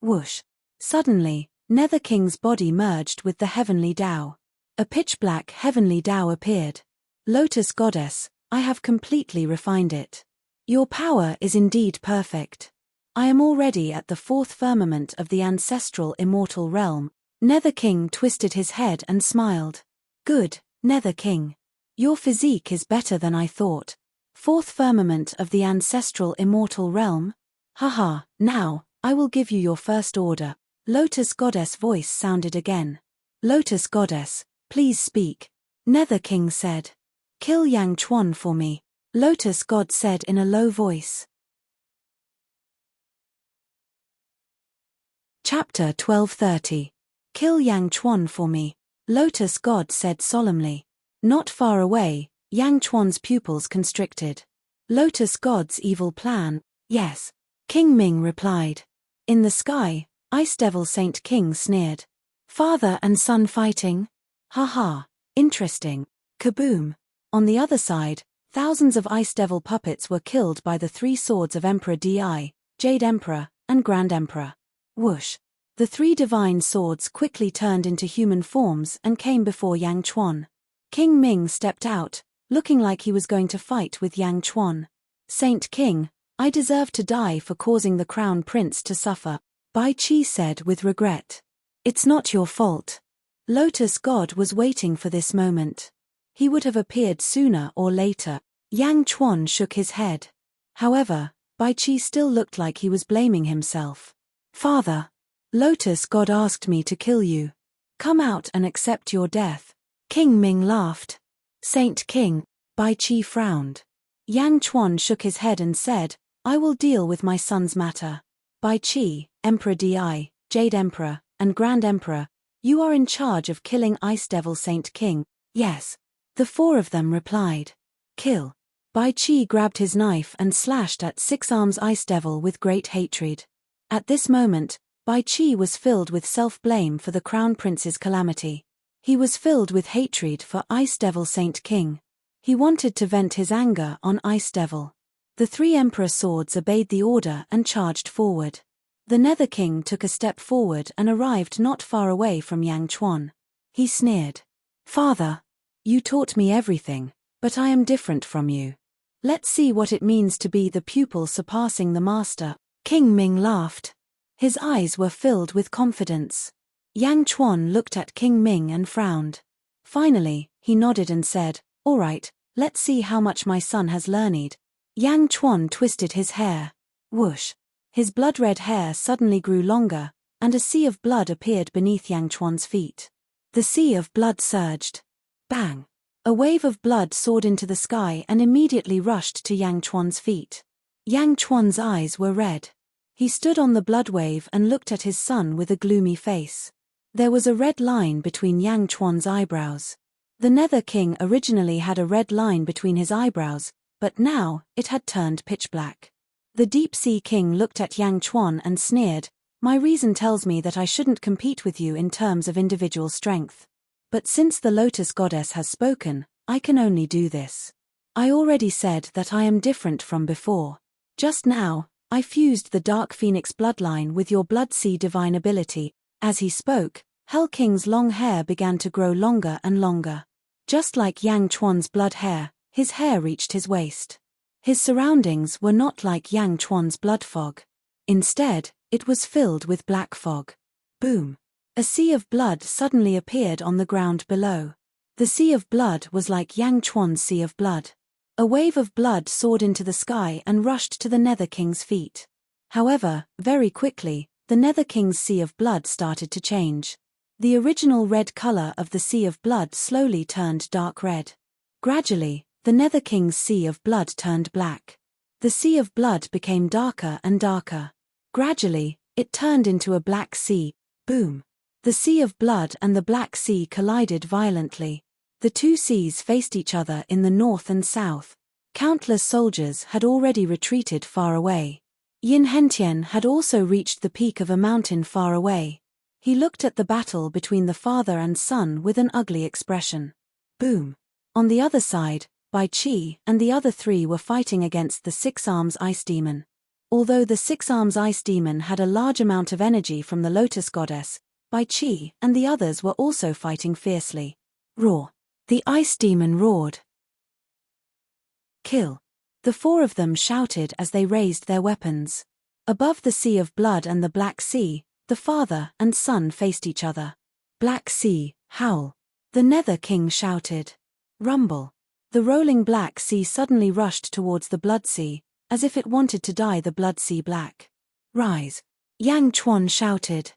Whoosh. Suddenly, Nether King's body merged with the heavenly Tao. A pitch-black heavenly Tao appeared. Lotus Goddess, I have completely refined it. Your power is indeed perfect. I am already at the fourth firmament of the ancestral immortal realm. Nether King twisted his head and smiled. Good, Nether King. Your physique is better than I thought. Fourth firmament of the ancestral immortal realm? Haha, now, I will give you your first order. Lotus Goddess voice sounded again. Lotus Goddess, please speak. Nether King said. Kill Yang Chuan for me, Lotus God said in a low voice. Chapter 1230. Kill Yang Chuan for me, Lotus God said solemnly. Not far away, Yang Chuan's pupils constricted. Lotus God's evil plan, yes. King Ming replied. In the sky, Ice Devil Saint King sneered. Father and son fighting? Haha, interesting. Kaboom. On the other side, thousands of Ice Devil puppets were killed by the three swords of Emperor Di, Jade Emperor, and Grand Emperor. Whoosh. The three divine swords quickly turned into human forms and came before Yang Chuan. King Ming stepped out, looking like he was going to fight with Yang Chuan. Saint King, I deserve to die for causing the Crown Prince to suffer, Bai Qi said with regret. It's not your fault. Lotus God was waiting for this moment. He would have appeared sooner or later. Yang Chuan shook his head. However, Bai Qi still looked like he was blaming himself. Father. Lotus God asked me to kill you. Come out and accept your death. King Ming laughed. Saint King, Bai Qi frowned. Yang Chuan shook his head and said, I will deal with my son's matter. Bai Qi, Emperor Di, Jade Emperor, and Grand Emperor, you are in charge of killing Ice Devil Saint King. Yes. The four of them replied. Kill. Bai Qi grabbed his knife and slashed at Six Arms Ice Devil with great hatred. At this moment, Bai Qi was filled with self-blame for the Crown Prince's calamity. He was filled with hatred for Ice Devil Saint King. He wanted to vent his anger on Ice Devil. The three Emperor swords obeyed the order and charged forward. The Nether King took a step forward and arrived not far away from Yang Chuan. He sneered. Father, you taught me everything, but I am different from you. Let's see what it means to be the pupil surpassing the master. King Ming laughed. His eyes were filled with confidence. Yang Chuan looked at King Ming and frowned. Finally, he nodded and said, All right, let's see how much my son has learned. Yang Chuan twisted his hair. Whoosh. His blood-red hair suddenly grew longer, and a sea of blood appeared beneath Yang Chuan's feet. The sea of blood surged. Bang! A wave of blood soared into the sky and immediately rushed to Yang Chuan's feet. Yang Chuan's eyes were red. He stood on the blood wave and looked at his son with a gloomy face. There was a red line between Yang Chuan's eyebrows. The Nether King originally had a red line between his eyebrows, but now it had turned pitch black. The Deep Sea King looked at Yang Chuan and sneered, My reason tells me that I shouldn't compete with you in terms of individual strength. But since the Lotus Goddess has spoken, I can only do this. I already said that I am different from before. Just now, I fused the Dark Phoenix bloodline with your Blood Sea divine ability. As he spoke, Hell King's long hair began to grow longer and longer. Just like Yang Chuan's blood hair, his hair reached his waist. His surroundings were not like Yang Chuan's blood fog. Instead, it was filled with black fog. Boom! A sea of blood suddenly appeared on the ground below. The sea of blood was like Yang Chuan's sea of blood. A wave of blood soared into the sky and rushed to the Nether King's feet. However, very quickly, the Nether King's sea of blood started to change. The original red color of the sea of blood slowly turned dark red. Gradually, the Nether King's sea of blood turned black. The sea of blood became darker and darker. Gradually, it turned into a black sea. Boom! The sea of blood and the black sea collided violently. The two seas faced each other in the north and south. Countless soldiers had already retreated far away. Yin Hentian had also reached the peak of a mountain far away. He looked at the battle between the father and son with an ugly expression. Boom! On the other side, Bai Qi and the other three were fighting against the Six Arms Ice Demon. Although the Six Arms Ice Demon had a large amount of energy from the Lotus Goddess, Bai Qi and the others were also fighting fiercely. Roar! The Ice Demon roared. Kill! The four of them shouted as they raised their weapons. Above the sea of blood and the Black Sea, the father and son faced each other. Black Sea, howl! The Nether King shouted. Rumble! The rolling Black Sea suddenly rushed towards the Blood Sea, as if it wanted to dye the Blood Sea black. Rise! Yang Chuan shouted.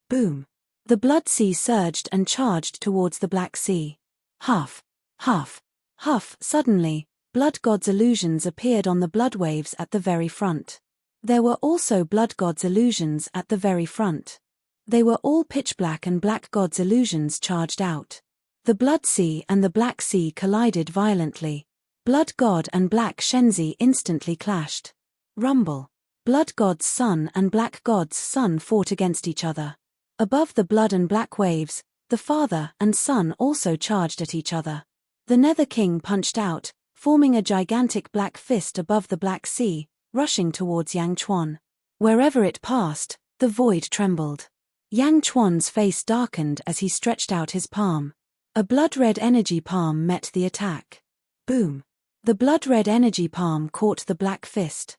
Boom! The Blood Sea surged and charged towards the Black Sea. Huff! Huff! Huff! Suddenly, Blood God's illusions appeared on the blood waves at the very front. There were also Blood God's illusions at the very front. They were all pitch black and Black God's illusions charged out. The Blood Sea and the Black Sea collided violently. Blood God and Black Shenzi instantly clashed. Rumble! Blood God's son and Black God's son fought against each other. Above the blood and black waves, the father and son also charged at each other. The Nether King punched out, forming a gigantic black fist above the Black Sea, rushing towards Yang Chuan. Wherever it passed, the void trembled. Yang Chuan's face darkened as he stretched out his palm. A blood-red energy palm met the attack. Boom! The blood-red energy palm caught the black fist.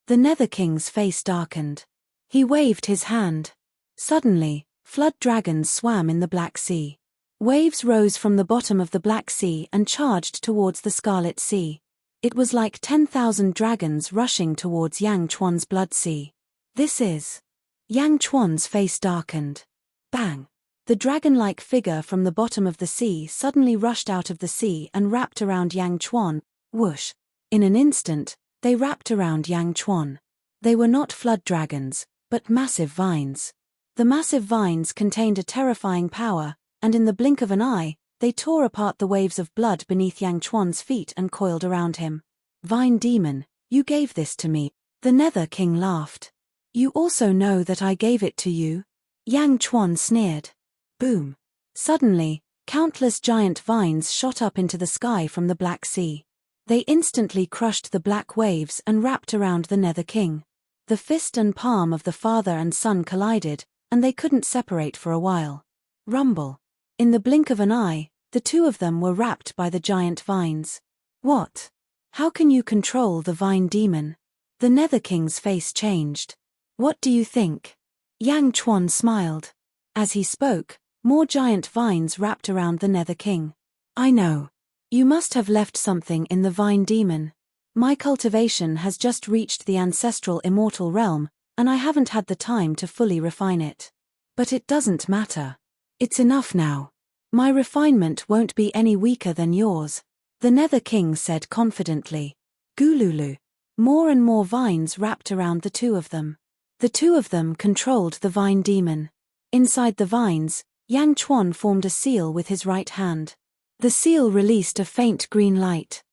The Nether King's face darkened. He waved his hand. Suddenly, flood dragons swam in the Black Sea. Waves rose from the bottom of the Black Sea and charged towards the Scarlet Sea. It was like 10,000 dragons rushing towards Yang Chuan's Blood Sea. This is Yang Chuan's face darkened. Bang! The dragon-like figure from the bottom of the sea suddenly rushed out of the sea and wrapped around Yang Chuan. Whoosh! In an instant, they wrapped around Yang Chuan. They were not flood dragons, but massive vines. The massive vines contained a terrifying power, and in the blink of an eye, they tore apart the waves of blood beneath Yang Chuan's feet and coiled around him. Vine demon, you gave this to me. The Nether King laughed. You also know that I gave it to you? Yang Chuan sneered. Boom! Suddenly, countless giant vines shot up into the sky from the Black Sea. They instantly crushed the black waves and wrapped around the Nether King. The fist and palm of the father and son collided, and they couldn't separate for a while. Rumble. In the blink of an eye, the two of them were wrapped by the giant vines. What? How can you control the vine demon? The Nether King's face changed. What do you think? Yang Chuan smiled. As he spoke, more giant vines wrapped around the Nether King. I know. You must have left something in the vine demon. My cultivation has just reached the ancestral immortal realm, and I haven't had the time to fully refine it. But it doesn't matter. It's enough now. My refinement won't be any weaker than yours. The Nether King said confidently. Gululu. More and more vines wrapped around the two of them. The two of them controlled the vine demon. Inside the vines, Yang Chuan formed a seal with his right hand. The seal released a faint green light.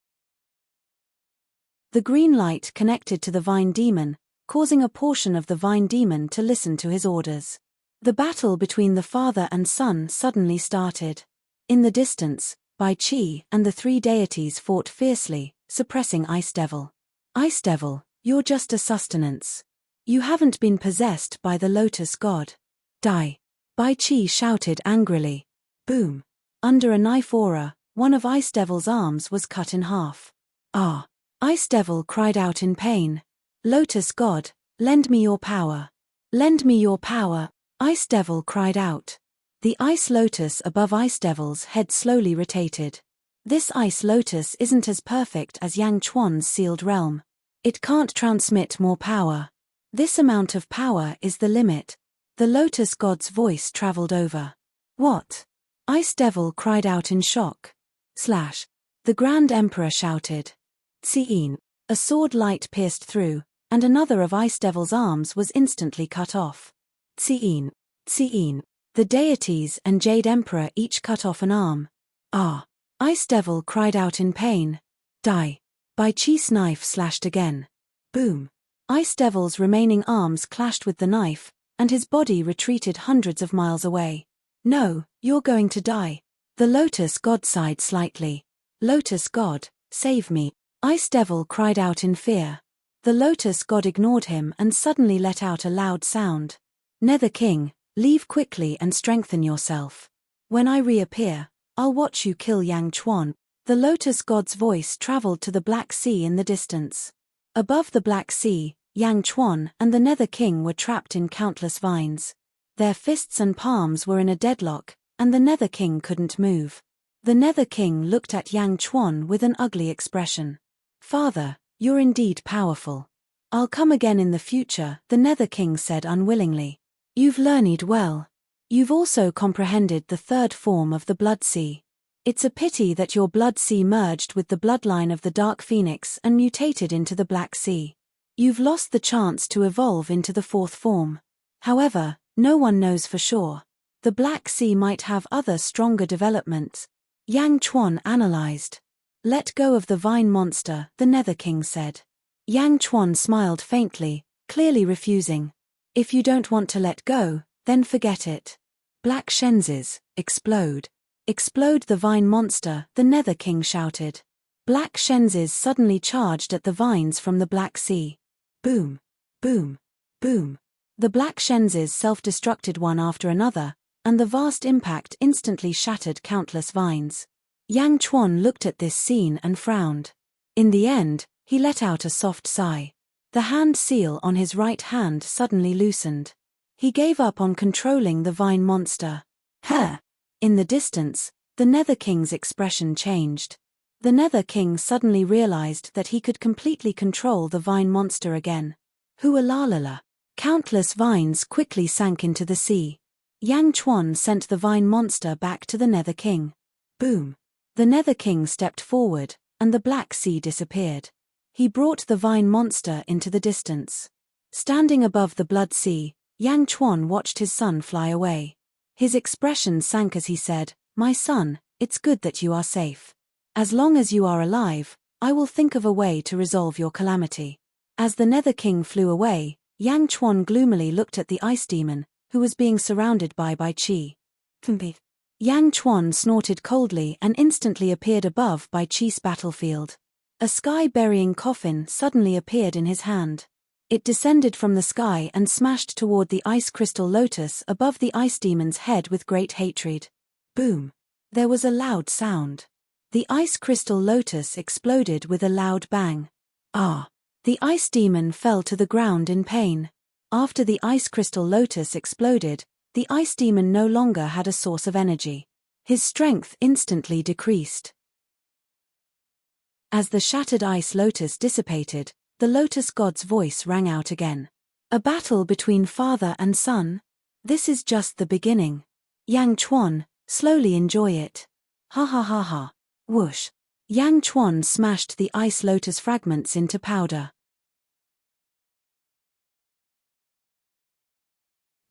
The green light connected to the vine demon, causing a portion of the vine demon to listen to his orders. The battle between the father and son suddenly started. In the distance, Bai Qi and the three deities fought fiercely, suppressing Ice Devil. Ice Devil, you're just a sustenance. You haven't been possessed by the Lotus God. Die! Bai Qi shouted angrily. Boom! Under a knife aura, one of Ice Devil's arms was cut in half. Ah! Ice Devil cried out in pain. Lotus God, lend me your power. Lend me your power, Ice Devil cried out. The ice lotus above Ice Devil's head slowly rotated. This ice lotus isn't as perfect as Yang Chuan's sealed realm. It can't transmit more power. This amount of power is the limit. The Lotus God's voice traveled over. What? Ice Devil cried out in shock. Slash. The Grand Emperor shouted. Tsi'in. A sword light pierced through, and another of Ice Devil's arms was instantly cut off. Tsi'in. Tsi'in. The deities and Jade Emperor each cut off an arm. Ah! Ice Devil cried out in pain. Die! Bai Qi's knife slashed again. Boom! Ice Devil's remaining arms clashed with the knife, and his body retreated hundreds of miles away. No, you're going to die. The Lotus God sighed slightly. Lotus God, save me! Ice Devil cried out in fear. The Lotus God ignored him and suddenly let out a loud sound. Nether King, leave quickly and strengthen yourself. When I reappear, I'll watch you kill Yang Chuan. The Lotus God's voice traveled to the Black Sea in the distance. Above the Black Sea, Yang Chuan and the Nether King were trapped in countless vines. Their fists and palms were in a deadlock, and the Nether King couldn't move. The Nether King looked at Yang Chuan with an ugly expression. Father, you're indeed powerful. I'll come again in the future, the Nether King said unwillingly. You've learned well. You've also comprehended the third form of the Blood Sea. It's a pity that your Blood Sea merged with the bloodline of the Dark Phoenix and mutated into the Black Sea. You've lost the chance to evolve into the fourth form. However, no one knows for sure. The Black Sea might have other stronger developments. Yang Chuan analyzed. Let go of the vine monster, the Nether King said. Yang Chuan smiled faintly, clearly refusing. If you don't want to let go, then forget it. Black Shenzes, explode. Explode the vine monster, the Nether King shouted. Black Shenzes suddenly charged at the vines from the Black Sea. Boom! Boom! Boom! The Black Shenzes self-destructed one after another, and the vast impact instantly shattered countless vines. Yang Chuan looked at this scene and frowned. In the end, he let out a soft sigh. The hand seal on his right hand suddenly loosened. He gave up on controlling the vine monster. Huh! In the distance, the Nether King's expression changed. The Nether King suddenly realized that he could completely control the vine monster again. Hualalala. Countless vines quickly sank into the sea. Yang Chuan sent the vine monster back to the Nether King. Boom! The Nether King stepped forward, and the Black Sea disappeared. He brought the vine monster into the distance. Standing above the Blood Sea, Yang Chuan watched his son fly away. His expression sank as he said, "My son, it's good that you are safe. As long as you are alive, I will think of a way to resolve your calamity." As the Nether King flew away, Yang Chuan gloomily looked at the ice demon, who was being surrounded by Bai Qi. Yang Chuan snorted coldly and instantly appeared above Bai Qi's battlefield. A sky-burying coffin suddenly appeared in his hand. It descended from the sky and smashed toward the ice crystal lotus above the ice demon's head with great hatred. Boom! There was a loud sound. The ice crystal lotus exploded with a loud bang. Ah! The ice demon fell to the ground in pain. After the ice crystal lotus exploded, the ice demon no longer had a source of energy. His strength instantly decreased. As the shattered ice lotus dissipated, the lotus god's voice rang out again. A battle between father and son? This is just the beginning. Yang Chuan, slowly enjoy it. Ha ha ha ha. Whoosh. Yang Chuan smashed the ice lotus fragments into powder.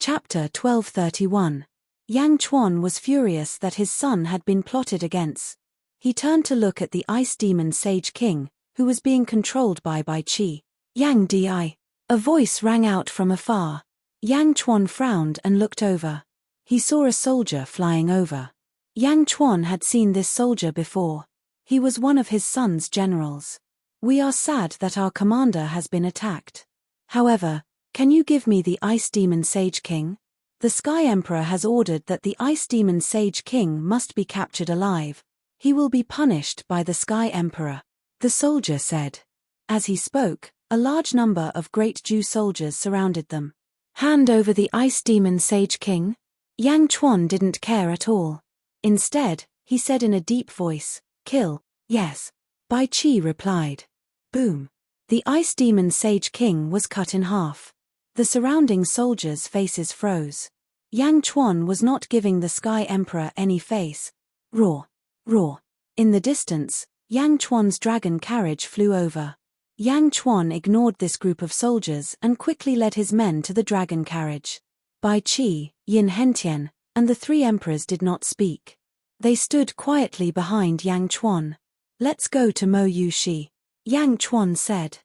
Chapter 1231. Yang Chuan was furious that his son had been plotted against. He turned to look at the ice demon Sage King, who was being controlled by Bai Qi. Yang Di. A voice rang out from afar. Yang Chuan frowned and looked over. He saw a soldier flying over. Yang Chuan had seen this soldier before. He was one of his son's generals. "We are sad that our commander has been attacked. However, can you give me the Ice Demon Sage King? The Sky Emperor has ordered that the Ice Demon Sage King must be captured alive. He will be punished by the Sky Emperor," the soldier said. As he spoke, a large number of great Jew soldiers surrounded them. "Hand over the Ice Demon Sage King?" Yang Chuan didn't care at all. Instead, he said in a deep voice, "Kill." "Yes." Bai Qi replied. Boom. The Ice Demon Sage King was cut in half. The surrounding soldiers' faces froze. Yang Chuan was not giving the Sky Emperor any face. Roar. Roar. In the distance, Yang Chuan's dragon carriage flew over. Yang Chuan ignored this group of soldiers and quickly led his men to the dragon carriage. Bai Qi, Yin Hentian, and the three emperors did not speak. They stood quietly behind Yang Chuan. "Let's go to Mo Yu Shi," Yang Chuan said.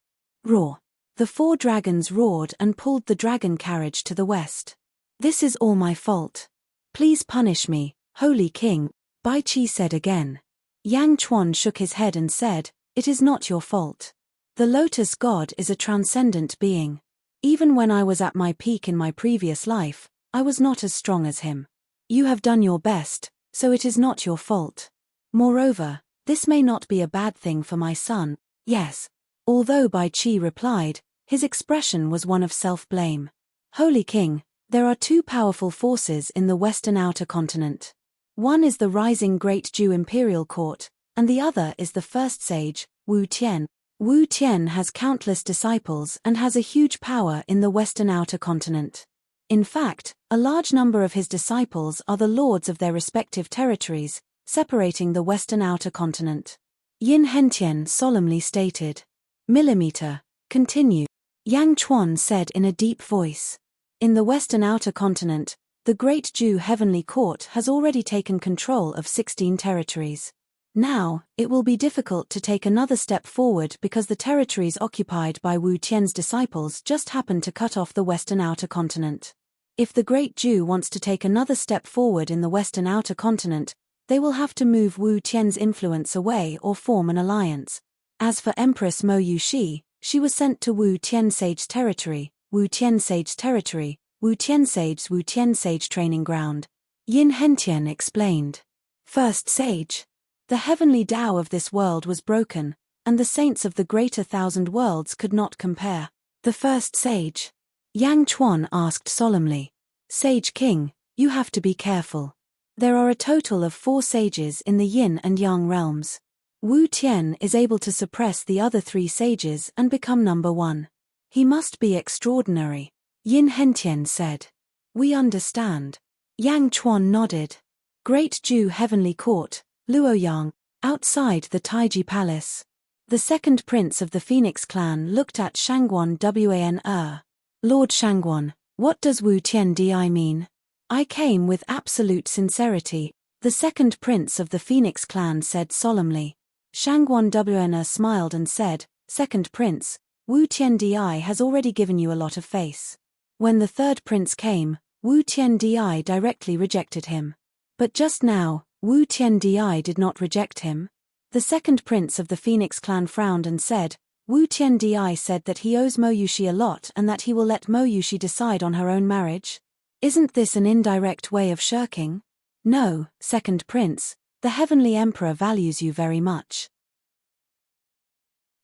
Roar. The four dragons roared and pulled the dragon carriage to the west. "This is all my fault. Please punish me, Holy King," Bai Qi said again. Yang Chuan shook his head and said, "It is not your fault. The Lotus God is a transcendent being. Even when I was at my peak in my previous life, I was not as strong as him. You have done your best, so it is not your fault. Moreover, this may not be a bad thing for my son." "Yes." Although Bai Qi replied, his expression was one of self-blame. "Holy King, there are two powerful forces in the Western Outer Continent. One is the rising Great Jew Imperial Court, and the other is the first sage, Wu Tian. Wu Tian has countless disciples and has a huge power in the Western Outer Continent. In fact, a large number of his disciples are the lords of their respective territories, separating the Western Outer Continent." Yin Hentian solemnly stated. "Millimeter, continue," Yang Chuan said in a deep voice. "In the Western Outer Continent, the Great Jew Heavenly Court has already taken control of 16 territories. Now, it will be difficult to take another step forward because the territories occupied by Wu Tian's disciples just happen to cut off the Western Outer Continent. If the Great Jew wants to take another step forward in the Western Outer Continent, they will have to move Wu Tian's influence away or form an alliance. As for Empress Mo Yu Shi, she was sent to Wu Tian Sage's territory, Wu Tian Sage's territory, Wu Tian Sage training ground," Yin Hentian explained. "First Sage. The heavenly Tao of this world was broken, and the saints of the greater thousand worlds could not compare. The first Sage?" Yang Chuan asked solemnly. "Sage King, you have to be careful. There are a total of 4 sages in the Yin and Yang realms. Wu Tian is able to suppress the other 3 sages and become number 1. He must be extraordinary." Yin Hentian said. We understand. Yang Chuan nodded. Great Jew Heavenly Court, Luoyang, outside the Taiji Palace. The second prince of the Phoenix clan looked at Shangguan Wan. Lord Shangguan, what does Wu Tiandi mean? I came with absolute sincerity, the second prince of the Phoenix clan said solemnly. Shangguan Wan smiled and said, Second prince, Wu Tiandi has already given you a lot of face. When the third prince came, Wu Tiandi directly rejected him. But just now, Wu Tiandi did not reject him. The second prince of the Phoenix clan frowned and said, Wu Tiandi said that he owes Mo Yushi a lot and that he will let Mo Yushi decide on her own marriage. Isn't this an indirect way of shirking? No, second prince, the Heavenly Emperor values you very much.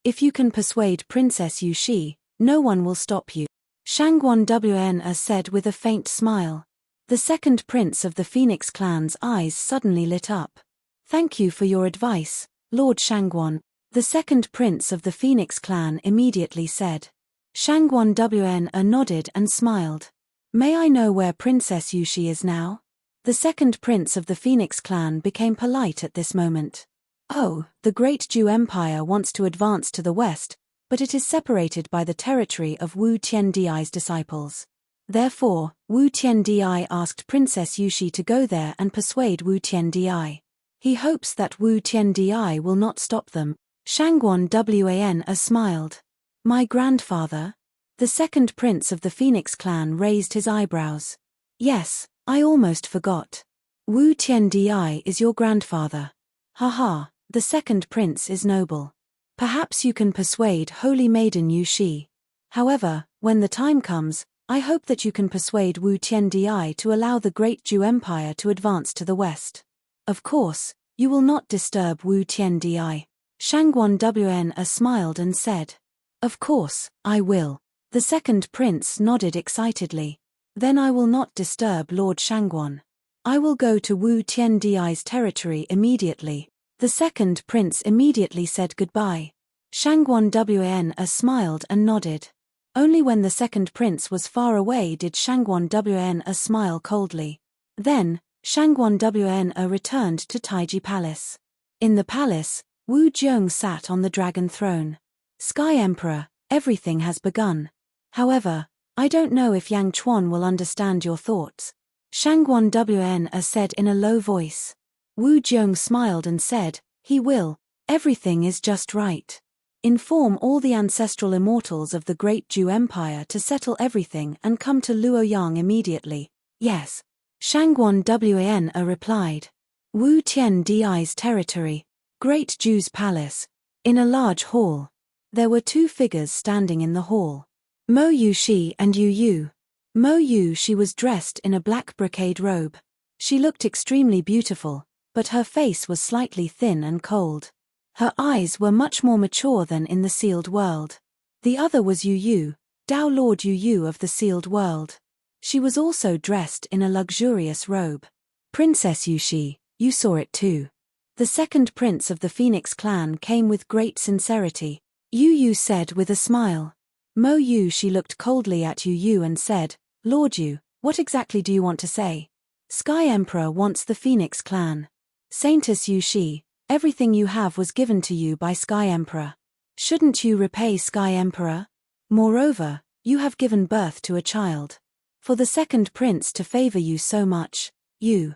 If you can persuade Princess Yushi, no one will stop you. Shangguan Wan said with a faint smile. The second prince of the Phoenix clan's eyes suddenly lit up. Thank you for your advice, Lord Shangguan, the second prince of the Phoenix clan immediately said. Shangguan Wan nodded and smiled. May I know where Princess Yushi is now? The second prince of the Phoenix clan became polite at this moment. Oh, the Great Jew Empire wants to advance to the west, but it is separated by the territory of Wu Tiandi's disciples. Therefore, Wu Tiandi asked Princess Yushi to go there and persuade Wu Tiandi. He hopes that Wu Tiandi will not stop them. Shangguan Wan smiled. My grandfather? The second prince of the Phoenix clan raised his eyebrows. Yes, I almost forgot. Wu Tiandi is your grandfather. Haha, the second prince is noble. Perhaps you can persuade Holy Maiden Yushi. However, when the time comes, I hope that you can persuade Wu Tiandi to allow the Great Jew Empire to advance to the west. Of course, you will not disturb Wu Tiandi. Shangguan Wan smiled and said. Of course, I will. The second prince nodded excitedly. Then I will not disturb Lord Shangguan. I will go to Wu Tiandi's territory immediately. The second prince immediately said goodbye. Shangguan Wan smiled and nodded. Only when the second prince was far away did Shangguan Wan smile coldly. Then, Shangguan Wan returned to Taiji Palace. In the palace, Wu Jiong sat on the dragon throne. Sky Emperor, everything has begun. However, I don't know if Yang Chuan will understand your thoughts. Shangguan Wan said in a low voice. Wu Jiong smiled and said, he will, everything is just right. Inform all the ancestral immortals of the Great Jew Empire to settle everything and come to Luoyang immediately. Yes. Shangguan Wan replied. Wu Tiandi's territory. Great Jew's palace. In a large hall. There were two figures standing in the hall. Mo Yushi and Yu Yu. Mo Yushi was dressed in a black brocade robe. She looked extremely beautiful, but her face was slightly thin and cold. Her eyes were much more mature than in the sealed world. The other was Yu Yu, Tao Lord Yu Yu of the sealed world. She was also dressed in a luxurious robe. Princess Yushi, you saw it too. The second prince of the Phoenix clan came with great sincerity. Yu Yu said with a smile. Mo Yushi looked coldly at Yu Yu and said, Lord Yu, what exactly do you want to say? Sky Emperor wants the Phoenix clan. Saintess Yushi, everything you have was given to you by Sky Emperor. Shouldn't you repay Sky Emperor? Moreover, you have given birth to a child. For the second prince to favor you so much, Yu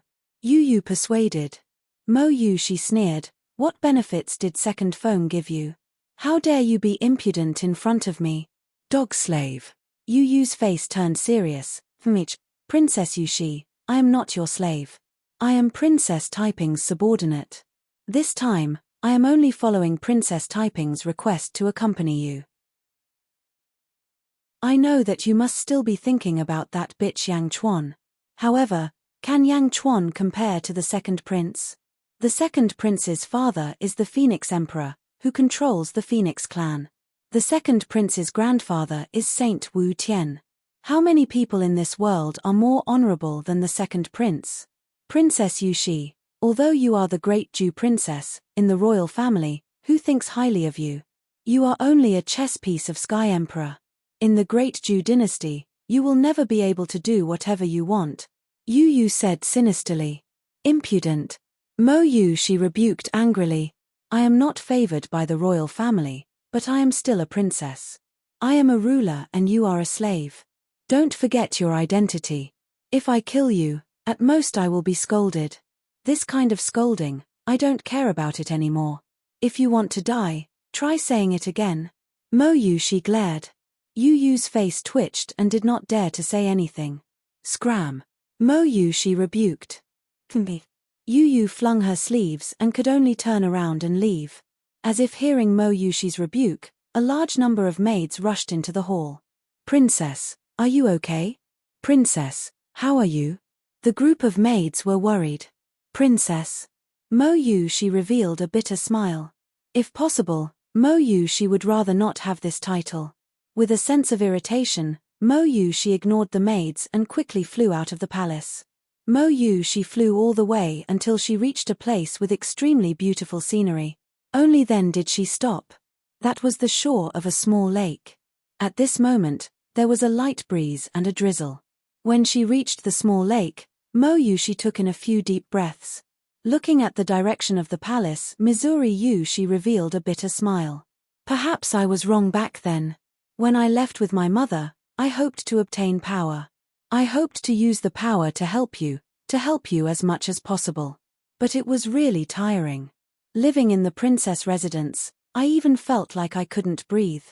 persuaded. Mo Yushi sneered, what benefits did second phone give you? How dare you be impudent in front of me? Dog slave. Yu Yu's face turned serious. Princess Yushi, I am not your slave. I am Princess Taiping's subordinate. This time, I am only following Princess Taiping's request to accompany you. I know that you must still be thinking about that bitch Yang Chuan. However, can Yang Chuan compare to the second prince? The second prince's father is the Phoenix Emperor, who controls the Phoenix clan. The second prince's grandfather is Saint Wu Tian. How many people in this world are more honorable than the second prince? Princess Yushi, although you are the great Jew princess, in the royal family, who thinks highly of you? You are only a chess piece of Sky Emperor. In the great Jew dynasty, You will never be able to do whatever you want, Yu Yu said sinisterly. Impudent. Mo Yu, she rebuked angrily. I am not favored by the royal family, but I am still a princess. I am a ruler and you are a slave. Don't forget your identity. If I kill you, at most I will be scolded. This kind of scolding, I don't care about it anymore. If you want to die, try saying it again. Mo Yu, she glared. Yu Yu's face twitched and did not dare to say anything. Scram. Mo Yu, she rebuked. Yu Yu flung her sleeves and could only turn around and leave. As if hearing Mo Yushi's rebuke, a large number of maids rushed into the hall. Princess, are you okay? Princess, how are you? The group of maids were worried. Princess. Mo Yu, she revealed a bitter smile. If possible, Mo Yu, she would rather not have this title. With a sense of irritation, Mo Yu, she ignored the maids and quickly flew out of the palace. Mo Yu, she flew all the way until she reached a place with extremely beautiful scenery. Only then did she stop. That was the shore of a small lake. At this moment, there was a light breeze and a drizzle. When she reached the small lake, Mo Yu, she took in a few deep breaths. Looking at the direction of the palace, Missouri Yu, she revealed a bitter smile. Perhaps I was wrong back then. When I left with my mother, I hoped to obtain power. I hoped to use the power to help you as much as possible. But it was really tiring. Living in the princess residence, I even felt like I couldn't breathe.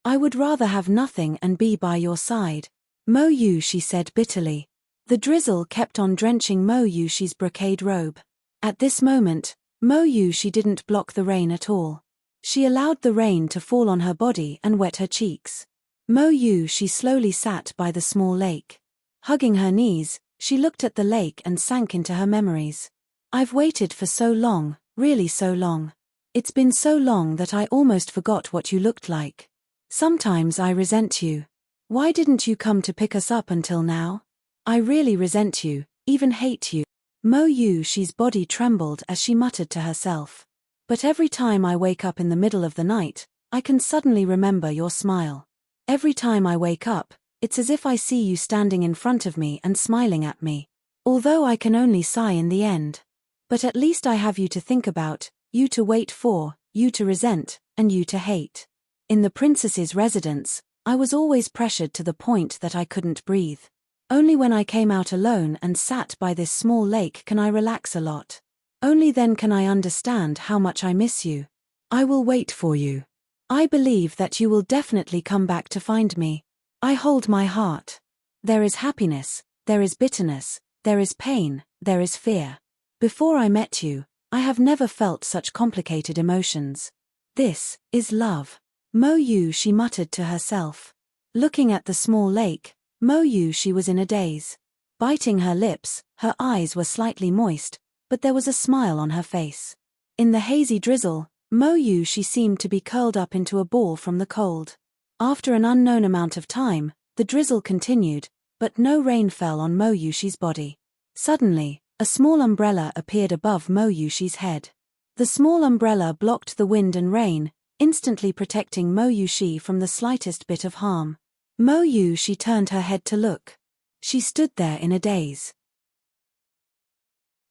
I would rather have nothing and be by your side. Mo Yu, she said bitterly. The drizzle kept on drenching Mo Yushi's brocade robe. At this moment, Mo Yu, she didn't block the rain at all. She allowed the rain to fall on her body and wet her cheeks. Mo Yu, she slowly sat by the small lake. Hugging her knees, she looked at the lake and sank into her memories. I've waited for so long, really so long. It's been so long that I almost forgot what you looked like. Sometimes I resent you. Why didn't you come to pick us up until now? I really resent you, even hate you. Mo Yu, she's body trembled as she muttered to herself. But every time I wake up in the middle of the night, I can suddenly remember your smile. Every time I wake up, it's as if I see you standing in front of me and smiling at me. Although I can only sigh in the end. But at least I have you to think about, you to wait for, you to resent, and you to hate. In the princess's residence, I was always pressured to the point that I couldn't breathe. Only when I came out alone and sat by this small lake can I relax a lot. Only then can I understand how much I miss you. I will wait for you. I believe that you will definitely come back to find me. I hold my heart. There is happiness, there is bitterness, there is pain, there is fear. Before I met you, I have never felt such complicated emotions. This is love. Mo Yu, she muttered to herself. Looking at the small lake, Mo Yu, she was in a daze. Biting her lips, her eyes were slightly moist, but there was a smile on her face. In the hazy drizzle, Mo Yu, she seemed to be curled up into a ball from the cold. After an unknown amount of time, the drizzle continued, but no rain fell on Mo Yushi's body. Suddenly, a small umbrella appeared above Mo Yushi's head. The small umbrella blocked the wind and rain, instantly protecting Mo Yushi from the slightest bit of harm. Mo Yu, she turned her head to look. She stood there in a daze.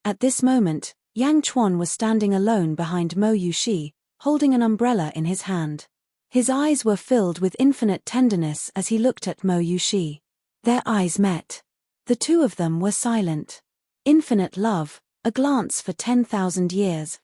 At this moment, Yang Chuan was standing alone behind Mo Yushi, holding an umbrella in his hand. His eyes were filled with infinite tenderness as he looked at Mo Yushi. Their eyes met. The two of them were silent. Infinite love, a glance for 10,000 years.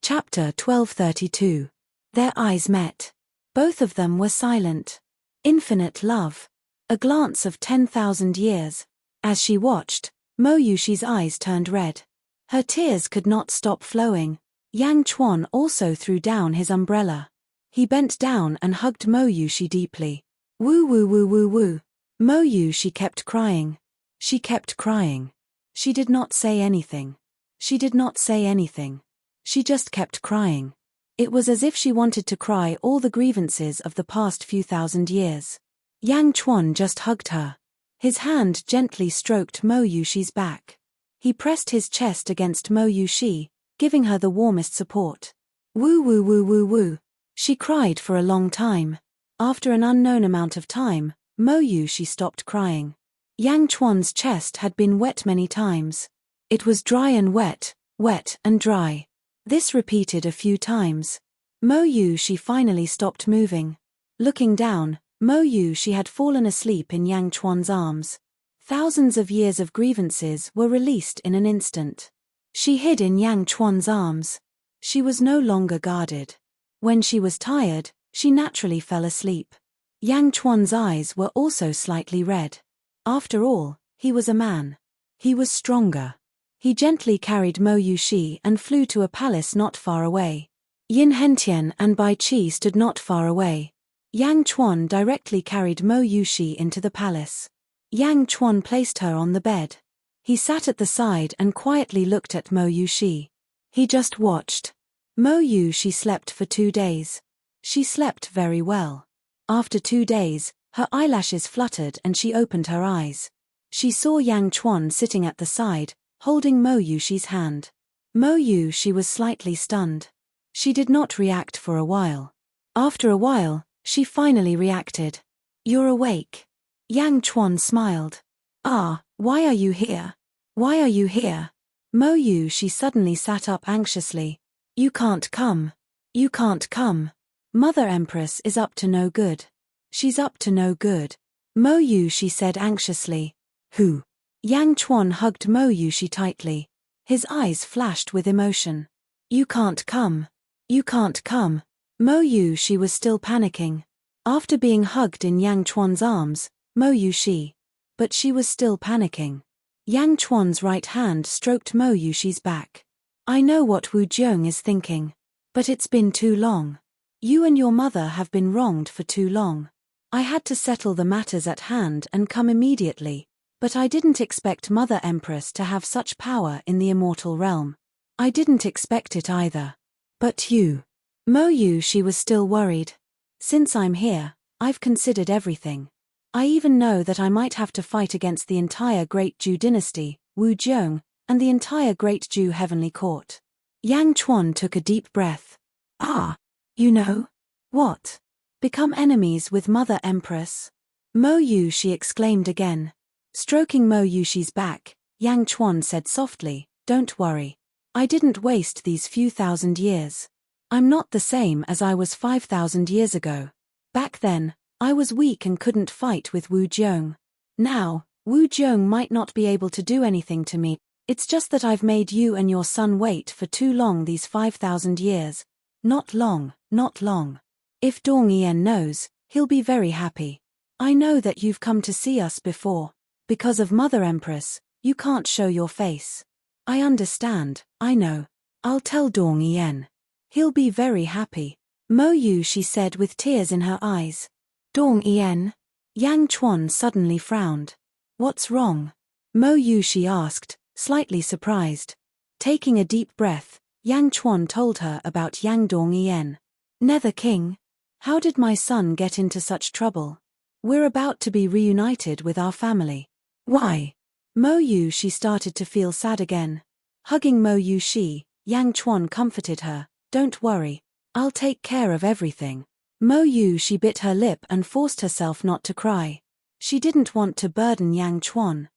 Chapter 1232. Their eyes met. Both of them were silent. Infinite love. A glance of 10,000 years. As she watched, Mo Yushi's eyes turned red. Her tears could not stop flowing. Yang Chuan also threw down his umbrella. He bent down and hugged Mo Yushi deeply. Woo woo woo woo woo. Mo Yushi kept crying. She kept crying. She did not say anything. She did not say anything. She just kept crying. It was as if she wanted to cry all the grievances of the past few thousand years. Yang Chuan just hugged her. His hand gently stroked Mo Yushi's back. He pressed his chest against Mo Yushi, giving her the warmest support. Woo woo woo woo woo. She cried for a long time. After an unknown amount of time, Mo Yushi stopped crying. Yang Chuan's chest had been wet many times. It was dry and wet, wet and dry. This repeated a few times. Mo Yushi finally stopped moving. Looking down, Mo Yushi had fallen asleep in Yang Chuan's arms. Thousands of years of grievances were released in an instant. She hid in Yang Chuan's arms. She was no longer guarded. When she was tired, she naturally fell asleep. Yang Chuan's eyes were also slightly red. After all, he was a man. He was stronger. He gently carried Mo Yushi and flew to a palace not far away. Yin Hentian and Bai Qi stood not far away. Yang Chuan directly carried Mo Yushi into the palace. Yang Chuan placed her on the bed. He sat at the side and quietly looked at Mo Yushi. He just watched. Mo Yushi slept for 2 days. She slept very well. After 2 days, her eyelashes fluttered and she opened her eyes. She saw Yang Chuan sitting at the side, holding Mo Yushi's hand. Mo Yushi was slightly stunned. She did not react for a while. After a while, she finally reacted. "You're awake." Yang Chuan smiled. "Ah, why are you here? Why are you here?" Mo Yushi suddenly sat up anxiously. "You can't come. You can't come. Mother Empress is up to no good. She's up to no good." Mo Yushi said anxiously. "Who?" Yang Chuan hugged Mo Yushi tightly. His eyes flashed with emotion. "You can't come. You can't come." Mo Yushi was still panicking. After being hugged in Yang Chuan's arms, Mo Yushi. But she was still panicking. Yang Chuan's right hand stroked Mo Yushi's back. "I know what Wu Jiong is thinking. But it's been too long. You and your mother have been wronged for too long. I had to settle the matters at hand and come immediately, but I didn't expect Mother Empress to have such power in the immortal realm. I didn't expect it either. But you." Mo Yushi was still worried. "Since I'm here, I've considered everything. I even know that I might have to fight against the entire Great Zhou dynasty, Wu Jiong, and the entire Great Zhou Heavenly Court." Yang Chuan took a deep breath. "Ah, you know? What? Become enemies with Mother Empress?" Mo Yushi exclaimed again. Stroking Mo Yushi's back, Yang Chuan said softly, "Don't worry. I didn't waste these few thousand years. I'm not the same as I was 5,000 years ago. Back then, I was weak and couldn't fight with Wu Jiong. Now, Wu Jiong might not be able to do anything to me. It's just that I've made you and your son wait for too long these 5,000 years. Not long, not long. If Dong Yen knows, he'll be very happy. I know that you've come to see us before. Because of Mother Empress, you can't show your face. I understand, I know. I'll tell Dong Yen. He'll be very happy." Mo Yushi said with tears in her eyes. "Dong Yen?" Yang Chuan suddenly frowned. "What's wrong?" Mo Yushi asked, slightly surprised. Taking a deep breath, Yang Chuan told her about Yang Dong Yen. "Nether King? How did my son get into such trouble? We're about to be reunited with our family. Why?" Mo Yushi started to feel sad again. Hugging Mo Yushi, Yang Chuan comforted her. "Don't worry. I'll take care of everything." Mo Yushi bit her lip and forced herself not to cry. She didn't want to burden Yang Chuan.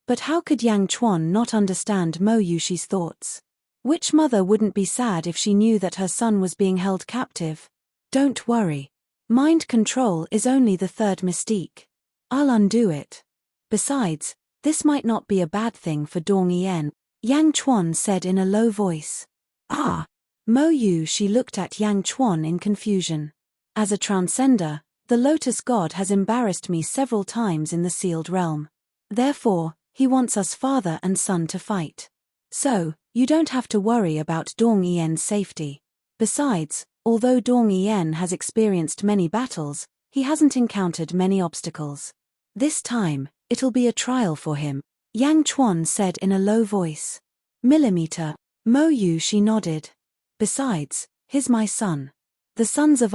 But how could Yang Chuan not understand Mo Yushi's thoughts? Which mother wouldn't be sad if she knew that her son was being held captive? "Don't worry. Mind control is only the third mystique. I'll undo it. Besides, this might not be a bad thing for Dong Yen," Yang Chuan said in a low voice. "Ah." Mo Yushi looked at Yang Chuan in confusion. "As a transcender, the Lotus God has embarrassed me several times in the sealed realm. Therefore, he wants us father and son to fight. So, you don't have to worry about Dong Yen's safety. Besides, although Dong Yen has experienced many battles, he hasn't encountered many obstacles. This time, it'll be a trial for him," Yang Chuan said in a low voice. "Millimeter." Mo Yushi nodded. "Besides, he's my son. The sons of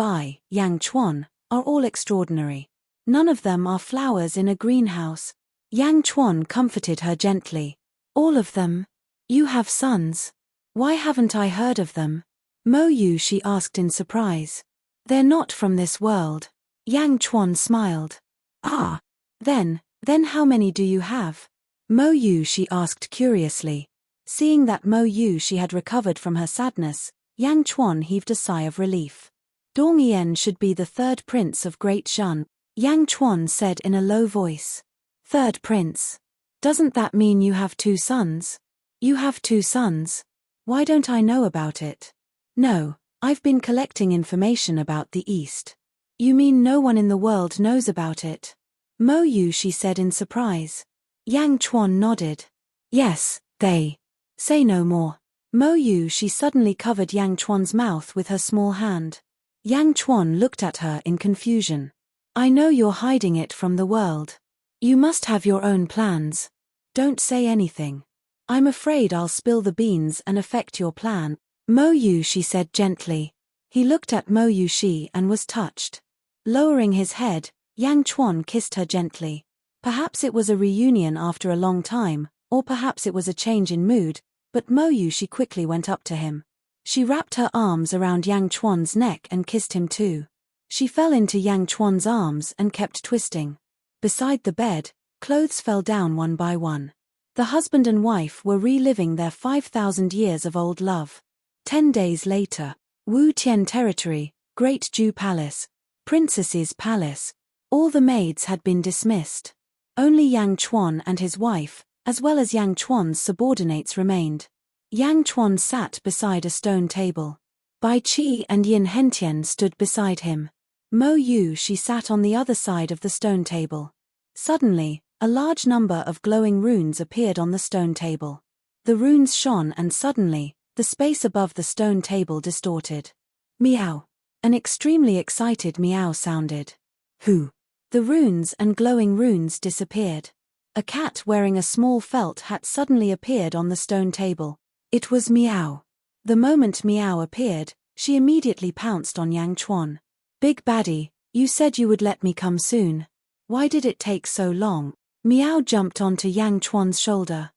Yang Chuan, are all extraordinary. None of them are flowers in a greenhouse." Yang Chuan comforted her gently. "All of them? You have sons? Why haven't I heard of them?" Mo Yu, she asked in surprise. They're not from this world. Yang Chuan smiled. Ah. Then how many do you have? Mo Yu, she asked curiously. Seeing that Mo Yu, she had recovered from her sadness, Yang Chuan heaved a sigh of relief. Dong Yen should be the third prince of Great Zhan, Yang Chuan said in a low voice. Third prince? Doesn't that mean you have 2 sons? You have 2 sons? Why don't I know about it? No, I've been collecting information about the East. You mean no one in the world knows about it? Mo Yu, she said in surprise. Yang Chuan nodded. Yes, they. Say no more. Mo Yu, she suddenly covered Yang Chuan's mouth with her small hand. Yang Chuan looked at her in confusion. I know you're hiding it from the world. You must have your own plans. Don't say anything. I'm afraid I'll spill the beans and affect your plan. Mo Yu, she said gently. He looked at Mo Yu she and was touched. Lowering his head, Yang Chuan kissed her gently. Perhaps it was a reunion after a long time, or perhaps it was a change in mood, but Mo Yu, she quickly went up to him. She wrapped her arms around Yang Chuan's neck and kissed him too. She fell into Yang Chuan's arms and kept twisting. Beside the bed, clothes fell down one by one. The husband and wife were reliving their 5,000 years of old love. 10 days later, Wu Tian Territory, Great Ju Palace, Princess's Palace. All the maids had been dismissed. Only Yang Chuan and his wife, as well as Yang Chuan's subordinates, remained. Yang Chuan sat beside a stone table. Bai Qi and Yin Hentian stood beside him. Mo Yu, she sat on the other side of the stone table. Suddenly, a large number of glowing runes appeared on the stone table. The runes shone and suddenly, the space above the stone table distorted. Meow. An extremely excited meow sounded. Who? The runes and glowing runes disappeared. A cat wearing a small felt hat suddenly appeared on the stone table. It was Meow. The moment Meow appeared, she immediately pounced on Yang Chuan. Big baddie, you said you would let me come soon. Why did it take so long? Meow jumped onto Yang Chuan's shoulder.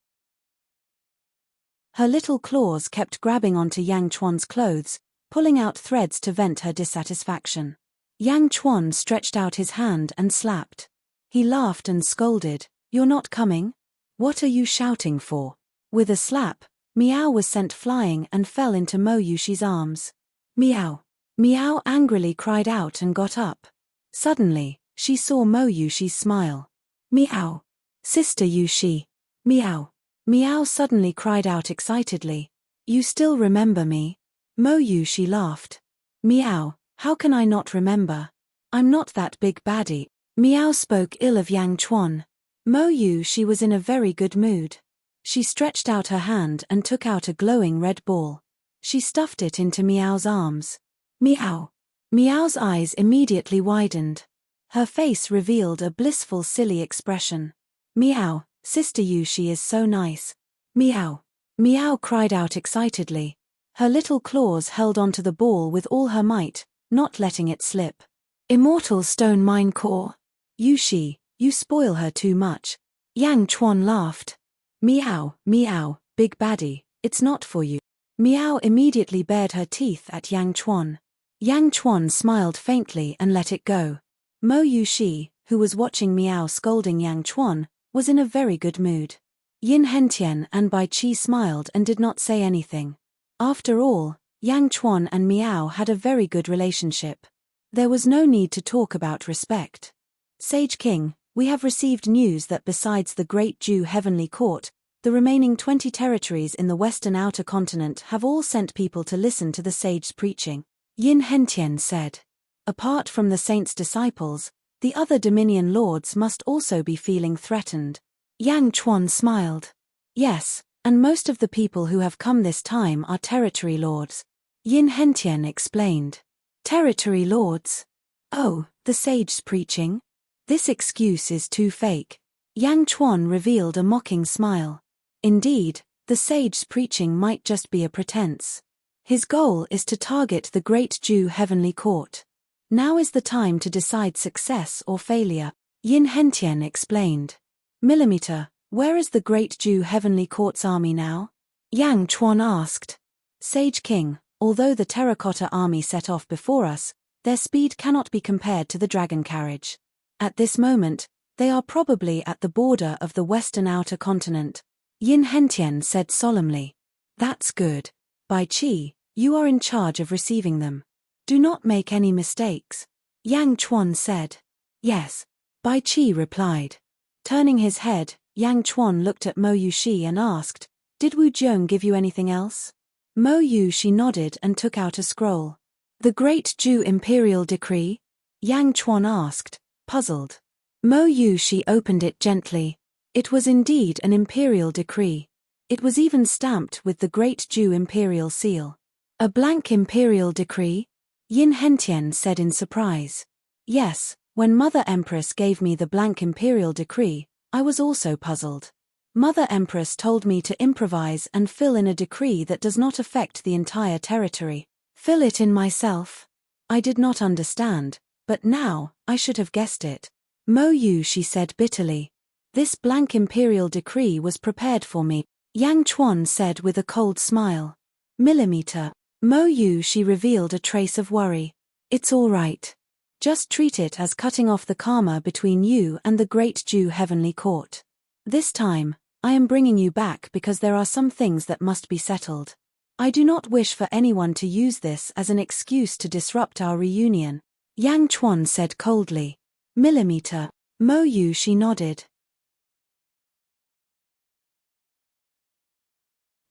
Her little claws kept grabbing onto Yang Chuan's clothes, pulling out threads to vent her dissatisfaction. Yang Chuan stretched out his hand and slapped. He laughed and scolded, You're not coming? What are you shouting for? With a slap, Meow was sent flying and fell into Mo Yushi's arms. Meow. Meow angrily cried out and got up. Suddenly, she saw Mo Yushi's smile. Meow. Sister Yushi. Meow. Meow suddenly cried out excitedly. You still remember me? Mo Yushi laughed. Meow, how can I not remember? I'm not that big baddie. Meow spoke ill of Yang Chuan. Mo Yushi was in a very good mood. She stretched out her hand and took out a glowing red ball. She stuffed it into Meow's arms. Meow. Meow's eyes immediately widened. Her face revealed a blissful silly expression. Meow, Sister Yushi is so nice. Meow. Meow cried out excitedly. Her little claws held onto the ball with all her might, not letting it slip. Immortal Stone Mine Core. Yushi, you spoil her too much. Yang Chuan laughed. Meow, meow, big baddie, it's not for you. Meow immediately bared her teeth at Yang Chuan. Yang Chuan smiled faintly and let it go. Mo Yushi, who was watching Meow scolding Yang Chuan, was in a very good mood. Yin Hentian and Bai Qi smiled and did not say anything. After all, Yang Chuan and Meow had a very good relationship. There was no need to talk about respect. Sage King, we have received news that besides the Great Ju Heavenly Court, the remaining 20 territories in the western outer continent have all sent people to listen to the sage's preaching. Yin Hentian said. Apart from the saint's disciples, the other Dominion lords must also be feeling threatened. Yang Chuan smiled. Yes, and most of the people who have come this time are territory lords. Yin Hentian explained. Territory lords? Oh, the sage's preaching? This excuse is too fake. Yang Chuan revealed a mocking smile. Indeed, the sage's preaching might just be a pretense. His goal is to target the Great Ju Heavenly Court. Now is the time to decide success or failure, Yin Hentian explained. Millimeter, where is the Great Ju Heavenly Court's army now? Yang Chuan asked. Sage King, Although the terracotta army set off before us, their speed cannot be compared to the dragon carriage. At this moment, they are probably at the border of the western outer continent. Yin Hentian said solemnly. That's good. Bai Qi, you are in charge of receiving them. Do not make any mistakes. Yang Chuan said. Yes. Bai Qi replied. Turning his head, Yang Chuan looked at Mo Yushi and asked, Did Wu Jiong give you anything else? Mo Yushi nodded and took out a scroll. The Great Ju Imperial Decree? Yang Chuan asked, puzzled. Mo Yushi opened it gently. It was indeed an imperial decree. It was even stamped with the Great Ju Imperial seal. A blank imperial decree? Yin Hentian said in surprise. Yes, when Mother Empress gave me the blank imperial decree, I was also puzzled. Mother Empress told me to improvise and fill in a decree that does not affect the entire territory. Fill it in myself. I did not understand, but now, I should have guessed it. Mo Yushi said bitterly. This blank imperial decree was prepared for me, Yang Chuan said with a cold smile. Millimeter. Mo Yushi revealed a trace of worry. It's all right. Just treat it as cutting off the karma between you and the Great Ju Heavenly Court. This time, I am bringing you back because there are some things that must be settled. I do not wish for anyone to use this as an excuse to disrupt our reunion, Yang Chuan said coldly. Millimeter. Mo Yushi nodded.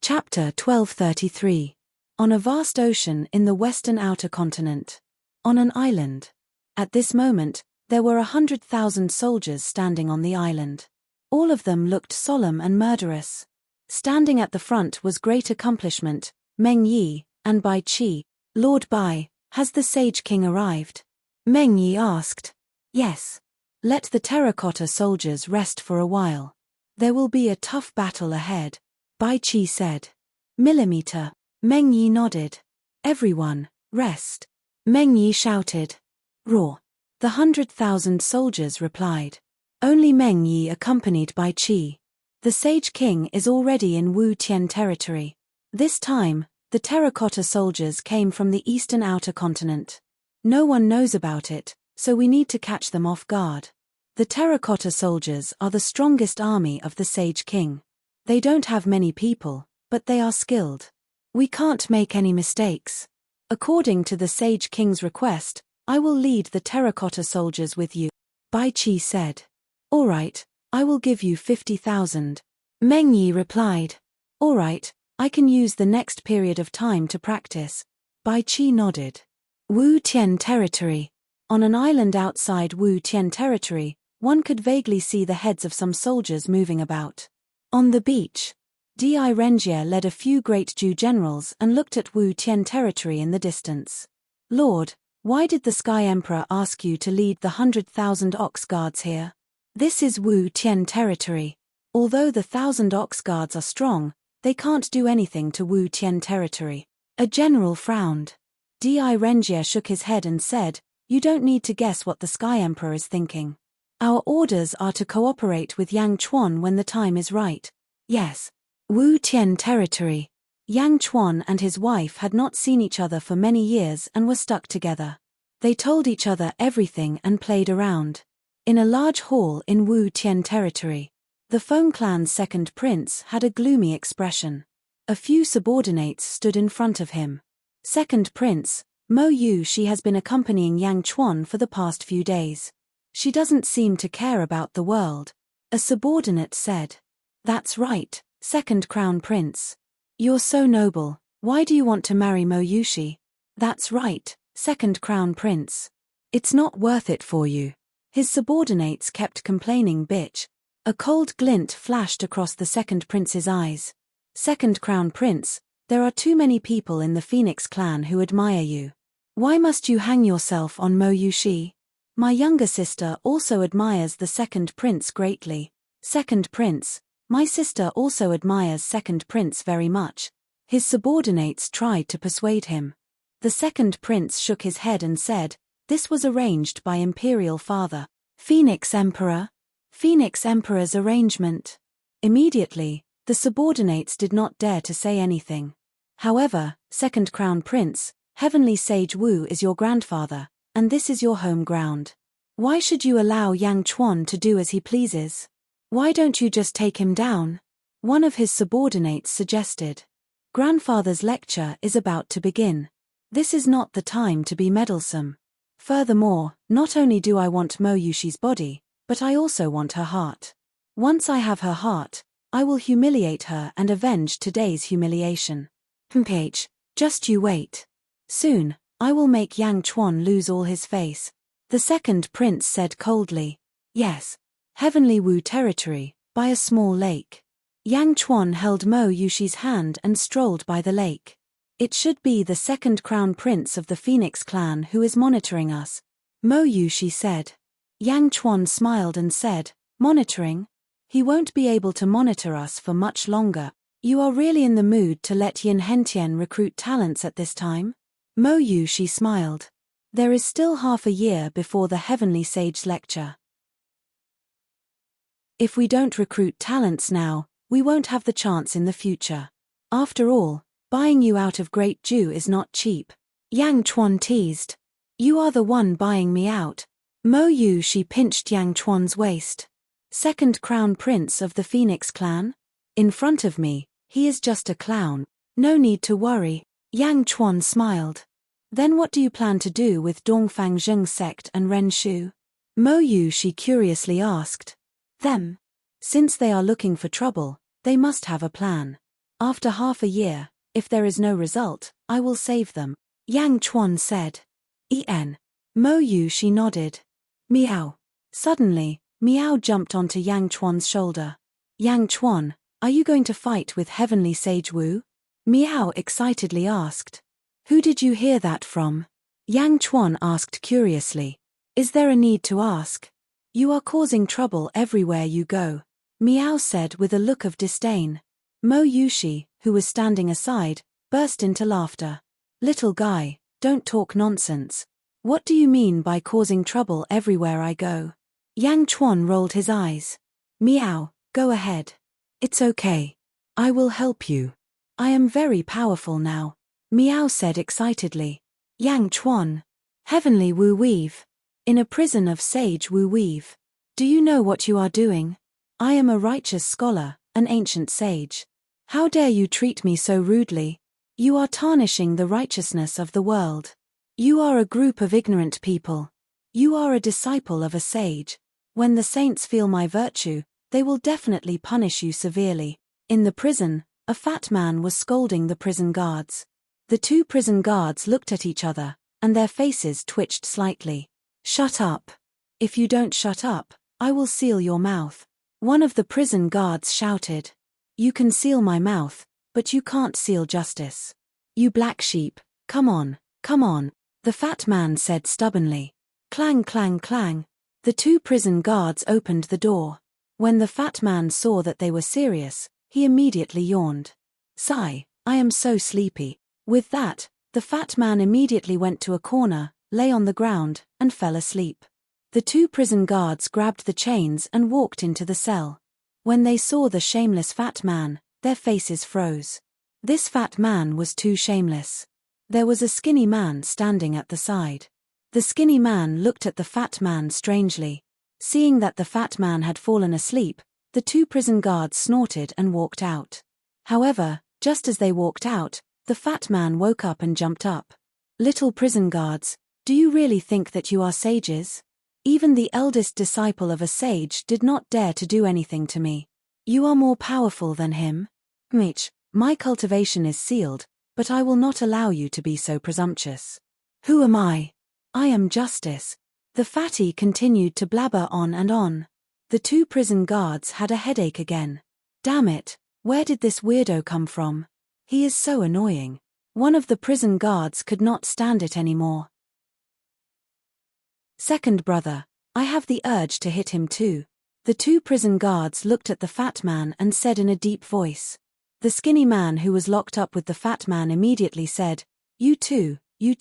Chapter 1233. On a vast ocean in the western outer continent. On an island. At this moment, there were 100,000 soldiers standing on the island. All of them looked solemn and murderous. Standing at the front was great accomplishment, Meng Yi, and Bai Qi. Lord Bai, has the Sage King arrived? Meng Yi asked. Yes. Let the terracotta soldiers rest for a while. There will be a tough battle ahead, Bai Qi said. Millimeter. Meng Yi nodded. Everyone, rest. Meng Yi shouted. Roar. The 100,000 soldiers replied. Only Meng Yi accompanied Bai Qi. The Sage King is already in Wu Tian territory. This time, the terracotta soldiers came from the eastern outer continent. No one knows about it, so we need to catch them off guard. The terracotta soldiers are the strongest army of the Sage King. They don't have many people, but they are skilled. We can't make any mistakes. According to the Sage King's request, I will lead the terracotta soldiers with you, Bai Qi said. All right, I will give you 50,000. Meng Yi replied. All right, I can use the next period of time to practice. Bai Qi nodded. Wu Tian territory. On an island outside Wu Tian territory, one could vaguely see the heads of some soldiers moving about. On the beach, Di Renjie led a few great Ju generals and looked at Wu Tian territory in the distance. Lord, why did the Sky Emperor ask you to lead the 100,000 ox guards here? This is Wu Tian territory. Although the 1,000 ox guards are strong, they can't do anything to Wu Tian territory. A general frowned. Di Renjie shook his head and said, You don't need to guess what the Sky Emperor is thinking. Our orders are to cooperate with Yang Chuan when the time is right. Yes. Wu Tian territory. Yang Chuan and his wife had not seen each other for many years and were stuck together. They told each other everything and played around. In a large hall in Wu Tian territory, the Feng clan's second prince had a gloomy expression. A few subordinates stood in front of him. Second prince, Mo Yushi has been accompanying Yang Chuan for the past few days. She doesn't seem to care about the world, a subordinate said. That's right, second crown prince. You're so noble, why do you want to marry Mo Yushi? That's right, second crown prince. It's not worth it for you. His subordinates kept complaining bitch. A cold glint flashed across the second prince's eyes. Second crown prince, there are too many people in the Phoenix clan who admire you. Why must you hang yourself on Mo Yushi? My younger sister also admires the second prince greatly. Second prince, my sister also admires second prince very much. His subordinates tried to persuade him. The second prince shook his head and said, This was arranged by Imperial Father. Phoenix Emperor? Phoenix Emperor's arrangement. Immediately, the subordinates did not dare to say anything. However, second crown prince, heavenly sage Wu is your grandfather, and this is your home ground. Why should you allow Yang Chuan to do as he pleases? Why don't you just take him down? One of his subordinates suggested. Grandfather's lecture is about to begin. This is not the time to be meddlesome. Furthermore, not only do I want Mo Yushi's body, but I also want her heart. Once I have her heart, I will humiliate her and avenge today's humiliation. Just you wait. Soon, I will make Yang Chuan lose all his face. The second prince said coldly. Yes. Heavenly Wu territory, by a small lake. Yang Chuan held Mo Yushi's hand and strolled by the lake. It should be the second crown prince of the Phoenix clan who is monitoring us. Mo Yushi said. Yang Chuan smiled and said, monitoring? He won't be able to monitor us for much longer. You are really in the mood to let Yin Hentian recruit talents at this time? Mo Yushi smiled. There is still half a year before the Heavenly Sage lecture. If we don't recruit talents now, we won't have the chance in the future. After all, buying you out of Great Jew is not cheap. Yang Chuan teased. You are the one buying me out. Mo Yushi pinched Yang Chuan's waist. Second crown prince of the Phoenix clan? In front of me, he is just a clown. No need to worry. Yang Chuan smiled. Then what do you plan to do with Dongfang Zheng's sect and Ren Shu? Mo Yushi curiously asked. Them. Since they are looking for trouble, they must have a plan. After half a year, if there is no result, I will save them. Yang Chuan said. Mo Yushi nodded. Meow. Suddenly, Meow jumped onto Yang Chuan's shoulder. Yang Chuan, are you going to fight with Heavenly Sage Wu? Meow excitedly asked. Who did you hear that from? Yang Chuan asked curiously. Is there a need to ask? You are causing trouble everywhere you go. Meow said with a look of disdain. Mo Yushi, who was standing aside, burst into laughter. Little guy, don't talk nonsense. What do you mean by causing trouble everywhere I go? Yang Chuan rolled his eyes. Meow, go ahead. It's okay. I will help you. I am very powerful now. Meow said excitedly. Yang Chuan. Heavenly Wu Weave. In a prison of Sage Wu Weave. Do you know what you are doing? I am a righteous scholar, an ancient sage. How dare you treat me so rudely? You are tarnishing the righteousness of the world. You are a group of ignorant people. You are a disciple of a sage. When the saints feel my virtue, they will definitely punish you severely. In the prison, a fat man was scolding the prison guards. The two prison guards looked at each other, and their faces twitched slightly. Shut up. If you don't shut up, I will seal your mouth. One of the prison guards shouted. You can seal my mouth, but you can't seal justice. You black sheep, come on, the fat man said stubbornly. Clang, clang, clang. The two prison guards opened the door. When the fat man saw that they were serious, he immediately yawned. Sigh, I am so sleepy. With that, the fat man immediately went to a corner, lay on the ground, and fell asleep. The two prison guards grabbed the chains and walked into the cell. When they saw the shameless fat man, their faces froze. This fat man was too shameless. There was a skinny man standing at the side. The skinny man looked at the fat man strangely. Seeing that the fat man had fallen asleep, the two prison guards snorted and walked out. However, just as they walked out, the fat man woke up and jumped up. Little prison guards, do you really think that you are sages? Even the eldest disciple of a sage did not dare to do anything to me. You are more powerful than him. My cultivation is sealed, but I will not allow you to be so presumptuous. Who am I? I am justice. The fatty continued to blabber on and on. The two prison guards had a headache again. Damn it, where did this weirdo come from? He is so annoying. One of the prison guards could not stand it anymore. Second brother, I have the urge to hit him too. The two prison guards looked at the fat man and said in a deep voice. The skinny man who was locked up with the fat man immediately said, You too, you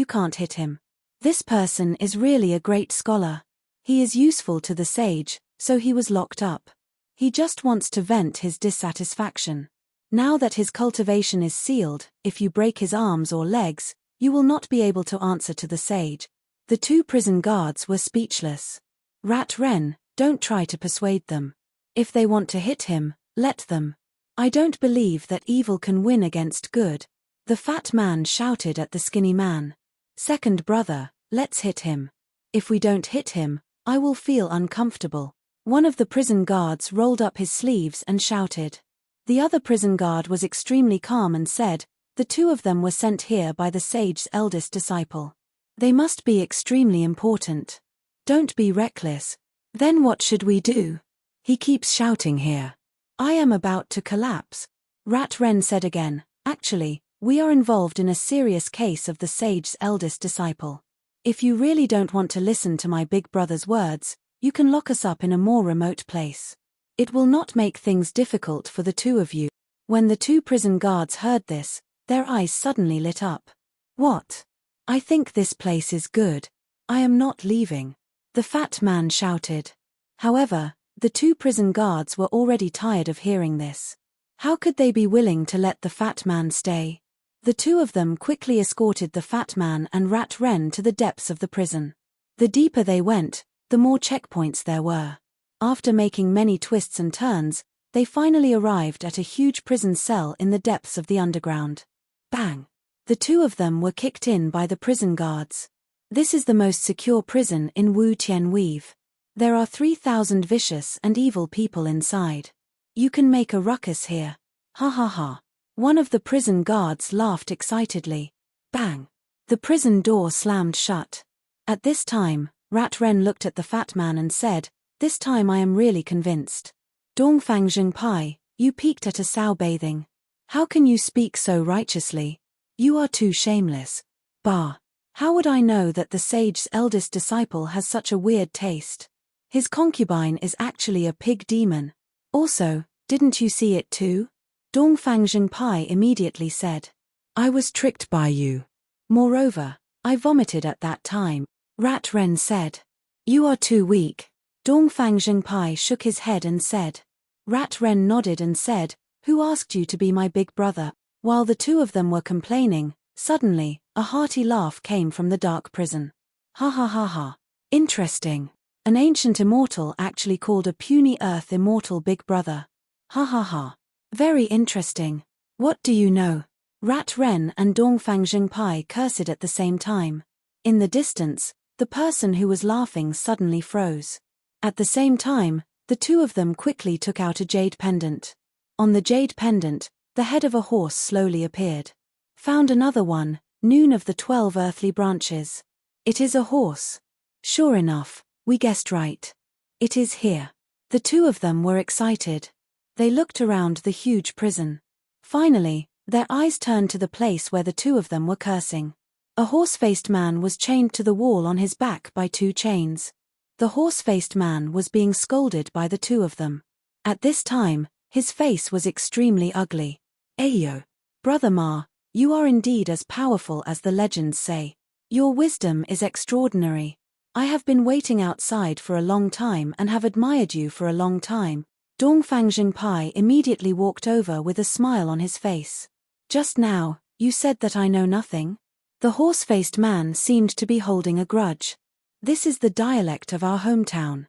can't hit him. This person is really a great scholar. He is useful to the sage, so he was locked up. He just wants to vent his dissatisfaction. Now that his cultivation is sealed, if you break his arms or legs, you will not be able to answer to the sage. The two prison guards were speechless. Rat Wren, don't try to persuade them. If they want to hit him, let them. I don't believe that evil can win against good. The fat man shouted at the skinny man. Second brother, let's hit him. If we don't hit him, I will feel uncomfortable. One of the prison guards rolled up his sleeves and shouted. The other prison guard was extremely calm and said, the two of them were sent here by the sage's eldest disciple. They must be extremely important. Don't be reckless. Then what should we do? He keeps shouting here. I am about to collapse. Rat Wren said again, actually, we are involved in a serious case of the sage's eldest disciple. If you really don't want to listen to my big brother's words, you can lock us up in a more remote place. It will not make things difficult for the two of you. When the two prison guards heard this, their eyes suddenly lit up. What? I think this place is good. I am not leaving. The fat man shouted. However, the two prison guards were already tired of hearing this. How could they be willing to let the fat man stay? The two of them quickly escorted the fat man and Rat Wren to the depths of the prison. The deeper they went, the more checkpoints there were. After making many twists and turns, they finally arrived at a huge prison cell in the depths of the underground. Bang! The two of them were kicked in by the prison guards. This is the most secure prison in Wu Tian Weave. There are 3,000 vicious and evil people inside. You can make a ruckus here. Ha ha ha. One of the prison guards laughed excitedly. Bang! The prison door slammed shut. At this time, Rat Wren looked at the fat man and said, this time I am really convinced. Dongfang Zhengpai, you peeked at a sow bathing. How can you speak so righteously? You are too shameless. Bah! How would I know that the sage's eldest disciple has such a weird taste? His concubine is actually a pig demon. Also, didn't you see it too? Dongfang Zhengpai immediately said. I was tricked by you. Moreover, I vomited at that time. Rat Wren said. You are too weak. Dongfang Zhengpai shook his head and said. Rat Wren nodded and said, who asked you to be my big brother? While the two of them were complaining, suddenly, a hearty laugh came from the dark prison. Ha ha ha ha. Interesting. An ancient immortal actually called a puny earth immortal big brother. Ha ha ha. Very interesting. What do you know? Rat Wren and Dongfang Zhengpai cursed at the same time. In the distance, the person who was laughing suddenly froze. At the same time, the two of them quickly took out a jade pendant. On the jade pendant, the head of a horse slowly appeared. Found another one, noon of the 12 earthly branches. It is a horse. Sure enough, we guessed right. It is here. The two of them were excited. They looked around the huge prison. Finally, their eyes turned to the place where the two of them were cursing. A horse-faced man was chained to the wall on his back by two chains. The horse-faced man was being scolded by the two of them. At this time, his face was extremely ugly. Ayo! Brother Ma, you are indeed as powerful as the legends say. Your wisdom is extraordinary. I have been waiting outside for a long time and have admired you for a long time. Dongfang Zhengpai immediately walked over with a smile on his face. Just now, you said that I know nothing? The horse-faced man seemed to be holding a grudge. This is the dialect of our hometown.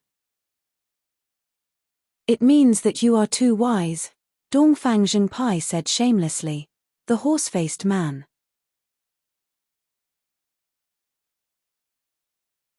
It means that you are too wise, Dongfang Zhengpai said shamelessly. The horse-faced man.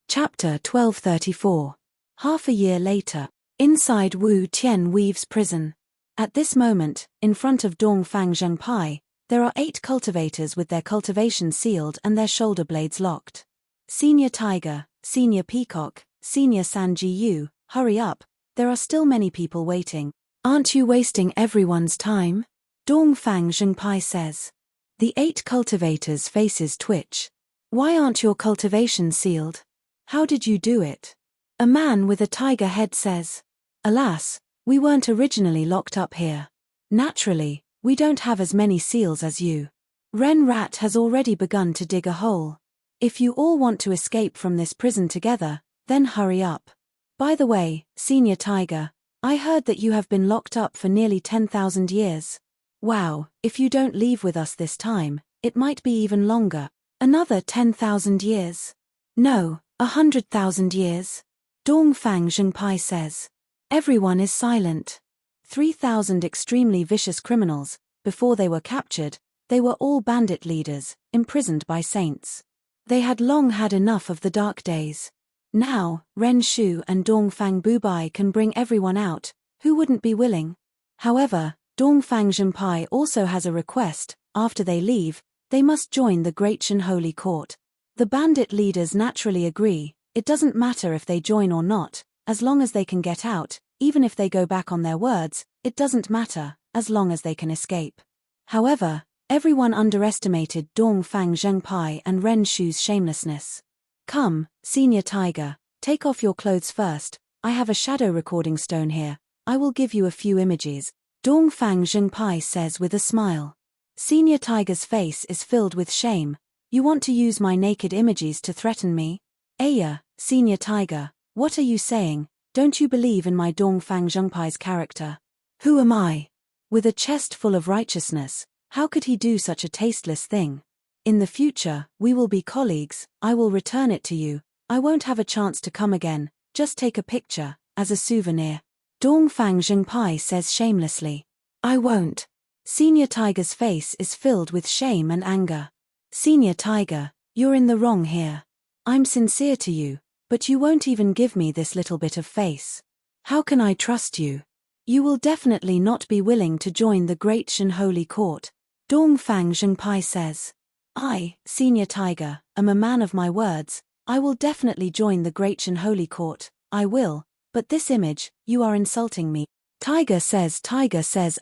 Chapter 1234. Half a year later. Inside Wu Tian Weave's prison. At this moment, in front of Dongfang Zhengpai, there are 8 cultivators with their cultivation sealed and their shoulder blades locked. Senior Tiger, Senior Peacock, Senior Sanji Yu, hurry up, there are still many people waiting. Aren't you wasting everyone's time? Dongfang Zhengpai says. The 8 cultivators' faces twitch. Why aren't your cultivation sealed? How did you do it? A man with a tiger head says. Alas, we weren't originally locked up here. Naturally, we don't have as many seals as you. Ren Rat has already begun to dig a hole. If you all want to escape from this prison together, then hurry up. By the way, Senior Tiger, I heard that you have been locked up for nearly 10,000 years. Wow, if you don't leave with us this time, it might be even longer. Another 10,000 years. No, 100,000 years. Dongfang Zhengpai says. Everyone is silent. 3,000 extremely vicious criminals. Before they were captured, they were all bandit leaders, imprisoned by saints. They had long had enough of the dark days. Now, Ren Shu and Dongfang Bubai can bring everyone out. Who wouldn't be willing? However, Dongfang Zhengpai also has a request. After they leave, they must join the Great Shan Holy Court. The bandit leaders naturally agree. It doesn't matter if they join or not, as long as they can get out. Even if they go back on their words, it doesn't matter, as long as they can escape. However, everyone underestimated Dongfang Zhengpai and Ren Shu's shamelessness. Come, Senior Tiger, take off your clothes first. I have a shadow recording stone here. I will give you a few images, Dongfang Zhengpai says with a smile. Senior Tiger's face is filled with shame. You want to use my naked images to threaten me? Aya, Senior Tiger, what are you saying? Don't you believe in my Dongfang Zhengpai's character? Who am I? With a chest full of righteousness, how could he do such a tasteless thing? In the future, we will be colleagues. I will return it to you. I won't have a chance to come again. Just take a picture, as a souvenir. Dongfang Zhengpai says shamelessly. I won't. Senior Tiger's face is filled with shame and anger. Senior Tiger, you're in the wrong here. I'm sincere to you, but you won't even give me this little bit of face. How can I trust you? You will definitely not be willing to join the Great Shan Holy Court. Dongfang Zhengpai says. I, Senior Tiger, am a man of my words. I will definitely join the Great Shan Holy Court. I will, but this image, you are insulting me. Tiger says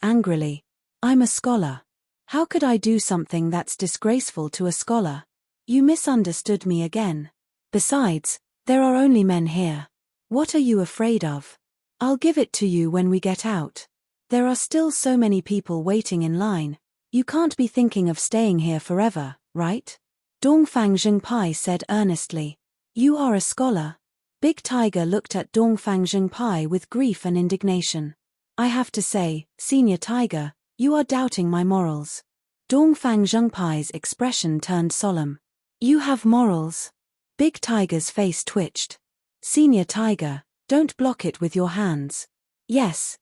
angrily. I'm a scholar. How could I do something that's disgraceful to a scholar? You misunderstood me again. Besides, there are only men here. What are you afraid of? I'll give it to you when we get out. There are still so many people waiting in line. You can't be thinking of staying here forever, right? Dongfang Zhengpai said earnestly. You are a scholar. Big Tiger looked at Dongfang Zhengpai with grief and indignation. I have to say, Senior Tiger, you are doubting my morals. Dongfang Zhengpai's expression turned solemn. You have morals. Big Tiger's face twitched. Senior Tiger, don't block it with your hands. Yes,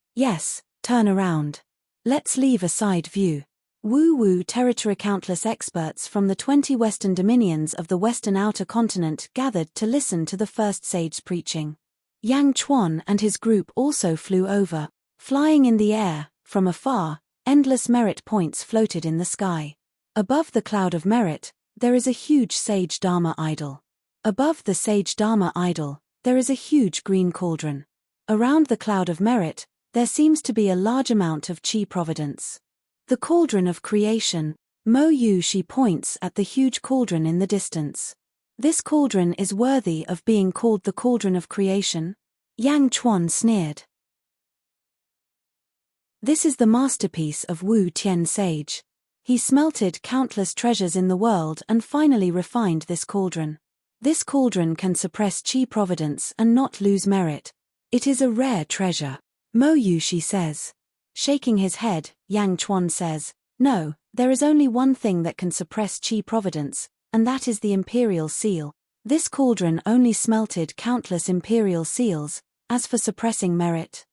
turn around. Let's leave a side view. Woo territory. Countless experts from the 20 western dominions of the western outer continent gathered to listen to the first sage's preaching. Yang Chuan and his group also flew over. Flying in the air, from afar, endless merit points floated in the sky. Above the cloud of merit, there is a huge sage Dharma idol. Above the sage Dharma idol, there is a huge green cauldron. Around the cloud of merit, there seems to be a large amount of chi providence. The cauldron of creation. Mo Yu Shi points at the huge cauldron in the distance. This cauldron is worthy of being called the cauldron of creation? Yang Chuan sneered. This is the masterpiece of Wu Tian sage. He smelted countless treasures in the world and finally refined this cauldron. This cauldron can suppress chi providence and not lose merit. It is a rare treasure. Mo Yu Shi says. Shaking his head, Yang Chuan says, no, there is only one thing that can suppress chi providence, and that is the imperial seal. This cauldron only smelted countless imperial seals. As for suppressing merit,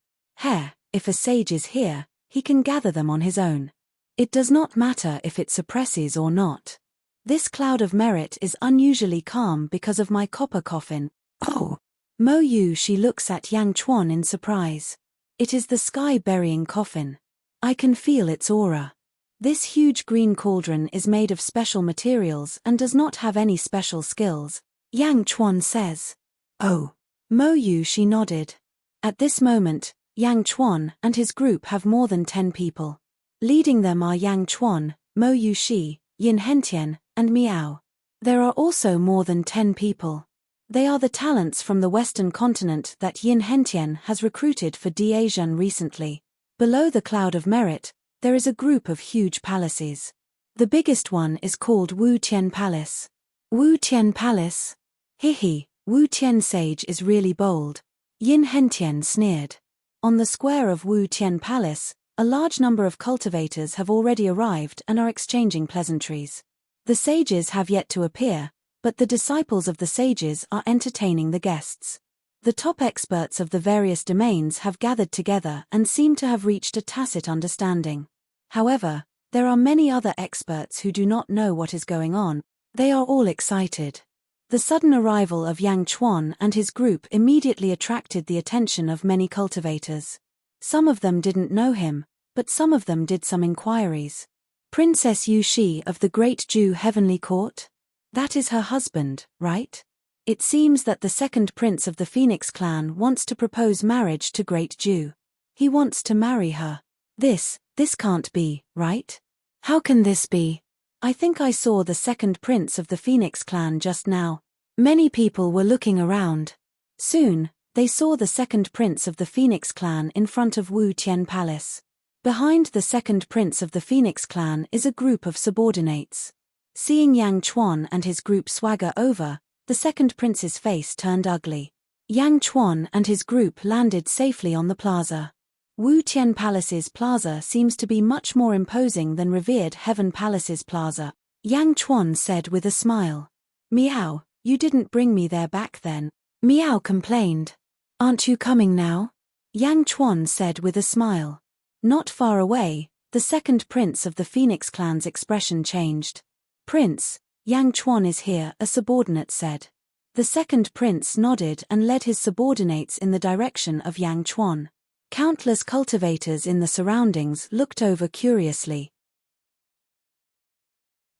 if a sage is here, he can gather them on his own. It does not matter if it suppresses or not. This cloud of merit is unusually calm because of my copper coffin. Oh! Mo Yu Shi looks at Yang Chuan in surprise. It is the sky-burying coffin. I can feel its aura. This huge green cauldron is made of special materials and does not have any special skills, Yang Chuan says. Oh! Mo Yu Shi nodded. At this moment, Yang Chuan and his group have more than 10 people. Leading them are Yang Chuan, Mo Yu Shi, Yin Hentian, and Miao. There are also more than 10 people. They are the talents from the western continent that Yin Hentian has recruited for Diazhen recently. Below the cloud of merit, there is a group of huge palaces. The biggest one is called Wu Tian Palace. Wu Tian Palace? Hihi, Wu Tian sage is really bold. Yin Hentian sneered. On the square of Wu Tian Palace, A large number of cultivators have already arrived and are exchanging pleasantries. The sages have yet to appear, but the disciples of the sages are entertaining the guests. The top experts of the various domains have gathered together and seem to have reached a tacit understanding. However, there are many other experts who do not know what is going on. They are all excited. The sudden arrival of Yang Chuan and his group immediately attracted the attention of many cultivators. Some of them didn't know him, but some of them did some inquiries. Princess Yu Shi of the Great Ju Heavenly Court? That is her husband, right? It seems that the second prince of the Phoenix clan wants to propose marriage to Great Ju. He wants to marry her. This can't be, right? How can this be? I think I saw the second prince of the Phoenix clan just now. Many people were looking around. Soon, they saw the second prince of the Phoenix clan in front of Wu Tian Palace. Behind the second prince of the Phoenix clan is a group of subordinates. Seeing Yang Chuan and his group swagger over, the second prince's face turned ugly. Yang Chuan and his group landed safely on the plaza. Wu Tian Palace's plaza seems to be much more imposing than revered Heaven Palace's plaza. Yang Chuan said with a smile. Meow, you didn't bring me there back then. Meow complained. Aren't you coming now? Yang Chuan said with a smile. Not far away, the second prince of the Phoenix clan's expression changed. Prince, Yang Chuan is here, a subordinate said. The second prince nodded and led his subordinates in the direction of Yang Chuan. Countless cultivators in the surroundings looked over curiously.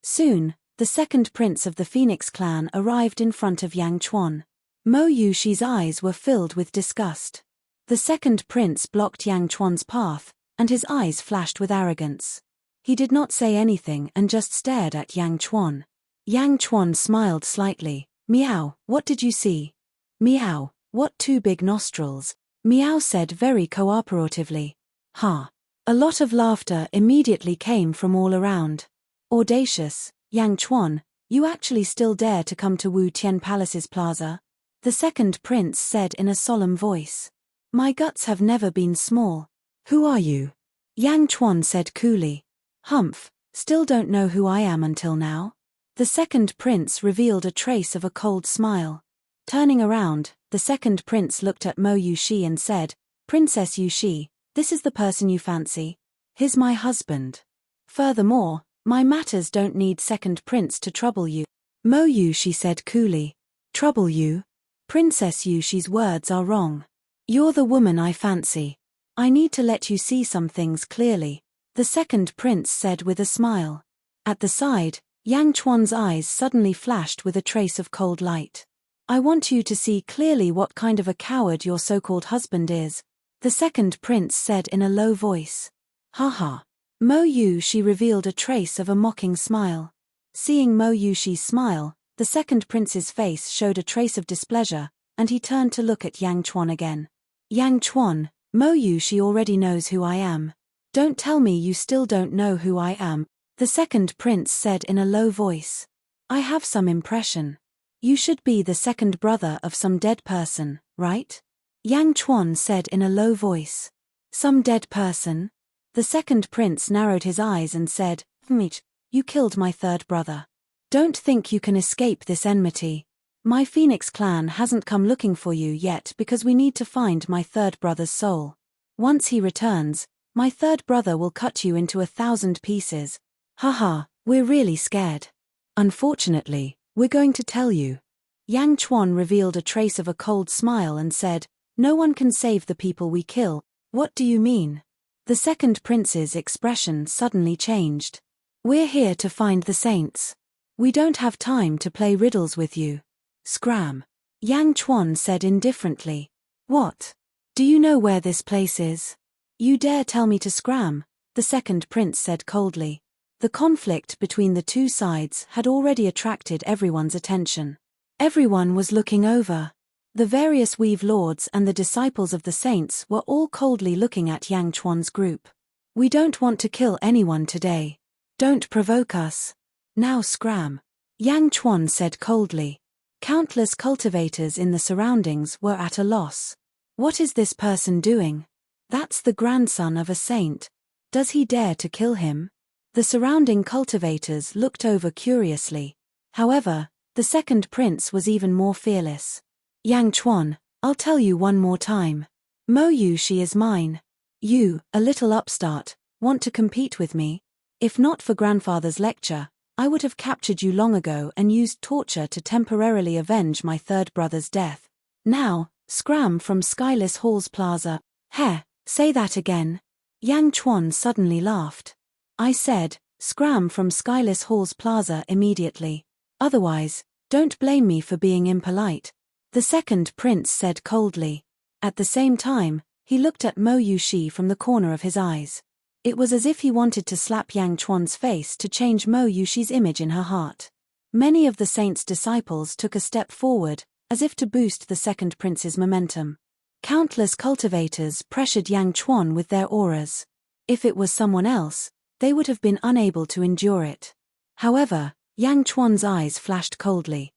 Soon, the second prince of the Phoenix clan arrived in front of Yang Chuan. Mo Yushi's eyes were filled with disgust. The second prince blocked Yang Chuan's path, and his eyes flashed with arrogance. He did not say anything and just stared at Yang Chuan. Yang Chuan smiled slightly. Meow, what did you see? Meow, what two big nostrils? Meow said very cooperatively. Ha! A lot of laughter immediately came from all around. Audacious, Yang Chuan, you actually still dare to come to Wu Tian Palace's plaza? The second prince said in a solemn voice. My guts have never been small. Who are you? Yang Chuan said coolly. Humph, still don't know who I am until now? The second prince revealed a trace of a cold smile. Turning around, the second prince looked at Mo Yushi and said, Princess Yushi, this is the person you fancy? He's my husband. Furthermore, my matters don't need second prince to trouble you. Mo Yushi said coolly. Trouble you? Princess Yushi's words are wrong. You're the woman I fancy. I need to let you see some things clearly, the second prince said with a smile. At the side, Yang Chuan's eyes suddenly flashed with a trace of cold light. I want you to see clearly what kind of a coward your so-called husband is, the second prince said in a low voice. Ha. Mo Yushi revealed a trace of a mocking smile. Seeing Mo Yushi's smile, the second prince's face showed a trace of displeasure, and he turned to look at Yang Chuan again. Yang Chuan, Mo Yushi already knows who I am. Don't tell me you still don't know who I am, the second prince said in a low voice. I have some impression. You should be the second brother of some dead person, right? Yang Chuan said in a low voice. Some dead person? The second prince narrowed his eyes and said, Meet, you killed my third brother. Don't think you can escape this enmity. My Phoenix clan hasn't come looking for you yet because we need to find my third brother's soul. Once he returns, my third brother will cut you into 1,000 pieces. Haha, we're really scared. Unfortunately, we're going to tell you. Yang Chuan revealed a trace of a cold smile and said, No one can save the people we kill. What do you mean? The second prince's expression suddenly changed. We're here to find the saints. We don't have time to play riddles with you. Scram. Yang Chuan said indifferently. What? Do you know where this place is? You dare tell me to scram, the second prince said coldly. The conflict between the two sides had already attracted everyone's attention. Everyone was looking over. The various weave lords and the disciples of the saints were all coldly looking at Yang Chuan's group. We don't want to kill anyone today. Don't provoke us. Now scram. Yang Chuan said coldly. Countless cultivators in the surroundings were at a loss. What is this person doing? That's the grandson of a saint. Does he dare to kill him? The surrounding cultivators looked over curiously. However, the second prince was even more fearless. Yang Chuan, I'll tell you one more time. Mo Yu she is mine. You, a little upstart, want to compete with me? If not for grandfather's lecture, I would have captured you long ago and used torture to temporarily avenge my third brother's death. Now, scram from Skyless Hall's plaza. Heh, say that again. Yang Chuan suddenly laughed. I said, scram from Skyless Hall's plaza immediately. Otherwise, don't blame me for being impolite. The second prince said coldly. At the same time, he looked at Mo Yushi from the corner of his eyes. It was as if he wanted to slap Yang Chuan's face to change Mo Yushi's image in her heart. Many of the saint's disciples took a step forward, as if to boost the second prince's momentum. Countless cultivators pressured Yang Chuan with their auras. If it was someone else, they would have been unable to endure it. However, Yang Chuan's eyes flashed coldly.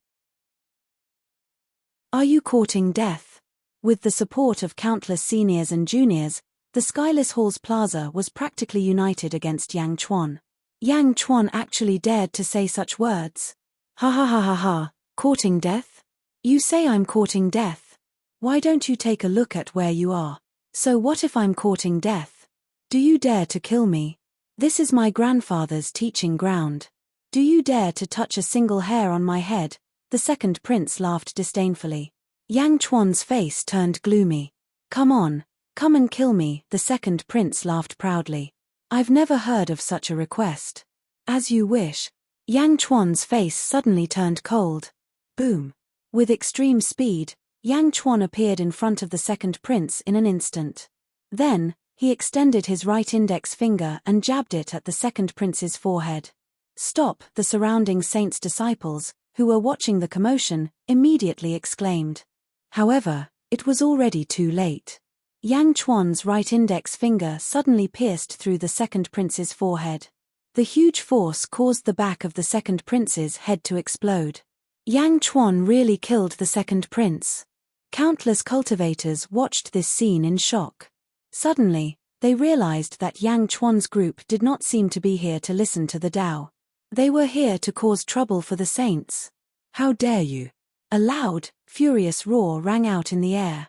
Are you courting death? With the support of countless seniors and juniors, the Skyless Hall's plaza was practically united against Yang Chuan. Yang Chuan actually dared to say such words. Ha ha ha ha ha, courting death? You say I'm courting death. Why don't you take a look at where you are? So what if I'm courting death? Do you dare to kill me? This is my grandfather's teaching ground. Do you dare to touch a single hair on my head? The second prince laughed disdainfully. Yang Chuan's face turned gloomy. Come on, come and kill me, the second prince laughed proudly. I've never heard of such a request. As you wish. Yang Chuan's face suddenly turned cold. Boom. With extreme speed, Yang Chuan appeared in front of the second prince in an instant. Then, he extended his right index finger and jabbed it at the second prince's forehead. Stop! The surrounding saint's disciples, who were watching the commotion, immediately exclaimed. However, it was already too late. Yang Chuan's right index finger suddenly pierced through the second prince's forehead. The huge force caused the back of the second prince's head to explode. Yang Chuan really killed the second prince. Countless cultivators watched this scene in shock. Suddenly, they realized that Yang Chuan's group did not seem to be here to listen to the Tao. They were here to cause trouble for the saints. How dare you! A loud, furious roar rang out in the air.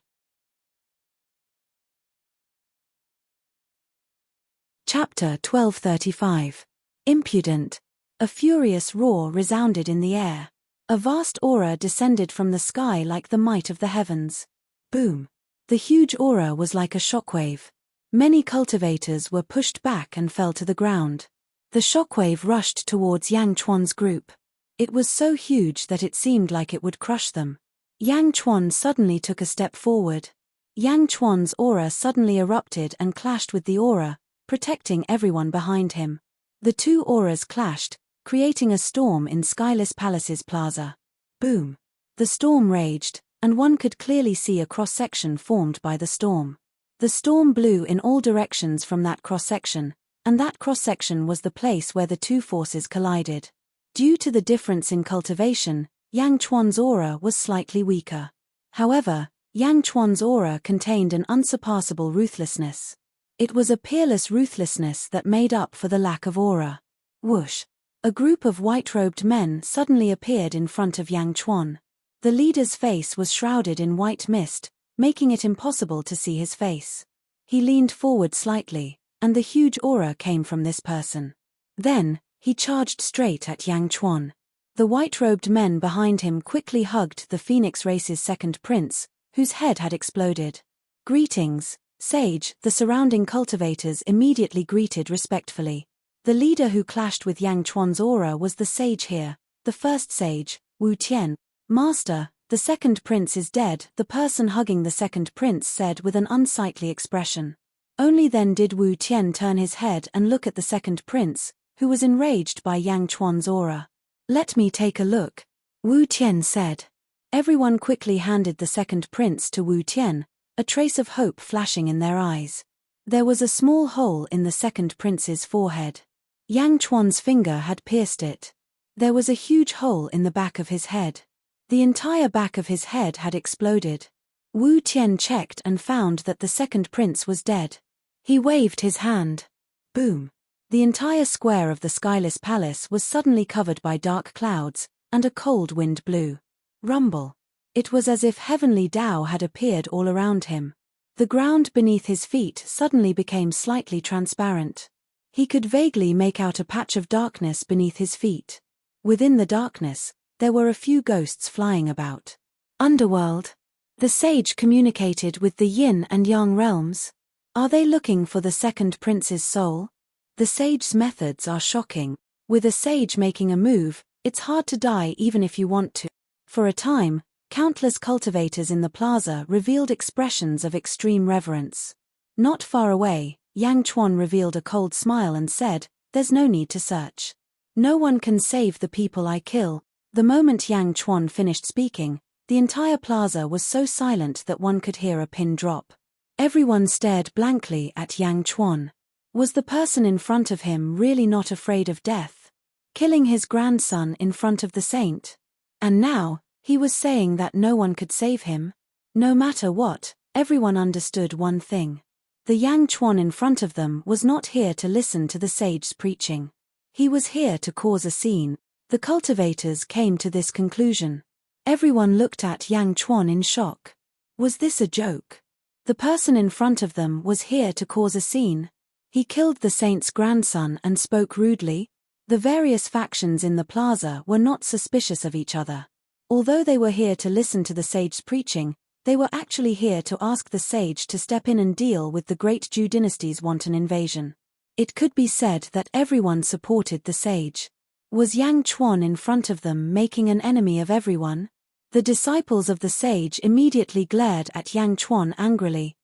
Chapter 1235. Impudent. A furious roar resounded in the air. A vast aura descended from the sky like the might of the heavens. Boom. The huge aura was like a shockwave. Many cultivators were pushed back and fell to the ground. The shockwave rushed towards Yang Chuan's group. It was so huge that it seemed like it would crush them. Yang Chuan suddenly took a step forward. Yang Chuan's aura suddenly erupted and clashed with the aura, protecting everyone behind him. The two auras clashed, creating a storm in Skyless Palace's plaza. Boom! The storm raged, and one could clearly see a cross-section formed by the storm. The storm blew in all directions from that cross-section, and that cross-section was the place where the two forces collided. Due to the difference in cultivation, Yang Chuan's aura was slightly weaker. However, Yang Chuan's aura contained an unsurpassable ruthlessness. It was a peerless ruthlessness that made up for the lack of aura. Whoosh! A group of white-robed men suddenly appeared in front of Yang Chuan. The leader's face was shrouded in white mist, making it impossible to see his face. He leaned forward slightly, and the huge aura came from this person. Then, he charged straight at Yang Chuan. The white-robed men behind him quickly hugged the Phoenix race's second prince, whose head had exploded. Greetings, sage, the surrounding cultivators immediately greeted respectfully. The leader who clashed with Yang Chuan's aura was the sage here, the first sage, Wu Tian. Master, the second prince is dead, the person hugging the second prince said with an unsightly expression. Only then did Wu Tian turn his head and look at the second prince, who was enraged by Yang Chuan's aura. Let me take a look, Wu Tian said. Everyone quickly handed the second prince to Wu Tian, a trace of hope flashing in their eyes. There was a small hole in the second prince's forehead. Yang Chuan's finger had pierced it. There was a huge hole in the back of his head. The entire back of his head had exploded. Wu Tian checked and found that the second prince was dead. He waved his hand. Boom! The entire square of the skyless palace was suddenly covered by dark clouds, and a cold wind blew. Rumble! It was as if heavenly Tao had appeared all around him. The ground beneath his feet suddenly became slightly transparent. He could vaguely make out a patch of darkness beneath his feet. Within the darkness, there were a few ghosts flying about. Underworld. The sage communicated with the yin and yang realms. Are they looking for the second prince's soul? The sage's methods are shocking. With a sage making a move, it's hard to die even if you want to. For a time, countless cultivators in the plaza revealed expressions of extreme reverence. Not far away, Yang Chuan revealed a cold smile and said, "There's no need to search. No one can save the people I kill." The moment Yang Chuan finished speaking, the entire plaza was so silent that one could hear a pin drop. Everyone stared blankly at Yang Chuan. Was the person in front of him really not afraid of death? Killing his grandson in front of the saint? And now, he was saying that no one could save him? No matter what, everyone understood one thing. The Yang Chuan in front of them was not here to listen to the sage's preaching. He was here to cause a scene. The cultivators came to this conclusion. Everyone looked at Yang Chuan in shock. Was this a joke? The person in front of them was here to cause a scene. He killed the saint's grandson and spoke rudely. The various factions in the plaza were not suspicious of each other. Although they were here to listen to the sage's preaching, they were actually here to ask the sage to step in and deal with the great Zhou dynasty's wanton invasion. It could be said that everyone supported the sage. Was Yang Chuan in front of them making an enemy of everyone? The disciples of the sage immediately glared at Yang Chuan angrily.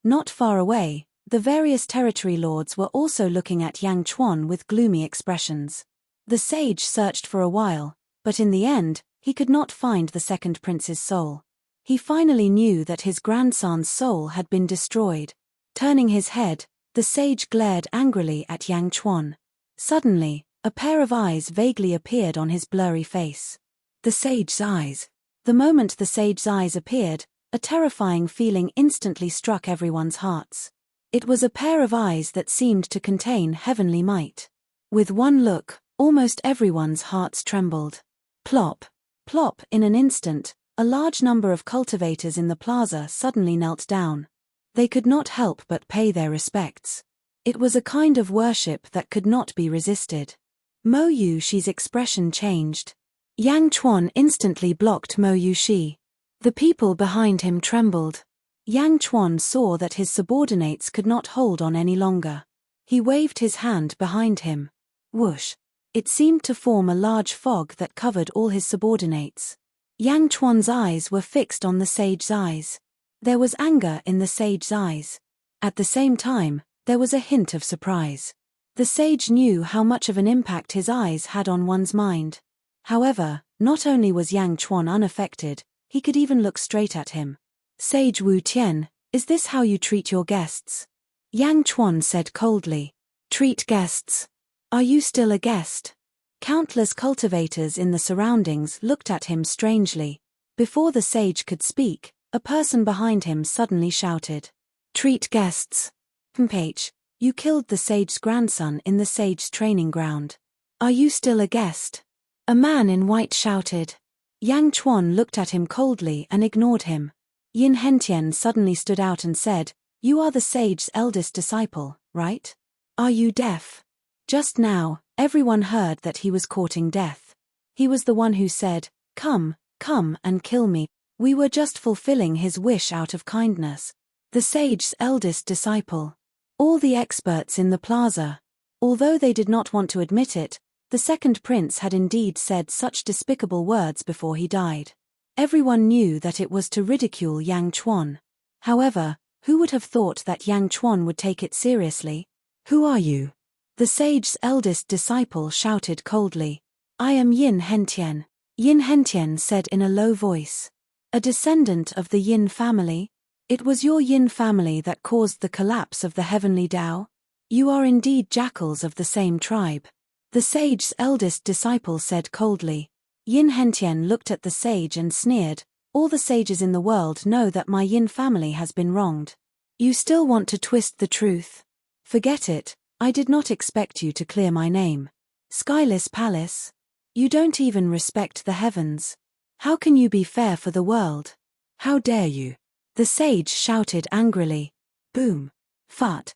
Not far away, the various territory lords were also looking at Yang Chuan with gloomy expressions. The sage searched for a while, but in the end, he could not find the second prince's soul. He finally knew that his grandson's soul had been destroyed. Turning his head, the sage glared angrily at Yang Chuan. Suddenly, a pair of eyes vaguely appeared on his blurry face. The sage's eyes. The moment the sage's eyes appeared, a terrifying feeling instantly struck everyone's hearts. It was a pair of eyes that seemed to contain heavenly might. With one look, almost everyone's hearts trembled. Plop! Plop! In an instant, a large number of cultivators in the plaza suddenly knelt down. They could not help but pay their respects. It was a kind of worship that could not be resisted. Mo Yushi's expression changed. Yang Chuan instantly blocked Mo Yushi. The people behind him trembled. Yang Chuan saw that his subordinates could not hold on any longer. He waved his hand behind him. Whoosh! It seemed to form a large fog that covered all his subordinates. Yang Chuan's eyes were fixed on the sage's eyes. There was anger in the sage's eyes. At the same time, there was a hint of surprise. The sage knew how much of an impact his eyes had on one's mind. However, not only was Yang Chuan unaffected, he could even look straight at him. "Sage Wu Tian, is this how you treat your guests?" Yang Chuan said coldly. "Treat guests? Are you still a guest?" Countless cultivators in the surroundings looked at him strangely. Before the sage could speak, a person behind him suddenly shouted, "Treat guests. Mph, you killed the sage's grandson in the sage's training ground. Are you still a guest?" A man in white shouted. Yang Chuan looked at him coldly and ignored him. Yin Hentian suddenly stood out and said, "You are the sage's eldest disciple, right? Are you deaf?" Just now, everyone heard that he was courting death. He was the one who said, "Come, come and kill me." We were just fulfilling his wish out of kindness. The sage's eldest disciple. All the experts in the plaza. Although they did not want to admit it, the second prince had indeed said such despicable words before he died. Everyone knew that it was to ridicule Yang Chuan. However, who would have thought that Yang Chuan would take it seriously? "Who are you?" The sage's eldest disciple shouted coldly. "I am Yin Hentian." Yin Hentian said in a low voice. "A descendant of the Yin family? It was your Yin family that caused the collapse of the heavenly Tao? You are indeed jackals of the same tribe." The sage's eldest disciple said coldly. Yin Hentian looked at the sage and sneered, "All the sages in the world know that my Yin family has been wronged. You still want to twist the truth? Forget it, I did not expect you to clear my name. Skyless Palace? You don't even respect the heavens. How can you be fair for the world? How dare you? The sage shouted angrily. Boom. Fart.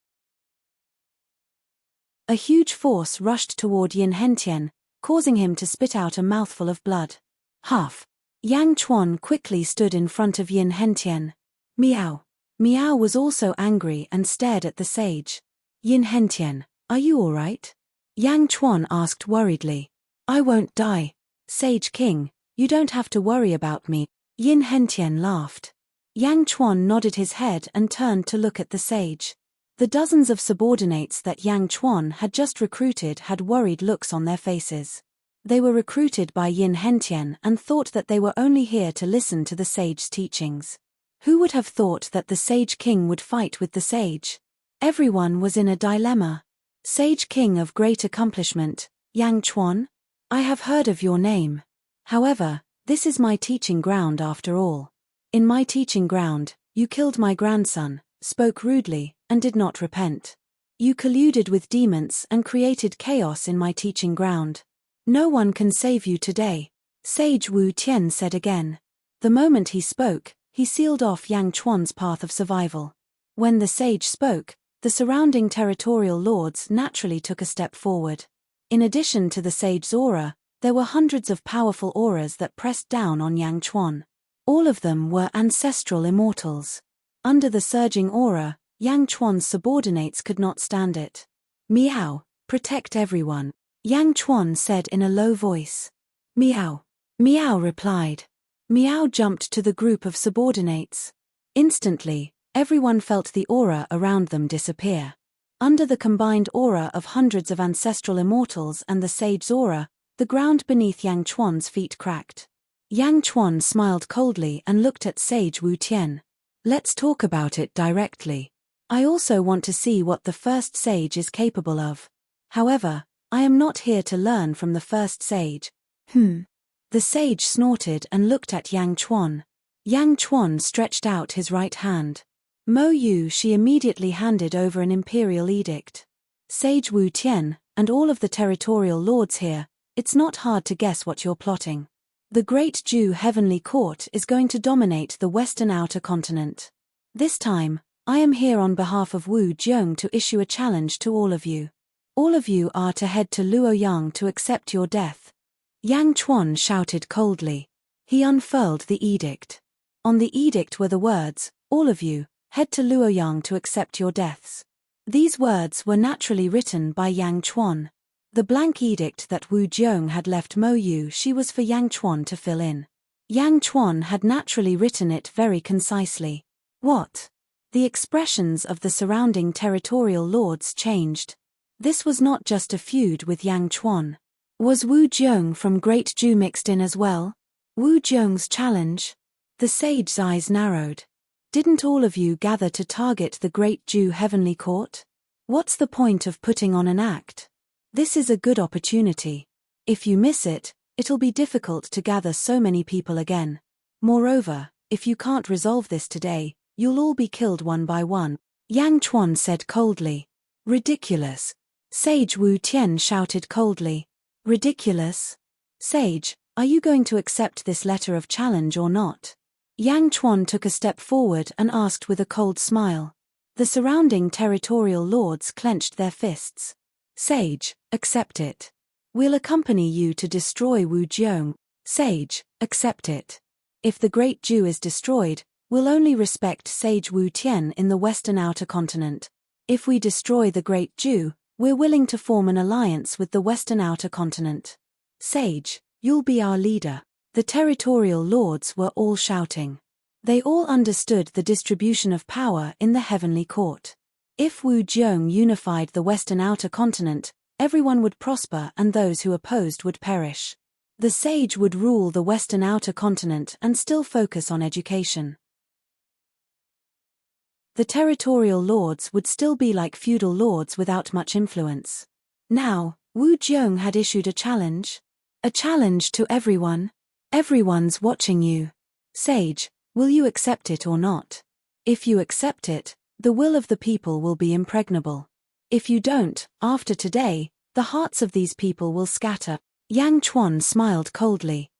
A huge force rushed toward Yin Hentian, causing him to spit out a mouthful of blood. Huff. Yang Chuan quickly stood in front of Yin Hentian. Meow. Meow was also angry and stared at the sage. Yin Hentian, are you all right? Yang Chuan asked worriedly. I won't die. Sage King, you don't have to worry about me. Yin Hentian laughed. Yang Chuan nodded his head and turned to look at the sage. The dozens of subordinates that Yang Chuan had just recruited had worried looks on their faces. They were recruited by Yin Hentian and thought that they were only here to listen to the sage's teachings. Who would have thought that the Sage King would fight with the sage? Everyone was in a dilemma. Sage King of great accomplishment, Yang Chuan? I have heard of your name. However, this is my teaching ground after all. In my teaching ground, you killed my grandson, spoke rudely, and did not repent. You colluded with demons and created chaos in my teaching ground. No one can save you today, Sage Wu Tian said again. The moment he spoke, he sealed off Yang Chuan's path of survival. When the sage spoke, the surrounding territorial lords naturally took a step forward. In addition to the sage's aura, there were hundreds of powerful auras that pressed down on Yang Chuan. All of them were ancestral immortals. Under the surging aura, Yang Chuan's subordinates could not stand it. Meow, protect everyone, Yang Chuan said in a low voice. Meow. Meow replied. Meow jumped to the group of subordinates. Instantly, everyone felt the aura around them disappear. Under the combined aura of hundreds of ancestral immortals and the sage's aura, the ground beneath Yang Chuan's feet cracked. Yang Chuan smiled coldly and looked at Sage Wu Tian. Let's talk about it directly. I also want to see what the first sage is capable of. However, I am not here to learn from the first sage. The sage snorted and looked at Yang Chuan. Yang Chuan stretched out his right hand. Mo Yu she immediately handed over an imperial edict. Sage Wu Tian, and all of the territorial lords here, it's not hard to guess what you're plotting. The Great Jew Heavenly Court is going to dominate the western outer continent. This time, I am here on behalf of Wu Jiong to issue a challenge to all of you. All of you are to head to Luoyang to accept your death. Yang Chuan shouted coldly. He unfurled the edict. On the edict were the words, all of you, head to Luoyang to accept your deaths. These words were naturally written by Yang Chuan. The blank edict that Wu Jiong had left Mo Yu she was for Yang Chuan to fill in. Yang Chuan had naturally written it very concisely. What? The expressions of the surrounding territorial lords changed. This was not just a feud with Yang Chuan. Was Wu Jiong from Great Jew mixed in as well? Wu Jiong's challenge? The sage's eyes narrowed. Didn't all of you gather to target the Great Jew Heavenly Court? What's the point of putting on an act? This is a good opportunity. If you miss it, it'll be difficult to gather so many people again. Moreover, if you can't resolve this today, you'll all be killed one by one, Yang Chuan said coldly. Ridiculous. Sage Wu Tian shouted coldly. Ridiculous? Sage, are you going to accept this letter of challenge or not? Yang Chuan took a step forward and asked with a cold smile. The surrounding territorial lords clenched their fists. Sage, accept it. We'll accompany you to destroy Wu Jiong. Sage, accept it. If the Great Jew is destroyed, we'll only respect Sage Wu Tian in the western outer continent. If we destroy the Great Jew, we're willing to form an alliance with the western outer continent. Sage, you'll be our leader. The territorial lords were all shouting. They all understood the distribution of power in the heavenly court. If Wu Jiong unified the western outer continent, everyone would prosper and those who opposed would perish. The sage would rule the western outer continent and still focus on education. The territorial lords would still be like feudal lords without much influence. Now, Wu Jiong had issued a challenge. A challenge to everyone. Everyone's watching you. Sage, will you accept it or not? If you accept it, The will of the people will be impregnable. If you don't, after today, the hearts of these people will scatter. Yang Chuan smiled coldly.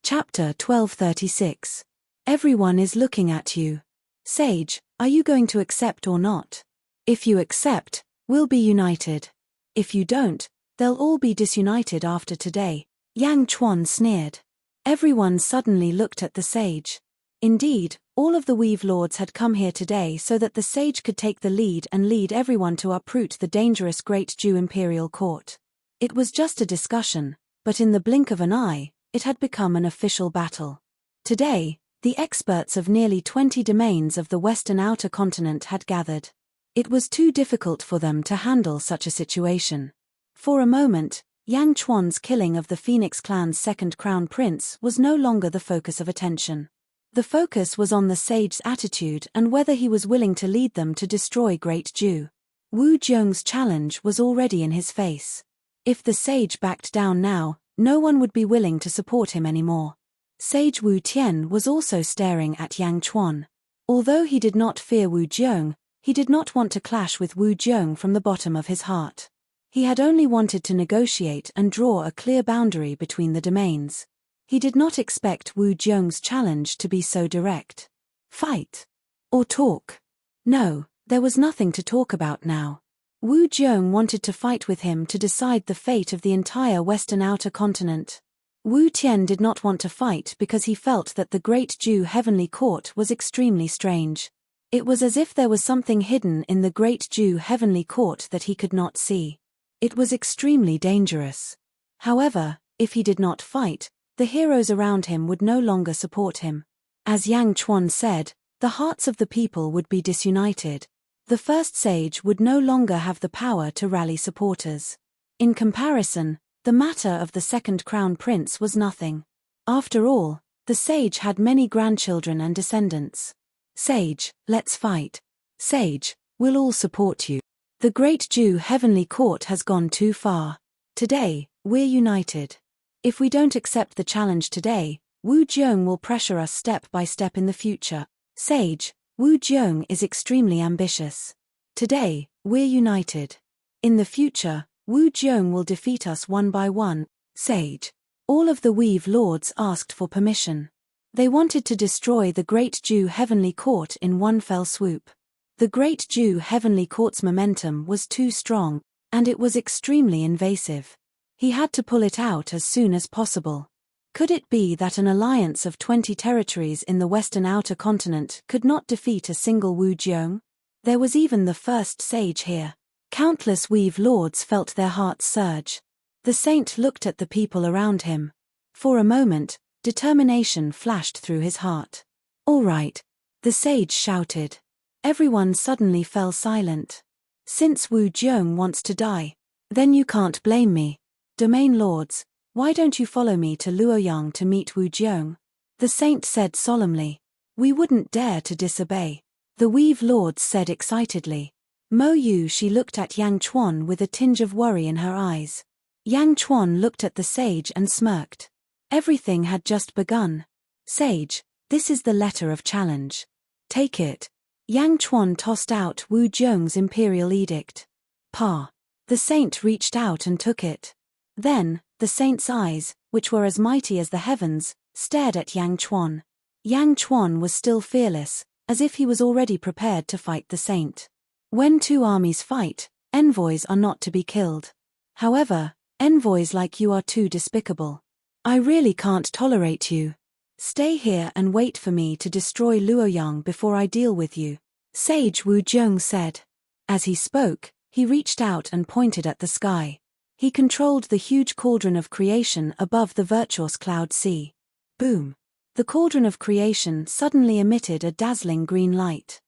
Chapter 1236. Everyone is looking at you. Sage, are you going to accept or not? If you accept, we'll be united. If you don't, they'll all be disunited after today. Yang Chuan sneered. Everyone suddenly looked at the sage. Indeed, all of the Weave Lords had come here today so that the sage could take the lead and lead everyone to uproot the dangerous Great Jew Imperial Court. It was just a discussion, but in the blink of an eye, it had become an official battle. Today, the experts of nearly 20 domains of the Western Outer Continent had gathered. It was too difficult for them to handle such a situation. For a moment, Yang Chuan's killing of the Phoenix clan's second crown prince was no longer the focus of attention. The focus was on the sage's attitude and whether he was willing to lead them to destroy Great Jew. Wu Jiong's challenge was already in his face. If the sage backed down now, no one would be willing to support him anymore. Sage Wu Tian was also staring at Yang Chuan. Although he did not fear Wu Jiong, he did not want to clash with Wu Jiong from the bottom of his heart. He had only wanted to negotiate and draw a clear boundary between the domains. He did not expect Wu Jiong's challenge to be so direct. Fight? Or talk? No, there was nothing to talk about now. Wu Jiong wanted to fight with him to decide the fate of the entire Western Outer Continent. Wu Tian did not want to fight because he felt that the Great Jew Heavenly Court was extremely strange. It was as if there was something hidden in the Great Jew Heavenly Court that he could not see. It was extremely dangerous. However, if he did not fight, the heroes around him would no longer support him. As Yang Chuan said, the hearts of the people would be disunited. The first sage would no longer have the power to rally supporters. In comparison, the matter of the second crown prince was nothing. After all, the sage had many grandchildren and descendants. Sage, let's fight. Sage, we'll all support you. The Great Jew Heavenly Court has gone too far. Today, we're united. If we don't accept the challenge today, Wu Jiong will pressure us step by step in the future. Sage, Wu Jiong is extremely ambitious. Today, we're united. In the future, Wu Jiong will defeat us one by one. Sage. All of the Weave Lords asked for permission. They wanted to destroy the Great Jew Heavenly Court in one fell swoop. The Great Jew Heavenly Court's momentum was too strong, and it was extremely invasive. He had to pull it out as soon as possible. Could it be that an alliance of 20 territories in the Western Outer Continent could not defeat a single Wu Jiong? There was even the first sage here. Countless Weave Lords felt their hearts surge. The saint looked at the people around him. For a moment, determination flashed through his heart. All right, the sage shouted. Everyone suddenly fell silent. Since Wu Jiong wants to die, then you can't blame me. Domain Lords, why don't you follow me to Luoyang to meet Wu Jiong? The saint said solemnly. We wouldn't dare to disobey. The Weave Lords said excitedly. Mo Yu she looked at Yang Chuan with a tinge of worry in her eyes. Yang Chuan looked at the sage and smirked. Everything had just begun. Sage, this is the letter of challenge. Take it. Yang Chuan tossed out Wu Jiong's imperial edict. Pa. The saint reached out and took it. Then, the saint's eyes, which were as mighty as the heavens, stared at Yang Chuan. Yang Chuan was still fearless, as if he was already prepared to fight the saint. When two armies fight, envoys are not to be killed. However, envoys like you are too despicable. I really can't tolerate you. Stay here and wait for me to destroy Luoyang before I deal with you, Sage Wu Jiong said. As he spoke, he reached out and pointed at the sky. He controlled the huge cauldron of creation above the virtuous cloud sea. Boom! The cauldron of creation suddenly emitted a dazzling green light.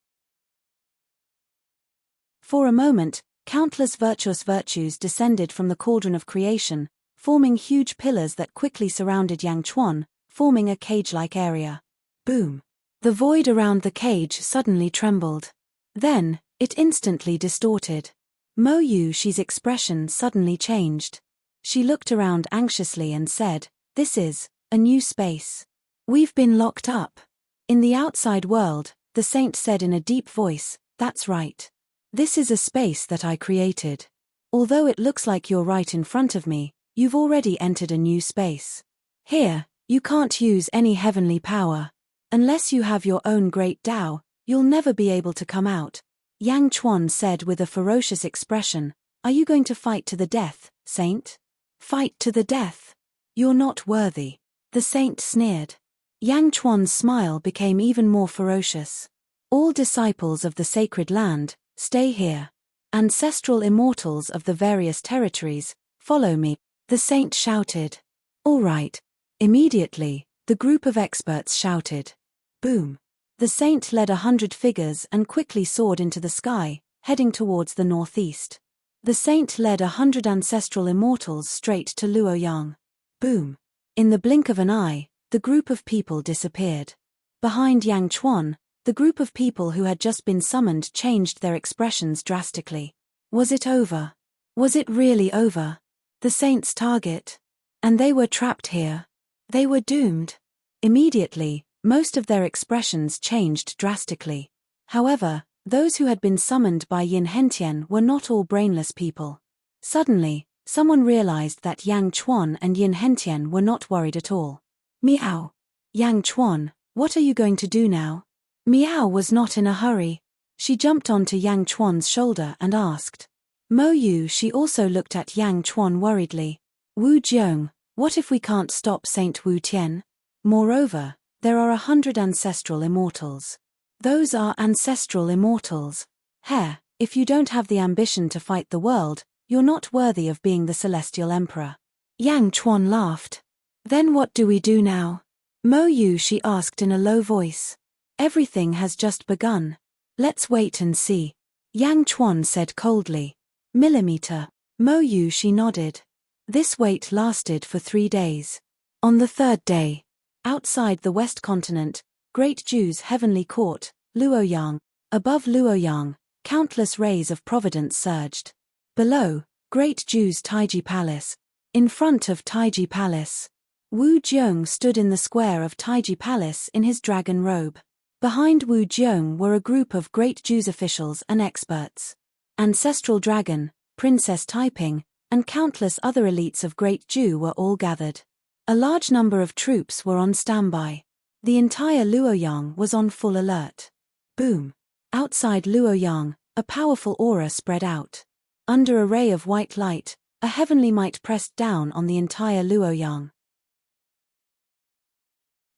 For a moment, countless virtuous virtues descended from the cauldron of creation, forming huge pillars that quickly surrounded Yang Chuan, forming a cage-like area. Boom! The void around the cage suddenly trembled. Then, it instantly distorted. Mo Yushi's expression suddenly changed. She looked around anxiously and said, "This is a new space. We've been locked up. In the outside world, the saint said in a deep voice, that's right. This is a space that I created. Although it looks like you're right in front of me, you've already entered a new space. Here, you can't use any heavenly power. Unless you have your own great Tao, you'll never be able to come out. Yang Chuan said with a ferocious expression, are you going to fight to the death, saint? Fight to the death? You're not worthy. The saint sneered. Yang Chuan's smile became even more ferocious. All disciples of the sacred land, stay here. Ancestral immortals of the various territories, follow me, the saint shouted. All right. Immediately, the group of experts shouted. Boom. The saint led 100 figures and quickly soared into the sky, heading towards the northeast. The saint led 100 ancestral immortals straight to Luoyang. Boom. In the blink of an eye, the group of people disappeared. Behind Yang Chuan, the group of people who had just been summoned changed their expressions drastically. Was it over? Was it really over? The saint's target? And they were trapped here. They were doomed. Immediately, most of their expressions changed drastically. However, those who had been summoned by Yin Hentian were not all brainless people. Suddenly, someone realized that Yang Chuan and Yin Hentian were not worried at all. Meow. Yang Chuan, what are you going to do now? Meow was not in a hurry. She jumped onto Yang Chuan's shoulder and asked. Mo Yu. She also looked at Yang Chuan worriedly. Wu Jiong, what if we can't stop Saint Wu Tian? Moreover, there are 100 ancestral immortals. Those are ancestral immortals. Heh, if you don't have the ambition to fight the world, you're not worthy of being the celestial emperor. Yang Chuan laughed. Then what do we do now? Mo Yu. She asked in a low voice. Everything has just begun. Let's wait and see. Yang Chuan said coldly. Millimeter. Mo Yu. She nodded. This wait lasted for 3 days. On the third day, outside the West Continent, Great Jew's heavenly court, Luoyang. Above Luoyang, countless rays of providence surged. Below, Great Jew's Taiji Palace. In front of Taiji Palace, Wu Jiong stood in the square of Taiji Palace in his dragon robe. Behind Wu Jiong were a group of Great Jew's officials and experts. Ancestral Dragon, Princess Taiping, and countless other elites of Great Jew were all gathered. A large number of troops were on standby. The entire Luoyang was on full alert. Boom. Outside Luoyang, a powerful aura spread out. Under a ray of white light, a heavenly might pressed down on the entire Luoyang.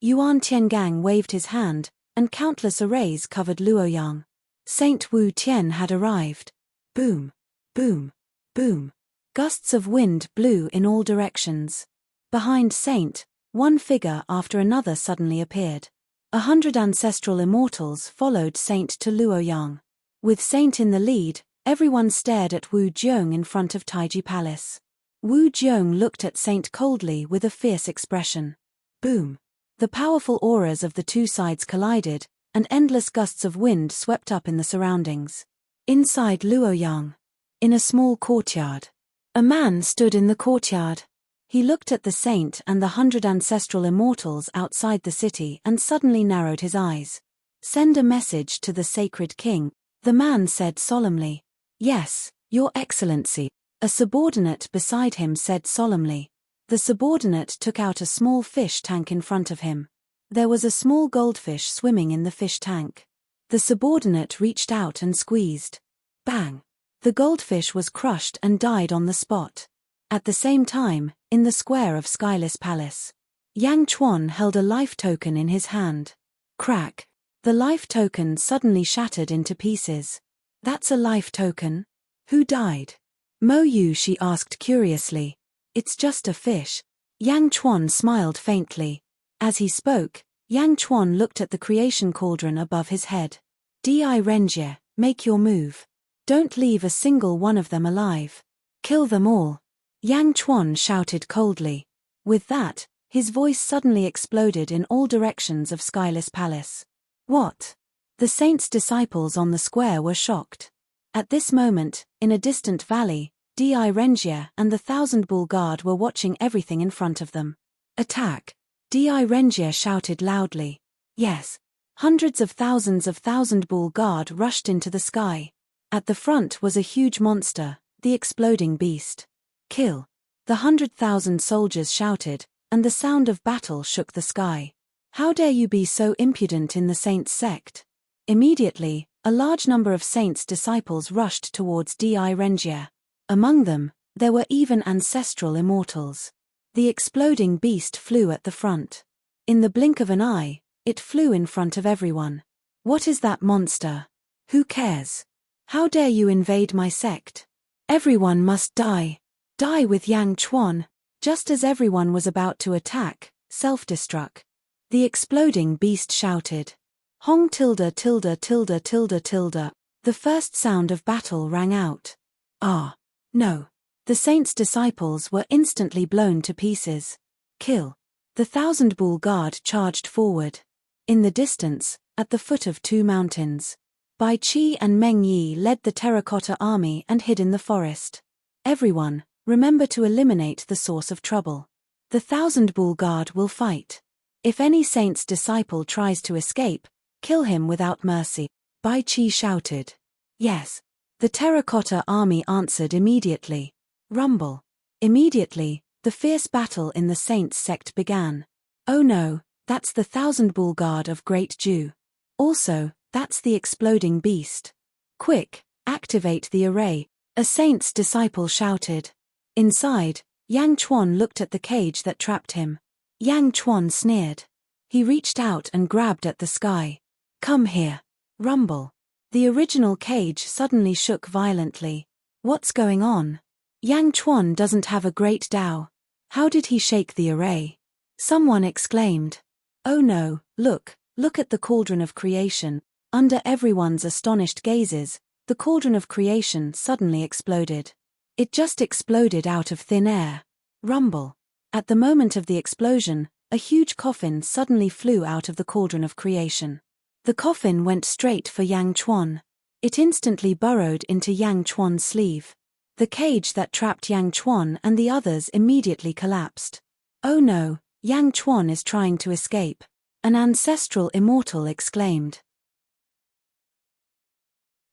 Yuan Tiangang waved his hand, and countless arrays covered Luoyang. Saint Wu Tian had arrived. Boom. Boom. Boom. Gusts of wind blew in all directions. Behind Saint, one figure after another suddenly appeared. 100 ancestral immortals followed Saint to Luoyang. With Saint in the lead, everyone stared at Wu Jiong in front of Taiji Palace. Wu Jiong looked at Saint coldly with a fierce expression. Boom. The powerful auras of the two sides collided, and endless gusts of wind swept up in the surroundings. Inside Luoyang, in a small courtyard, a man stood in the courtyard. He looked at the saint and the 100 ancestral immortals outside the city and suddenly narrowed his eyes. Send a message to the sacred king, the man said solemnly. Yes, your excellency. A subordinate beside him said solemnly. The subordinate took out a small fish tank in front of him. There was a small goldfish swimming in the fish tank. The subordinate reached out and squeezed. Bang! The goldfish was crushed and died on the spot. At the same time, in the square of Skyless Palace, Yang Chuan held a life token in his hand. Crack! The life token suddenly shattered into pieces. That's a life token? Who died? Mo Yu, she asked curiously. It's just a fish. Yang Chuan smiled faintly. As he spoke, Yang Chuan looked at the creation cauldron above his head. Di Renjie, make your move. Don't leave a single one of them alive. Kill them all. Yang Chuan shouted coldly. With that, his voice suddenly exploded in all directions of Skyless Palace. What? The saint's disciples on the square were shocked. At this moment, in a distant valley, Di Renjie and the 1,000 Bull Guard were watching everything in front of them. Attack! Di Renjie shouted loudly. Yes. Hundreds of thousand bull guard rushed into the sky. At the front was a huge monster, the exploding beast. Kill. The 100,000 soldiers shouted, and the sound of battle shook the sky. How dare you be so impudent in the Saints' sect? Immediately, a large number of Saints' disciples rushed towards Di Renjie. Among them, there were even ancestral immortals. The exploding beast flew at the front. In the blink of an eye, it flew in front of everyone. What is that monster? Who cares? How dare you invade my sect? Everyone must die. Die with Yang Chuan. Just as everyone was about to attack, self-destruct. The exploding beast shouted. Hong tilde tilde tilde tilde tilde. The first sound of battle rang out. Ah. No. The Saints' disciples were instantly blown to pieces. Kill. The 1,000 bull guard charged forward. In the distance, at the foot of two mountains, Bai Qi and Meng Yi led the terracotta army and hid in the forest. Everyone, remember to eliminate the source of trouble. The 1,000 bull guard will fight. If any Saint's disciple tries to escape, kill him without mercy. Bai Qi shouted. Yes. The terracotta army answered immediately. Rumble. Immediately, the fierce battle in the Saints' sect began. Oh no, that's the 1,000 bull guard of Great Jew. Also, that's the exploding beast. Quick, activate the array, a Saint's disciple shouted. Inside, Yang Chuan looked at the cage that trapped him. Yang Chuan sneered. He reached out and grabbed at the sky. Come here. Rumble. The original cage suddenly shook violently. What's going on? Yang Chuan doesn't have a great Dao. How did he shake the array? Someone exclaimed. Oh no, look at the cauldron of creation. Under everyone's astonished gazes, the cauldron of creation suddenly exploded. It just exploded out of thin air. Rumble. At the moment of the explosion, a huge coffin suddenly flew out of the cauldron of creation. The coffin went straight for Yang Chuan. It instantly burrowed into Yang Chuan's sleeve. The cage that trapped Yang Chuan and the others immediately collapsed. Oh no, Yang Chuan is trying to escape. An ancestral immortal exclaimed.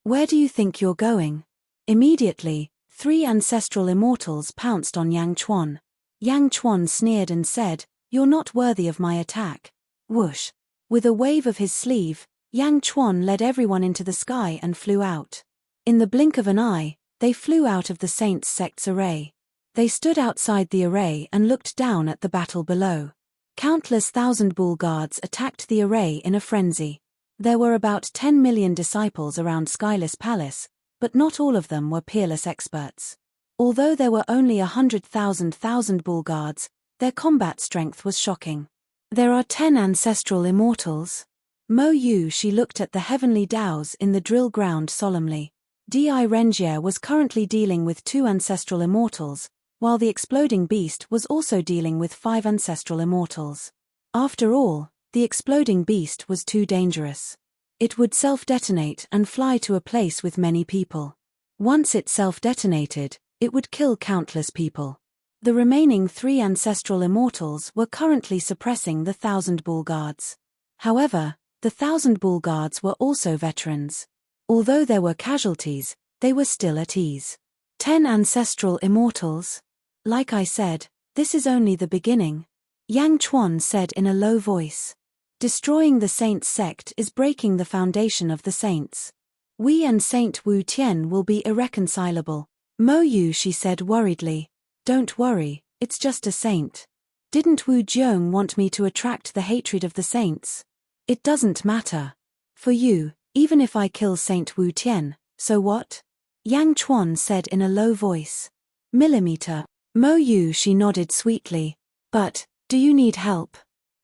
Where do you think you're going? Immediately, 3 ancestral immortals pounced on Yang Chuan. Yang Chuan sneered and said, You're not worthy of my attack. Whoosh. With a wave of his sleeve, Yang Chuan led everyone into the sky and flew out. In the blink of an eye, they flew out of the Saints' sect's array. They stood outside the array and looked down at the battle below. Countless 1,000 bull guards attacked the array in a frenzy. There were about 10 million disciples around Skyless Palace, but not all of them were peerless experts. Although there were only 100,000 bull guards, their combat strength was shocking. There are 10 ancestral immortals. Mo Yu she looked at the heavenly Daos in the drill ground solemnly. Di Renjie was currently dealing with 2 ancestral immortals, while the exploding beast was also dealing with 5 ancestral immortals. After all, the exploding beast was too dangerous. It would self-detonate and fly to a place with many people. Once it self-detonated, it would kill countless people. The remaining 3 ancestral immortals were currently suppressing the 1,000 bull guards. However, the 1,000 bull guards were also veterans. Although there were casualties, they were still at ease. 10 ancestral immortals? Like I said, this is only the beginning. Yang Chuan said in a low voice. Destroying the Saints' sect is breaking the foundation of the Saints. We and Saint Wu Tian will be irreconcilable. Mo Yu she said worriedly. Don't worry, it's just a saint. Didn't Wu Jiong want me to attract the hatred of the Saints? It doesn't matter. For you, even if I kill Saint Wu Tian, so what? Yang Chuan said in a low voice. Millimeter. Mo Yu she nodded sweetly. But, do you need help?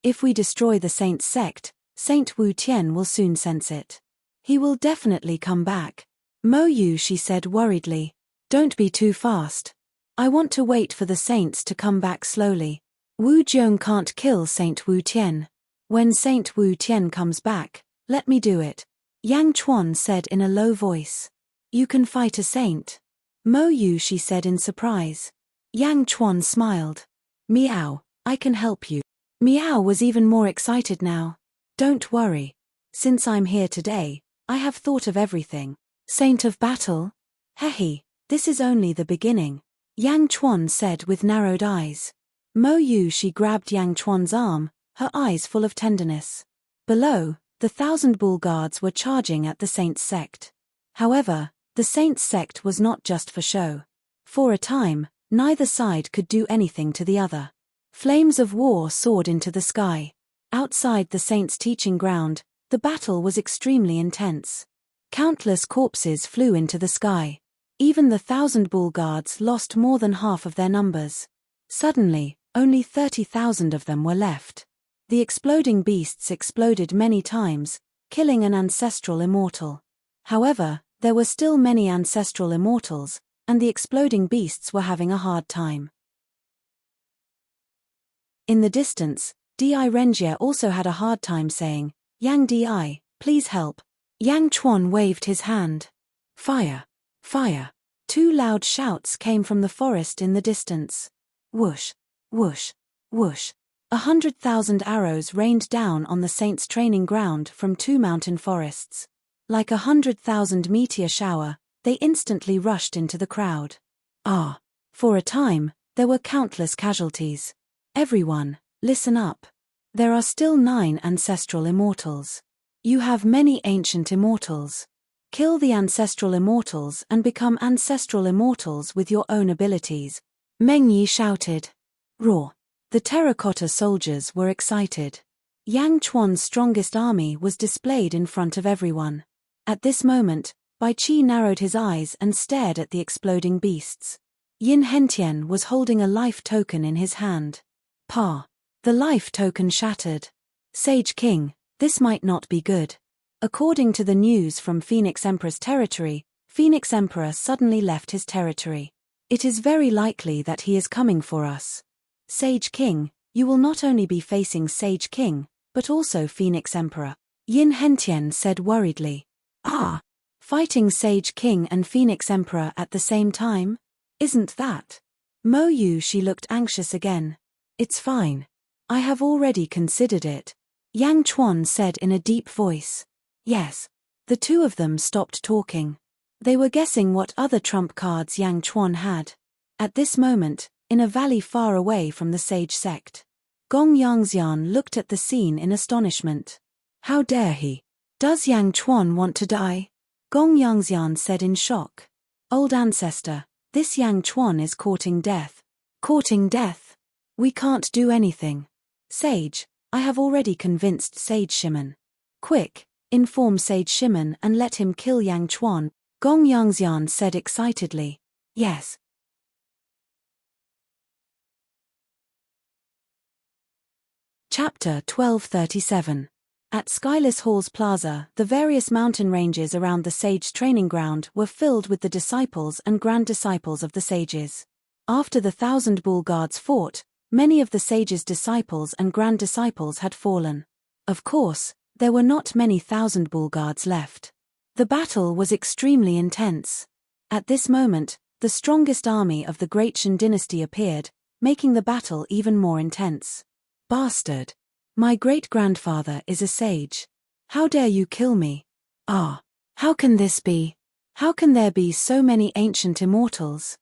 If we destroy the Saints' sect, Saint Wu Tian will soon sense it. He will definitely come back. Mo Yu she said worriedly. Don't be too fast. I want to wait for the Saints to come back slowly. Wu Jiong can't kill Saint Wu Tian. When Saint Wu Tian comes back, let me do it. Yang Chuan said in a low voice. You can fight a saint. Mo Yu she said in surprise. Yang Chuan smiled. Meow, I can help you. Meow was even more excited now. Don't worry. Since I'm here today, I have thought of everything. Saint of Battle? Hehe, this is only the beginning, Yang Chuan said with narrowed eyes. Mo Yu she grabbed Yang Chuan's arm, her eyes full of tenderness. Below, the 1,000 bull guards were charging at the Saint's sect. However, the Saint's sect was not just for show. For a time, neither side could do anything to the other. Flames of war soared into the sky. Outside the Saint's teaching ground, the battle was extremely intense. Countless corpses flew into the sky. Even the 1,000 bull guards lost more than half of their numbers. Suddenly, only 30,000 of them were left. The exploding beasts exploded many times, killing an ancestral immortal. However, there were still many ancestral immortals, and the exploding beasts were having a hard time. In the distance, Di Renjie also had a hard time saying, Yang Di, please help. Yang Chuan waved his hand. Fire! Fire! 2 loud shouts came from the forest in the distance. Whoosh! Whoosh! Whoosh! 100,000 arrows rained down on the Saint's training ground from 2 mountain forests. Like 100,000 meteor shower, they instantly rushed into the crowd. For a time, there were countless casualties. Everyone, listen up. There are still 9 ancestral immortals. You have many ancient immortals. Kill the ancestral immortals and become ancestral immortals with your own abilities. Meng Yi shouted. Roar. The terracotta soldiers were excited. Yang Chuan's strongest army was displayed in front of everyone. At this moment, Bai Qi narrowed his eyes and stared at the exploding beasts. Yin Hentian was holding a life token in his hand. Pa. The life token shattered. Sage King, this might not be good. According to the news from Phoenix Emperor's territory, Phoenix Emperor suddenly left his territory. It is very likely that he is coming for us. Sage King, you will not only be facing Sage King, but also Phoenix Emperor. Yin Hentian said worriedly. Fighting Sage King and Phoenix Emperor at the same time? Isn't that? Mo Yu she looked anxious again. It's fine. I have already considered it. Yang Chuan said in a deep voice. Yes. The 2 of them stopped talking. They were guessing what other trump cards Yang Chuan had. At this moment, in a valley far away from the sage sect, Gong Yangxian looked at the scene in astonishment. How dare he? Does Yang Chuan want to die? Gong Yangxian said in shock. Old ancestor, this Yang Chuan is courting death. Courting death? We can't do anything. Sage, I have already convinced Sage Shimon. Quick, inform Sage Shimon and let him kill Yang Chuan, Gong Yangxian said excitedly. Yes. Chapter 1237. At Skyless Hall's plaza, the various mountain ranges around the sage training ground were filled with the disciples and grand disciples of the sages. After the 1,000 bull guards fought, many of the sages' disciples and grand disciples had fallen. Of course, there were not many 1,000 bull guards left. The battle was extremely intense. At this moment, the strongest army of the Great Shan dynasty appeared, making the battle even more intense. Bastard! My great-grandfather is a sage. How dare you kill me? How can this be? How can there be so many ancient immortals?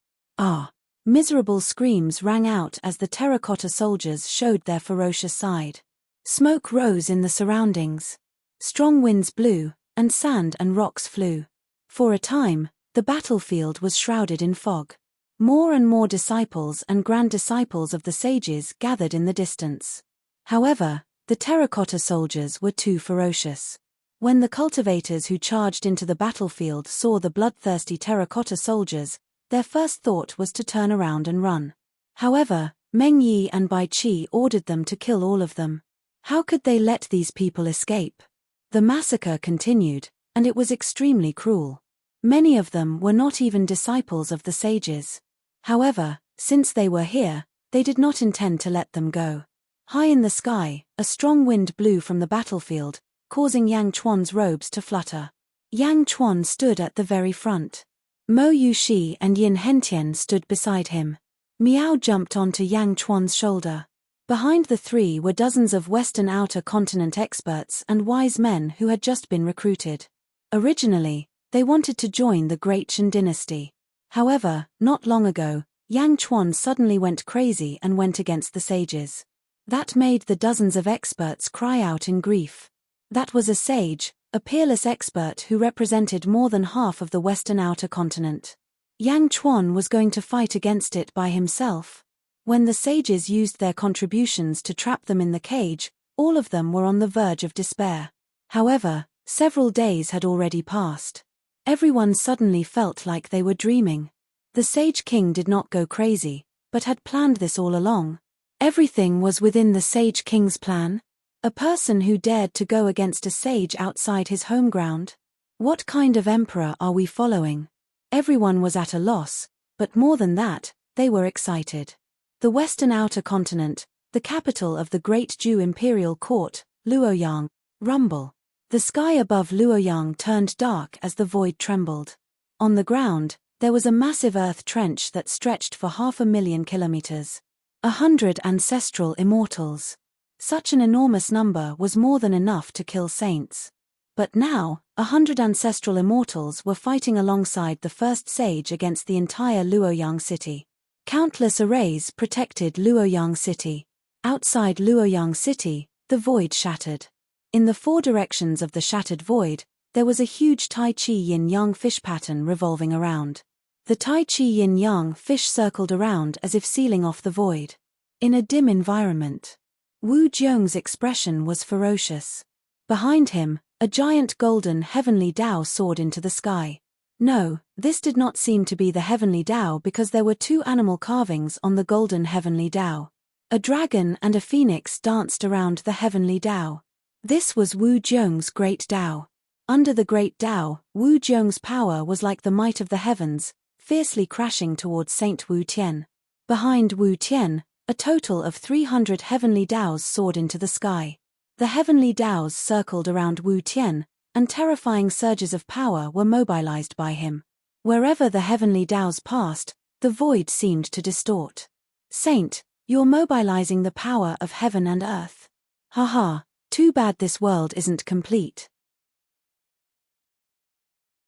Miserable screams rang out as the terracotta soldiers showed their ferocious side. Smoke rose in the surroundings. Strong winds blew, and sand and rocks flew. For a time, the battlefield was shrouded in fog. More and more disciples and grand disciples of the sages gathered in the distance. However, the terracotta soldiers were too ferocious. When the cultivators who charged into the battlefield saw the bloodthirsty terracotta soldiers, their first thought was to turn around and run. However, Meng Yi and Bai Qi ordered them to kill all of them. How could they let these people escape? The massacre continued, and it was extremely cruel. Many of them were not even disciples of the sages. However, since they were here, they did not intend to let them go. High in the sky, a strong wind blew from the battlefield, causing Yang Chuan's robes to flutter. Yang Chuan stood at the very front. Mo Yushi and Yin Hentian stood beside him. Miao jumped onto Yang Chuan's shoulder. Behind the three were dozens of Western Outer Continent experts and wise men who had just been recruited. Originally, they wanted to join the Great Shan dynasty. However, not long ago, Yang Chuan suddenly went crazy and went against the sages. That made the dozens of experts cry out in grief. That was a sage, a peerless expert who represented more than half of the Western Outer Continent. Yang Chuan was going to fight against it by himself. When the sages used their contributions to trap them in the cage, all of them were on the verge of despair. However, several days had already passed. Everyone suddenly felt like they were dreaming. The Sage King did not go crazy, but had planned this all along. Everything was within the Sage King's plan. A person who dared to go against a sage outside his home ground. What kind of emperor are we following? Everyone was at a loss, but more than that, they were excited. The Western Outer Continent, the capital of the Great Zhou Imperial Court, Luoyang, rumble. The sky above Luoyang turned dark as the void trembled. On the ground, there was a massive earth trench that stretched for 500,000 kilometers. 100 ancestral immortals. Such an enormous number was more than enough to kill saints. But now, 100 ancestral immortals were fighting alongside the first sage against the entire Luoyang city. Countless arrays protected Luoyang city. Outside Luoyang city, the void shattered. In the four directions of the shattered void, there was a huge Tai Chi yin-yang fish pattern revolving around. The Tai Chi yin-yang fish circled around as if sealing off the void. In a dim environment, Wu Jiong's expression was ferocious. Behind him, a giant golden heavenly Tao soared into the sky. No, this did not seem to be the heavenly Tao because there were two animal carvings on the golden heavenly Tao. A dragon and a phoenix danced around the heavenly Tao. This was Wu Jiong's great Tao. Under the great Tao, Wu Jiong's power was like the might of the heavens, fiercely crashing towards Saint Wu Tian. Behind Wu Tian, a total of 300 heavenly Taos soared into the sky. The heavenly Taos circled around Wu Tian, and terrifying surges of power were mobilized by him. Wherever the heavenly Taos passed, the void seemed to distort. Saint, you're mobilizing the power of heaven and earth. Haha, too bad this world isn't complete.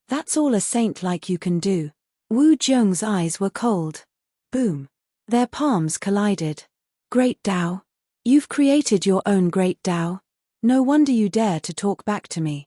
That's all a saint like you can do. Wu Jiong's eyes were cold. Boom. Their palms collided. Great Tao. You've created your own great Tao. No wonder you dare to talk back to me.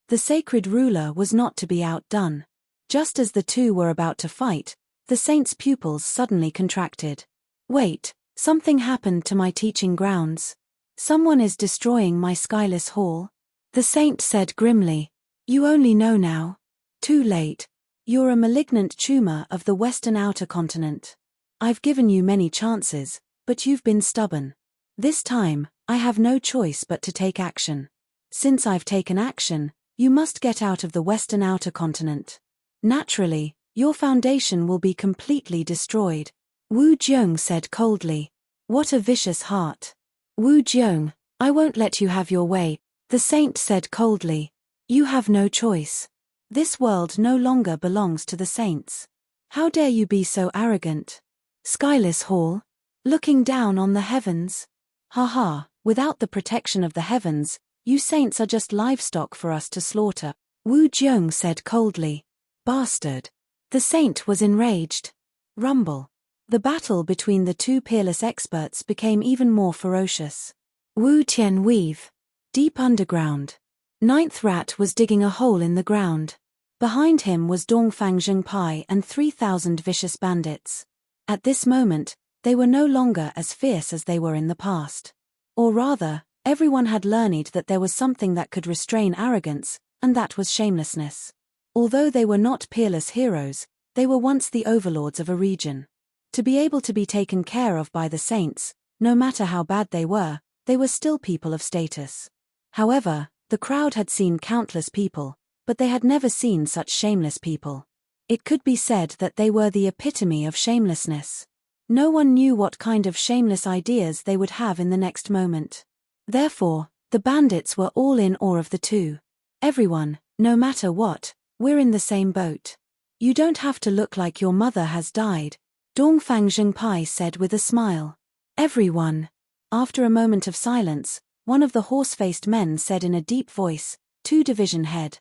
The sacred ruler was not to be outdone. Just as the two were about to fight, the saint's pupils suddenly contracted. Wait, something happened to my teaching grounds. Someone is destroying my skyless hall. The saint said grimly. You only know now. Too late. You're a malignant tumor of the Western Outer Continent. I've given you many chances, but you've been stubborn. This time, I have no choice but to take action. Since I've taken action, you must get out of the Western Outer Continent. Naturally, your foundation will be completely destroyed. Wu Jiong said coldly. What a vicious heart. Wu Jiong, I won't let you have your way, the saint said coldly. You have no choice. This world no longer belongs to the saints. How dare you be so arrogant? Skyless Hall? Looking down on the heavens? Haha, without the protection of the heavens, you saints are just livestock for us to slaughter, Wu Jiong said coldly. Bastard. The saint was enraged. Rumble. The battle between the two peerless experts became even more ferocious. Wu Tian weave. Deep underground. Ninth Rat was digging a hole in the ground. Behind him was Dongfang Zhengpai and 3,000 vicious bandits. At this moment, they were no longer as fierce as they were in the past. Or rather, everyone had learned that there was something that could restrain arrogance, and that was shamelessness. Although they were not peerless heroes, they were once the overlords of a region. To be able to be taken care of by the saints, no matter how bad they were still people of status. However, the crowd had seen countless people, but they had never seen such shameless people. It could be said that they were the epitome of shamelessness. No one knew what kind of shameless ideas they would have in the next moment. Therefore, the bandits were all in awe of the two. Everyone, no matter what, we're in the same boat. You don't have to look like your mother has died, Dongfang Zhengpai said with a smile. Everyone. After a moment of silence, one of the horse-faced men said in a deep voice, 2 Division Head.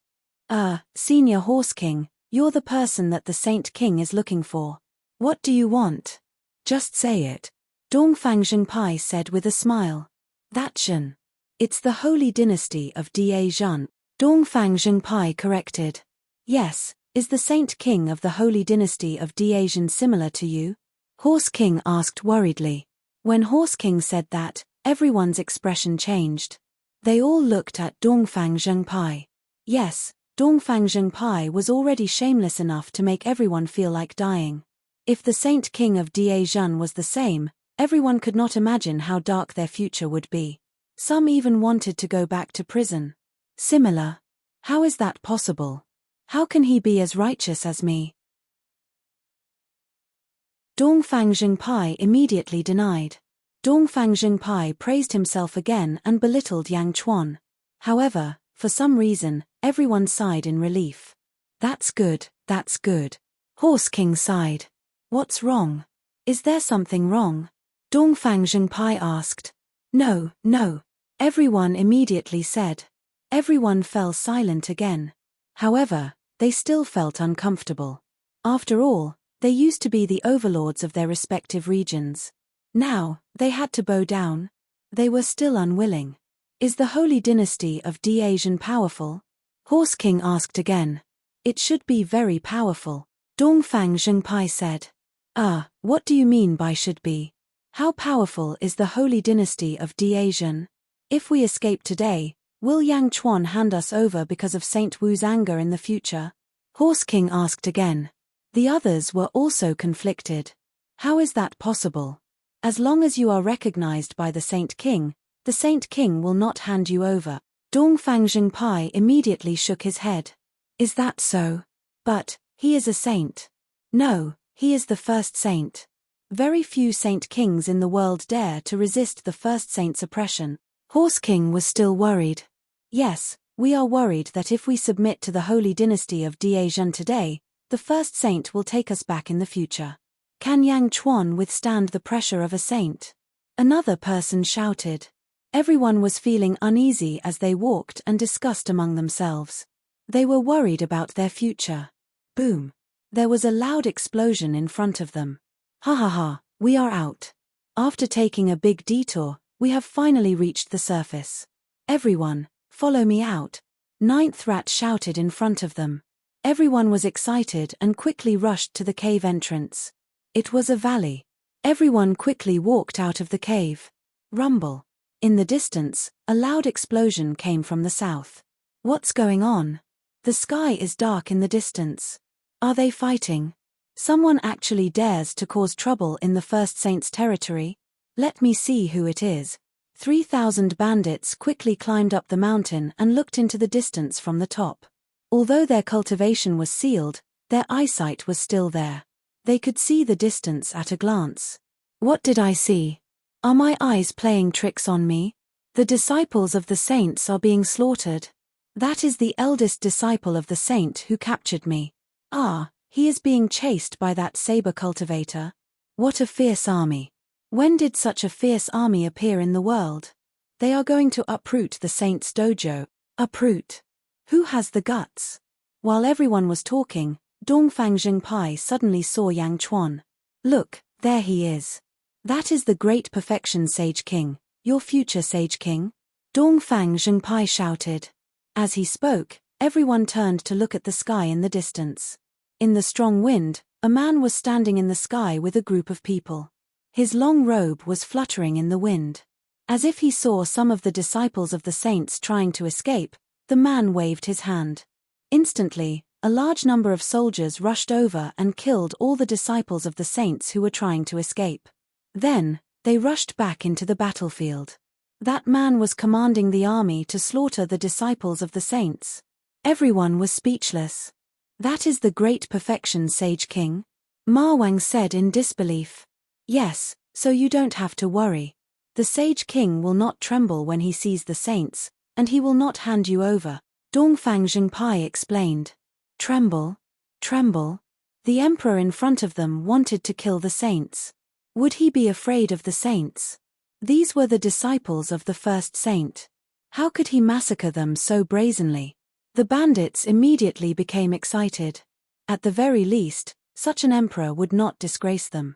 Senior Horse King, you're the person that the Saint King is looking for. What do you want? Just say it. Dongfang Zhengpai said with a smile. That Zhen. It's the holy dynasty of Da Zhen. Dongfang Zhengpai corrected. Yes, is the Saint King of the holy dynasty of Da Zhen similar to you? Horse King asked worriedly. When Horse King said that, everyone's expression changed. They all looked at Dongfang Zhengpai. Yes, Dongfang Zhengpai was already shameless enough to make everyone feel like dying. If the Saint King of Da Zhen was the same, everyone could not imagine how dark their future would be. Some even wanted to go back to prison. Similar. How is that possible? How can he be as righteous as me? Dongfang Zhengpai immediately denied. Dongfang Zhengpai praised himself again and belittled Yang Chuan. However, for some reason, everyone sighed in relief. That's good, that's good. Horse King sighed. What's wrong? Is there something wrong? Dongfang Zhengpai asked. No, no. Everyone immediately said. Everyone fell silent again. However, they still felt uncomfortable. After all, they used to be the overlords of their respective regions. Now, they had to bow down. They were still unwilling. Is the holy dynasty of Da Zhen powerful? Horse King asked again. It should be very powerful. Dongfang Zhengpai said. What do you mean by should be? How powerful is the holy dynasty of Da Zhen? If we escape today, will Yang Chuan hand us over because of Saint Wu's anger in the future? Horse King asked again. The others were also conflicted. How is that possible? As long as you are recognized by the Saint King will not hand you over. Dongfang Zhengpai immediately shook his head. Is that so? But, he is a saint. No, he is the first saint. Very few Saint Kings in the world dare to resist the first saint's oppression. Horse King was still worried. Yes, we are worried that if we submit to the holy dynasty of Da Zhen today, the first saint will take us back in the future. Can Yang Chuan withstand the pressure of a saint? Another person shouted. Everyone was feeling uneasy as they walked and discussed among themselves. They were worried about their future. Boom. There was a loud explosion in front of them. Ha ha ha, we are out. After taking a big detour, we have finally reached the surface. Everyone, follow me out. Ninth Rat shouted in front of them. Everyone was excited and quickly rushed to the cave entrance. It was a valley. Everyone quickly walked out of the cave. Rumble. In the distance, a loud explosion came from the south. What's going on? The sky is dark in the distance. Are they fighting? Someone actually dares to cause trouble in the First Saint's territory? Let me see who it is. 3,000 bandits quickly climbed up the mountain and looked into the distance from the top. Although their cultivation was sealed, their eyesight was still there. They could see the distance at a glance. What did I see? Are my eyes playing tricks on me? The disciples of the saints are being slaughtered. That is the eldest disciple of the saint who captured me. He is being chased by that saber cultivator. What a fierce army. When did such a fierce army appear in the world? They are going to uproot the saint's dojo. Uproot. Who has the guts? While everyone was talking, Dongfang Zhengpai suddenly saw Yang Chuan. Look, there he is. That is the great perfection Sage King, your future Sage King. Dongfang Zhengpai shouted. As he spoke, everyone turned to look at the sky in the distance. In the strong wind, a man was standing in the sky with a group of people. His long robe was fluttering in the wind. As if he saw some of the disciples of the saints trying to escape, the man waved his hand. Instantly, a large number of soldiers rushed over and killed all the disciples of the saints who were trying to escape. Then, they rushed back into the battlefield. That man was commanding the army to slaughter the disciples of the saints. Everyone was speechless. That is the great perfection Sage King? Ma Wang said in disbelief. Yes, so you don't have to worry. The Sage King will not tremble when he sees the saints, and he will not hand you over, Dongfang Zhengpai explained. Tremble? Tremble? The emperor in front of them wanted to kill the saints. Would he be afraid of the saints? These were the disciples of the first saint. How could he massacre them so brazenly? The bandits immediately became excited. At the very least, such an emperor would not disgrace them.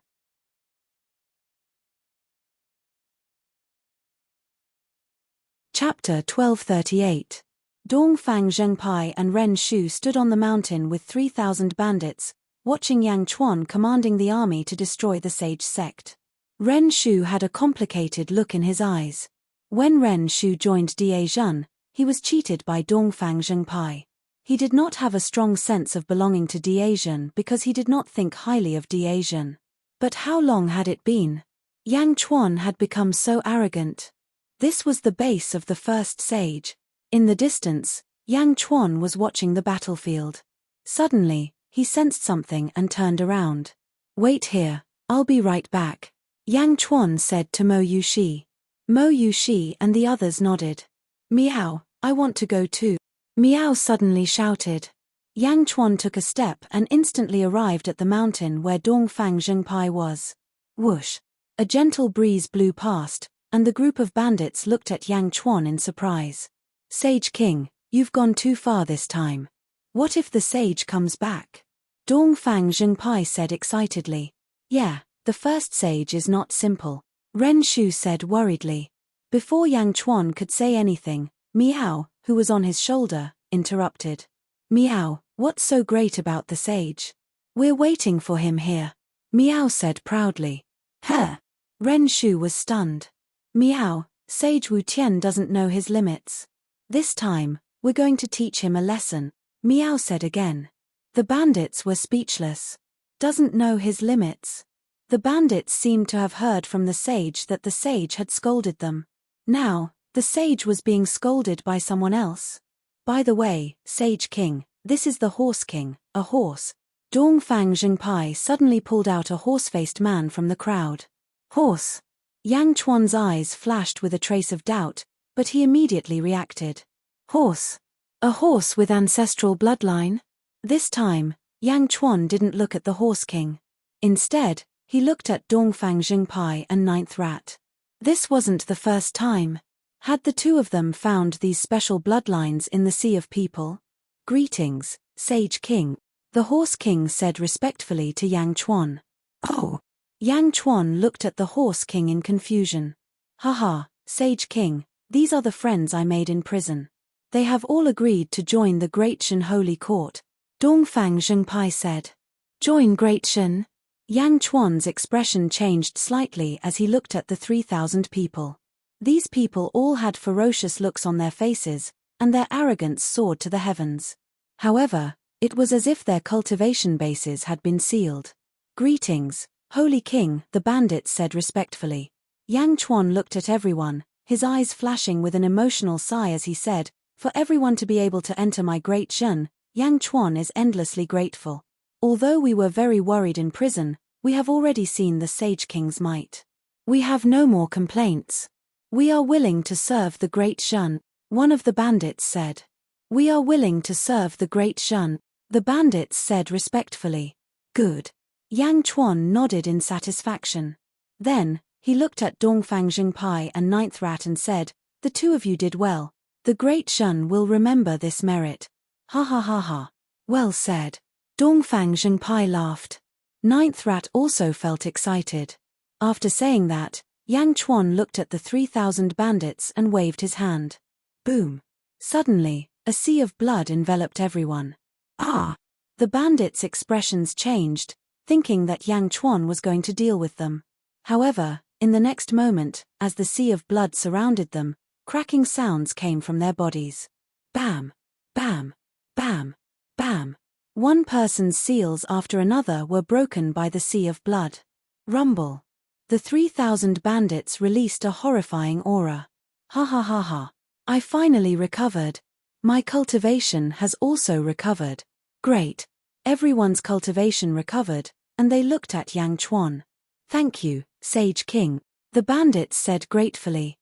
Chapter 1238. Dongfang Zhengpai and Ren Shu stood on the mountain with 3,000 bandits, watching Yang Chuan commanding the army to destroy the sage sect. Ren Shu had a complicated look in his eyes. When Ren Shu joined Da Zhen, he was cheated by Dongfang Zhengpai. He did not have a strong sense of belonging to Da Zhen because he did not think highly of Da Zhen. But how long had it been? Yang Chuan had become so arrogant. This was the base of the first sage. In the distance, Yang Chuan was watching the battlefield. Suddenly, he sensed something and turned around. "Wait here, I'll be right back," Yang Chuan said to Mo Yushi. Mo Yushi and the others nodded. "Miao, I want to go too," Miao suddenly shouted. Yang Chuan took a step and instantly arrived at the mountain where Dongfang Zhengpai was. Whoosh! A gentle breeze blew past, and the group of bandits looked at Yang Chuan in surprise. "Sage King, you've gone too far this time. What if the sage comes back?" Dongfang Zhengpai said excitedly. "Yeah, the first sage is not simple," Ren Shu said worriedly. Before Yang Chuan could say anything, Miao, who was on his shoulder, interrupted. "Miao, what's so great about the sage? We're waiting for him here," Miao said proudly. "Huh?" Ren Shu was stunned. "Miao, Sage Wu Tian doesn't know his limits. This time, we're going to teach him a lesson," Miao said again. The bandits were speechless. Doesn't know his limits. The bandits seemed to have heard from the sage that the sage had scolded them. Now, the sage was being scolded by someone else. "By the way, Sage King, this is the Horse King, a horse." Dongfang Zhengpai suddenly pulled out a horse-faced man from the crowd. "Horse?" Yang Chuan's eyes flashed with a trace of doubt, but he immediately reacted. "Horse? A horse with ancestral bloodline?" This time, Yang Chuan didn't look at the Horse King. Instead, he looked at Dongfang Zhengpai and Ninth Rat. This wasn't the first time. Had the two of them found these special bloodlines in the Sea of People? "Greetings, Sage King," the Horse King said respectfully to Yang Chuan. "Oh." Yang Chuan looked at the Horse King in confusion. "Haha, Sage King, these are the friends I made in prison. They have all agreed to join the Great Shan Holy Court," Dongfang Zhengpai said. "Join Great Shan?" Yang Chuan's expression changed slightly as he looked at the 3,000 people. These people all had ferocious looks on their faces, and their arrogance soared to the heavens. However, it was as if their cultivation bases had been sealed. "Greetings, Holy King," the bandits said respectfully. Yang Chuan looked at everyone, his eyes flashing with an emotional sigh as he said, "For everyone to be able to enter my Great Shan, Yang Chuan is endlessly grateful. Although we were very worried in prison, we have already seen the Sage King's might. We have no more complaints. We are willing to serve the Great Shan," one of the bandits said. "We are willing to serve the Great Shan," the bandits said respectfully. "Good." Yang Chuan nodded in satisfaction. Then, he looked at Dongfang Zhengpai and Ninth Rat and said, "The two of you did well. The Great Shan will remember this merit." "Ha ha ha ha. Well said." Dongfang Zhengpai laughed. Ninth Rat also felt excited. After saying that, Yang Chuan looked at the 3,000 bandits and waved his hand. Boom. Suddenly, a sea of blood enveloped everyone. "Ah!" The bandits' expressions changed, thinking that Yang Chuan was going to deal with them. However, in the next moment, as the sea of blood surrounded them, cracking sounds came from their bodies. Bam! Bam! Bam! Bam! One person's seals after another were broken by the sea of blood. Rumble. The 3,000 bandits released a horrifying aura. "Ha ha ha ha. I finally recovered. My cultivation has also recovered. Great." Everyone's cultivation recovered, and they looked at Yang Chuan. "Thank you, Sage King," the bandits said gratefully.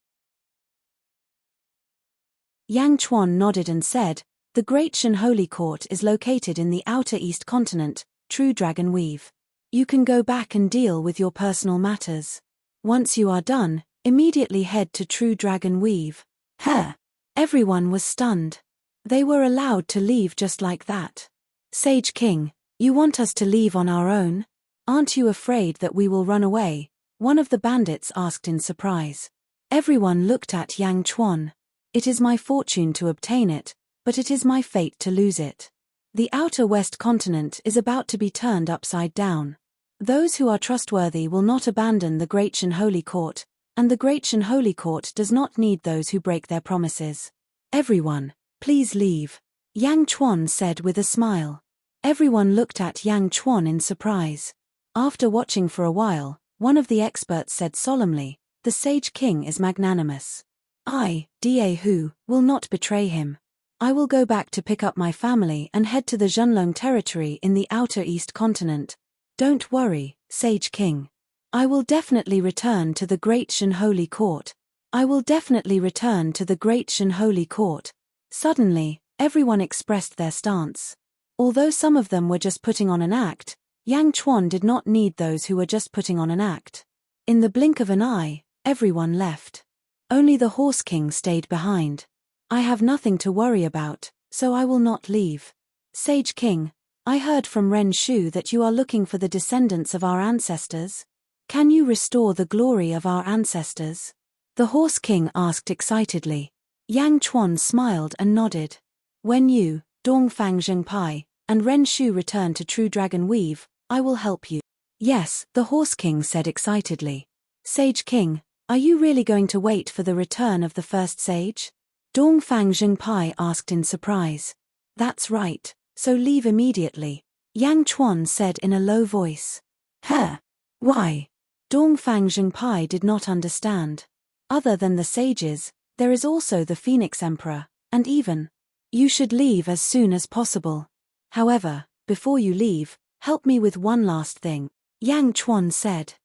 Yang Chuan nodded and said, "The Great Shan Holy Court is located in the outer East Continent, True Dragon Weave. You can go back and deal with your personal matters. Once you are done, immediately head to True Dragon Weave. Huh. Everyone was stunned. They were allowed to leave just like that. Sage King, you want us to leave on our own? Aren't you afraid that we will run away? One of the bandits asked in surprise. Everyone looked at Yang Chuan. It is my fortune to obtain it, but it is my fate to lose it. The outer west continent is about to be turned upside down. Those who are trustworthy will not abandon the Great Shan Holy Court, and the Great Shan Holy Court does not need those who break their promises. Everyone, please leave, Yang Chuan said with a smile. Everyone looked at Yang Chuan in surprise. After watching for a while, one of the experts said solemnly, "The Sage King is magnanimous. I, Hu, will not betray him. I will go back to pick up my family and head to the Zhenlong territory in the outer east continent. Don't worry, Sage King. I will definitely return to the Great Shan Holy Court. I will definitely return to the Great Shan Holy Court." Suddenly, everyone expressed their stance. Although some of them were just putting on an act, Yang Chuan did not need those who were just putting on an act. In the blink of an eye, everyone left. Only the Horse King stayed behind. I have nothing to worry about, so I will not leave. Sage King, I heard from Ren Shu that you are looking for the descendants of our ancestors. Can you restore the glory of our ancestors? The Horse King asked excitedly. Yang Chuan smiled and nodded. When you, Dongfang Zhengpai, and Ren Shu return to True Dragon Weave, I will help you. Yes, the Horse King said excitedly. Sage King, are you really going to wait for the return of the first sage? Dongfang Zhengpai asked in surprise. That's right, so leave immediately, Yang Chuan said in a low voice. Huh? Why? Dongfang Zhengpai did not understand. Other than the sages, there is also the Phoenix Emperor, and even. You should leave as soon as possible. However, before you leave, help me with one last thing, Yang Chuan said.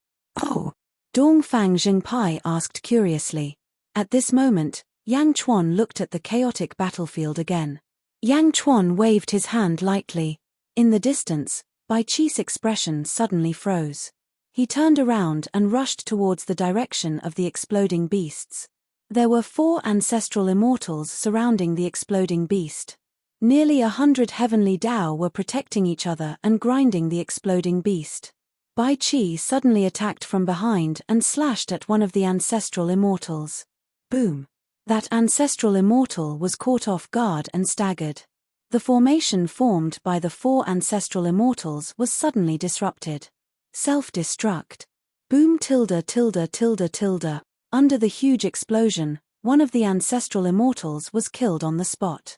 Oh? Dongfang Zhengpai asked curiously. At this moment, Yang Chuan looked at the chaotic battlefield again. Yang Chuan waved his hand lightly. In the distance, Bai Chi's expression suddenly froze. He turned around and rushed towards the direction of the exploding beasts. There were 4 ancestral immortals surrounding the exploding beast. Nearly 100 heavenly Dao were protecting each other and grinding the exploding beast. Bai Chi suddenly attacked from behind and slashed at one of the ancestral immortals. Boom! That ancestral immortal was caught off guard and staggered. The formation formed by the 4 ancestral immortals was suddenly disrupted. Self-destruct. Boom tilde tilde tilde tilde. Under the huge explosion, one of the ancestral immortals was killed on the spot.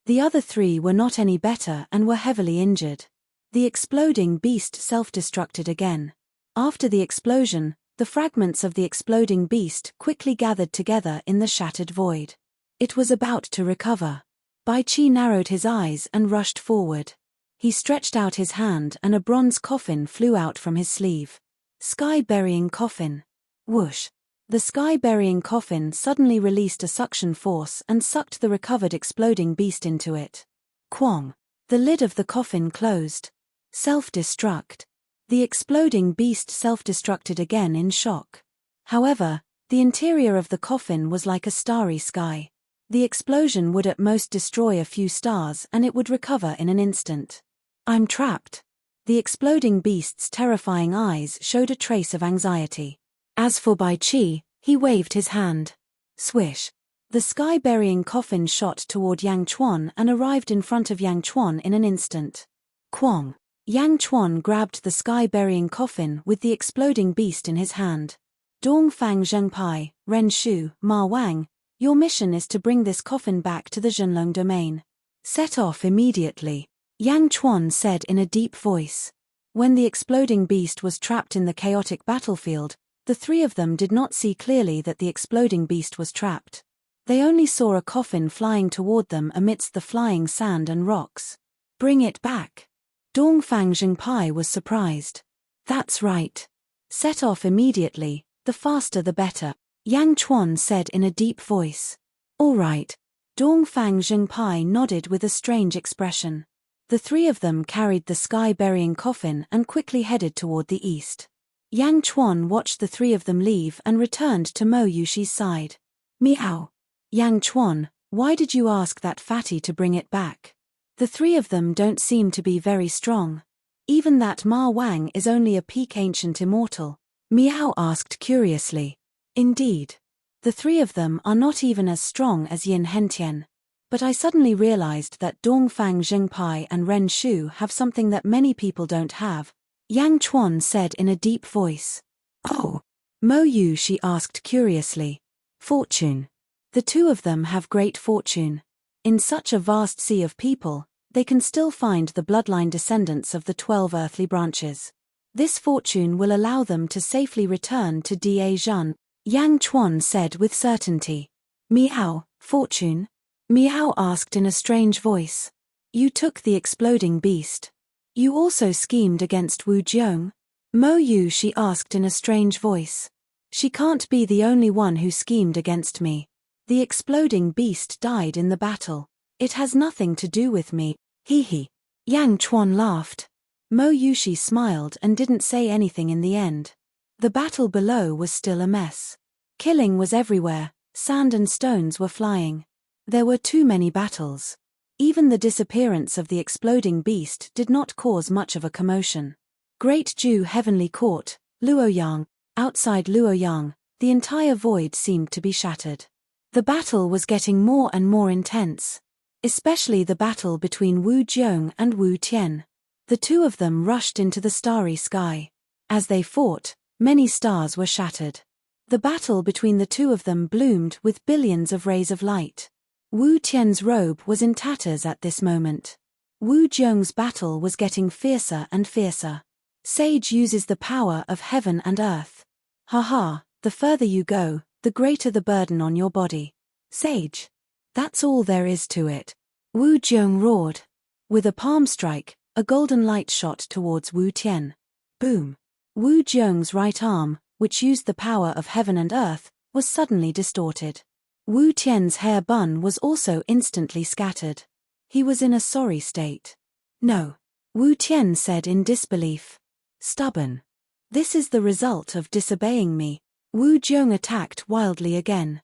The other 3 were not any better and were heavily injured. The exploding beast self-destructed again. After the explosion, the fragments of the exploding beast quickly gathered together in the shattered void. It was about to recover. Bai Chi narrowed his eyes and rushed forward. He stretched out his hand and a bronze coffin flew out from his sleeve. Sky-burying coffin. Whoosh. The sky-burying coffin suddenly released a suction force and sucked the recovered exploding beast into it. Quong. The lid of the coffin closed. Self-destruct. The exploding beast self-destructed again in shock. However, the interior of the coffin was like a starry sky. The explosion would at most destroy a few stars and it would recover in an instant. I'm trapped. The exploding beast's terrifying eyes showed a trace of anxiety. As for Bai Chi, he waved his hand. Swish. The sky-burying coffin shot toward Yang Chuan and arrived in front of Yang Chuan in an instant. Quong. Yang Chuan grabbed the sky-burying coffin with the exploding beast in his hand. Dongfang Zhengpai, Ren Shu, Ma Wang, your mission is to bring this coffin back to the Zhenlong domain. Set off immediately, Yang Chuan said in a deep voice. When the exploding beast was trapped in the chaotic battlefield, the 3 of them did not see clearly that the exploding beast was trapped. They only saw a coffin flying toward them amidst the flying sand and rocks. Bring it back. Dongfang Zhengpai was surprised. That's right. Set off immediately, the faster the better, Yang Chuan said in a deep voice. All right. Dongfang Zhengpai nodded with a strange expression. The three of them carried the sky-burying coffin and quickly headed toward the east. Yang Chuan watched the three of them leave and returned to Mo Yushi's side. Meow. Yang Chuan, why did you ask that fatty to bring it back? The three of them don't seem to be very strong. Even that Ma Wang is only a peak ancient immortal. Miao asked curiously. Indeed. The three of them are not even as strong as Yin Hentian. But I suddenly realized that Dongfang Jingpai and Ren Shu have something that many people don't have, Yang Chuan said in a deep voice. Oh. Mo Yu, she asked curiously. Fortune. The two of them have great fortune. In such a vast sea of people, they can still find the bloodline descendants of the 12 earthly branches. This fortune will allow them to safely return to Da Zhan, Yang Chuan said with certainty. Miao, fortune? Miao asked in a strange voice. You took the exploding beast. You also schemed against Wu Jiong? Mo Yu, she asked in a strange voice. She can't be the only one who schemed against me. The exploding beast died in the battle. It has nothing to do with me, hee. Yang Chuan laughed. Mo Yushi smiled and didn't say anything in the end. The battle below was still a mess. Killing was everywhere, sand and stones were flying. There were too many battles. Even the disappearance of the exploding beast did not cause much of a commotion. Great Ju Heavenly Court, Luoyang, outside Luoyang, the entire void seemed to be shattered. The battle was getting more and more intense. Especially the battle between Wu Jiong and Wu Tian. The two of them rushed into the starry sky. As they fought, many stars were shattered. The battle between the two of them bloomed with billions of rays of light. Wu Tian's robe was in tatters at this moment. Wu Jiong's battle was getting fiercer and fiercer. Sage uses the power of heaven and earth. Haha, the further you go, the greater the burden on your body. Sage. That's all there is to it. Wu Jiong roared. With a palm strike, a golden light shot towards Wu Tian. Boom. Wu Jiong's right arm, which used the power of heaven and earth, was suddenly distorted. Wu Tian's hair bun was also instantly scattered. He was in a sorry state. No. Wu Tian said in disbelief. Stubborn. This is the result of disobeying me. Wu Jiong attacked wildly again.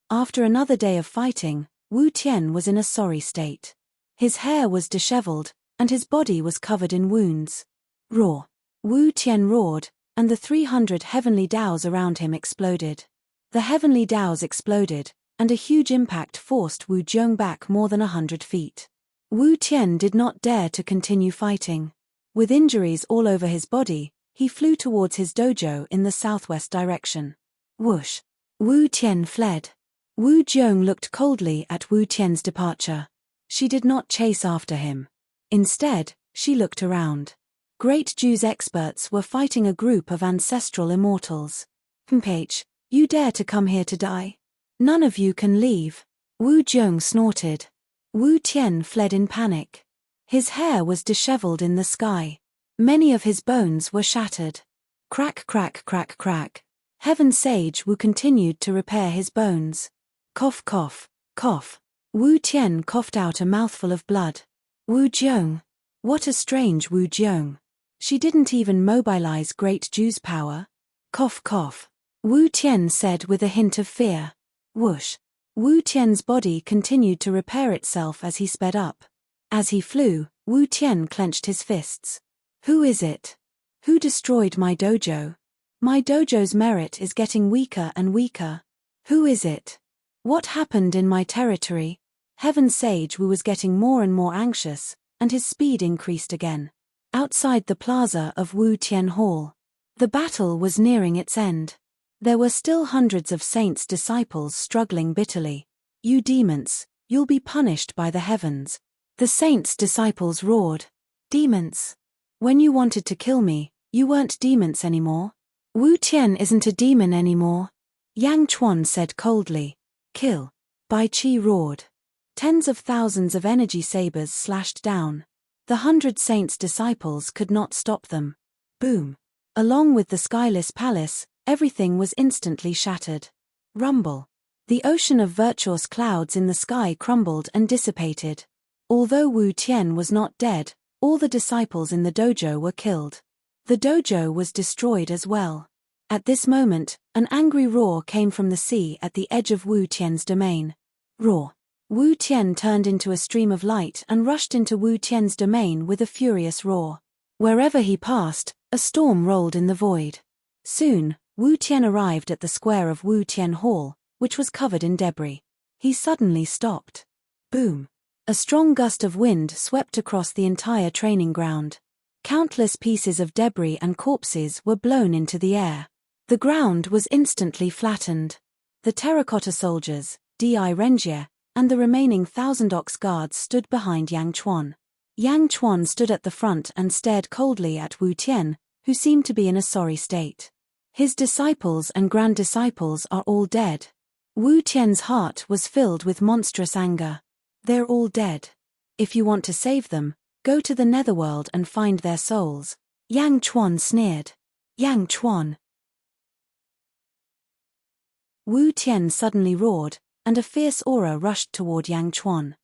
After another day of fighting, Wu Tian was in a sorry state. His hair was disheveled, and his body was covered in wounds. Roar. Wu Tian roared, and the 300 heavenly dows around him exploded. The heavenly dows exploded, and a huge impact forced Wu Jiong back more than 100 feet. Wu Tian did not dare to continue fighting. With injuries all over his body, he flew towards his dojo in the southwest direction. Whoosh. Wu Tian fled. Wu Jiong looked coldly at Wu Tian's departure. She did not chase after him. Instead, she looked around. Great Ju's experts were fighting a group of ancestral immortals. Mph, you dare to come here to die? None of you can leave. Wu Jiong snorted. Wu Tian fled in panic. His hair was disheveled in the sky. Many of his bones were shattered. Crack, crack, crack, crack. Heaven Sage Wu continued to repair his bones. Cough, cough, cough. Wu Tian coughed out a mouthful of blood. Wu Jiong. What a strange Wu Jiong. She didn't even mobilize Great Ju's power. Cough, cough. Wu Tian said with a hint of fear. Whoosh. Wu Tian's body continued to repair itself as he sped up. As he flew, Wu Tian clenched his fists. Who is it? Who destroyed my dojo? My dojo's merit is getting weaker and weaker. Who is it? What happened in my territory? Heaven Sage Wu was getting more and more anxious, and his speed increased again. Outside the plaza of Wu Tian Hall, the battle was nearing its end. There were still hundreds of saints' disciples struggling bitterly. You demons, you'll be punished by the heavens. The saints' disciples roared. Demons. When you wanted to kill me, you weren't demons anymore. Wu Tian isn't a demon anymore. Yang Chuan said coldly. Kill. Bai Qi roared. Tens of thousands of energy sabers slashed down. The 100 saints' disciples could not stop them. Boom. Along with the skyless palace, everything was instantly shattered. Rumble. The ocean of virtuous clouds in the sky crumbled and dissipated. Although Wu Tian was not dead, all the disciples in the dojo were killed. The dojo was destroyed as well. At this moment, an angry roar came from the sea at the edge of Wu Tian's domain. Roar. Wu Tian turned into a stream of light and rushed into Wu Tian's domain with a furious roar. Wherever he passed, a storm rolled in the void. Soon, Wu Tian arrived at the square of Wu Tian Hall, which was covered in debris. He suddenly stopped. Boom! A strong gust of wind swept across the entire training ground. Countless pieces of debris and corpses were blown into the air. The ground was instantly flattened. The terracotta soldiers, Di Renjie, and the remaining 1,000 ox guards stood behind Yang Chuan. Yang Chuan stood at the front and stared coldly at Wu Tian, who seemed to be in a sorry state. His disciples and grand disciples are all dead. Wu Tian's heart was filled with monstrous anger. They're all dead. If you want to save them, go to the netherworld and find their souls. Yang Chuan sneered. Yang Chuan. Wu Tian suddenly roared, and a fierce aura rushed toward Yang Chuan.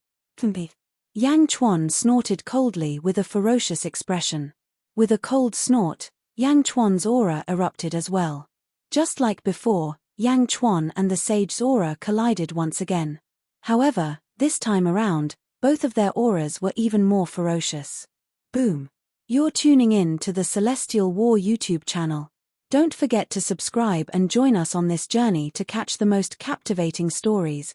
Yang Chuan snorted coldly with a ferocious expression. With a cold snort, Yang Chuan's aura erupted as well. Just like before, Yang Chuan and the sage's aura collided once again. However, this time around, both of their auras were even more ferocious. Boom! You're tuning in to the Celestial War YouTube channel. Don't forget to subscribe and join us on this journey to catch the most captivating stories.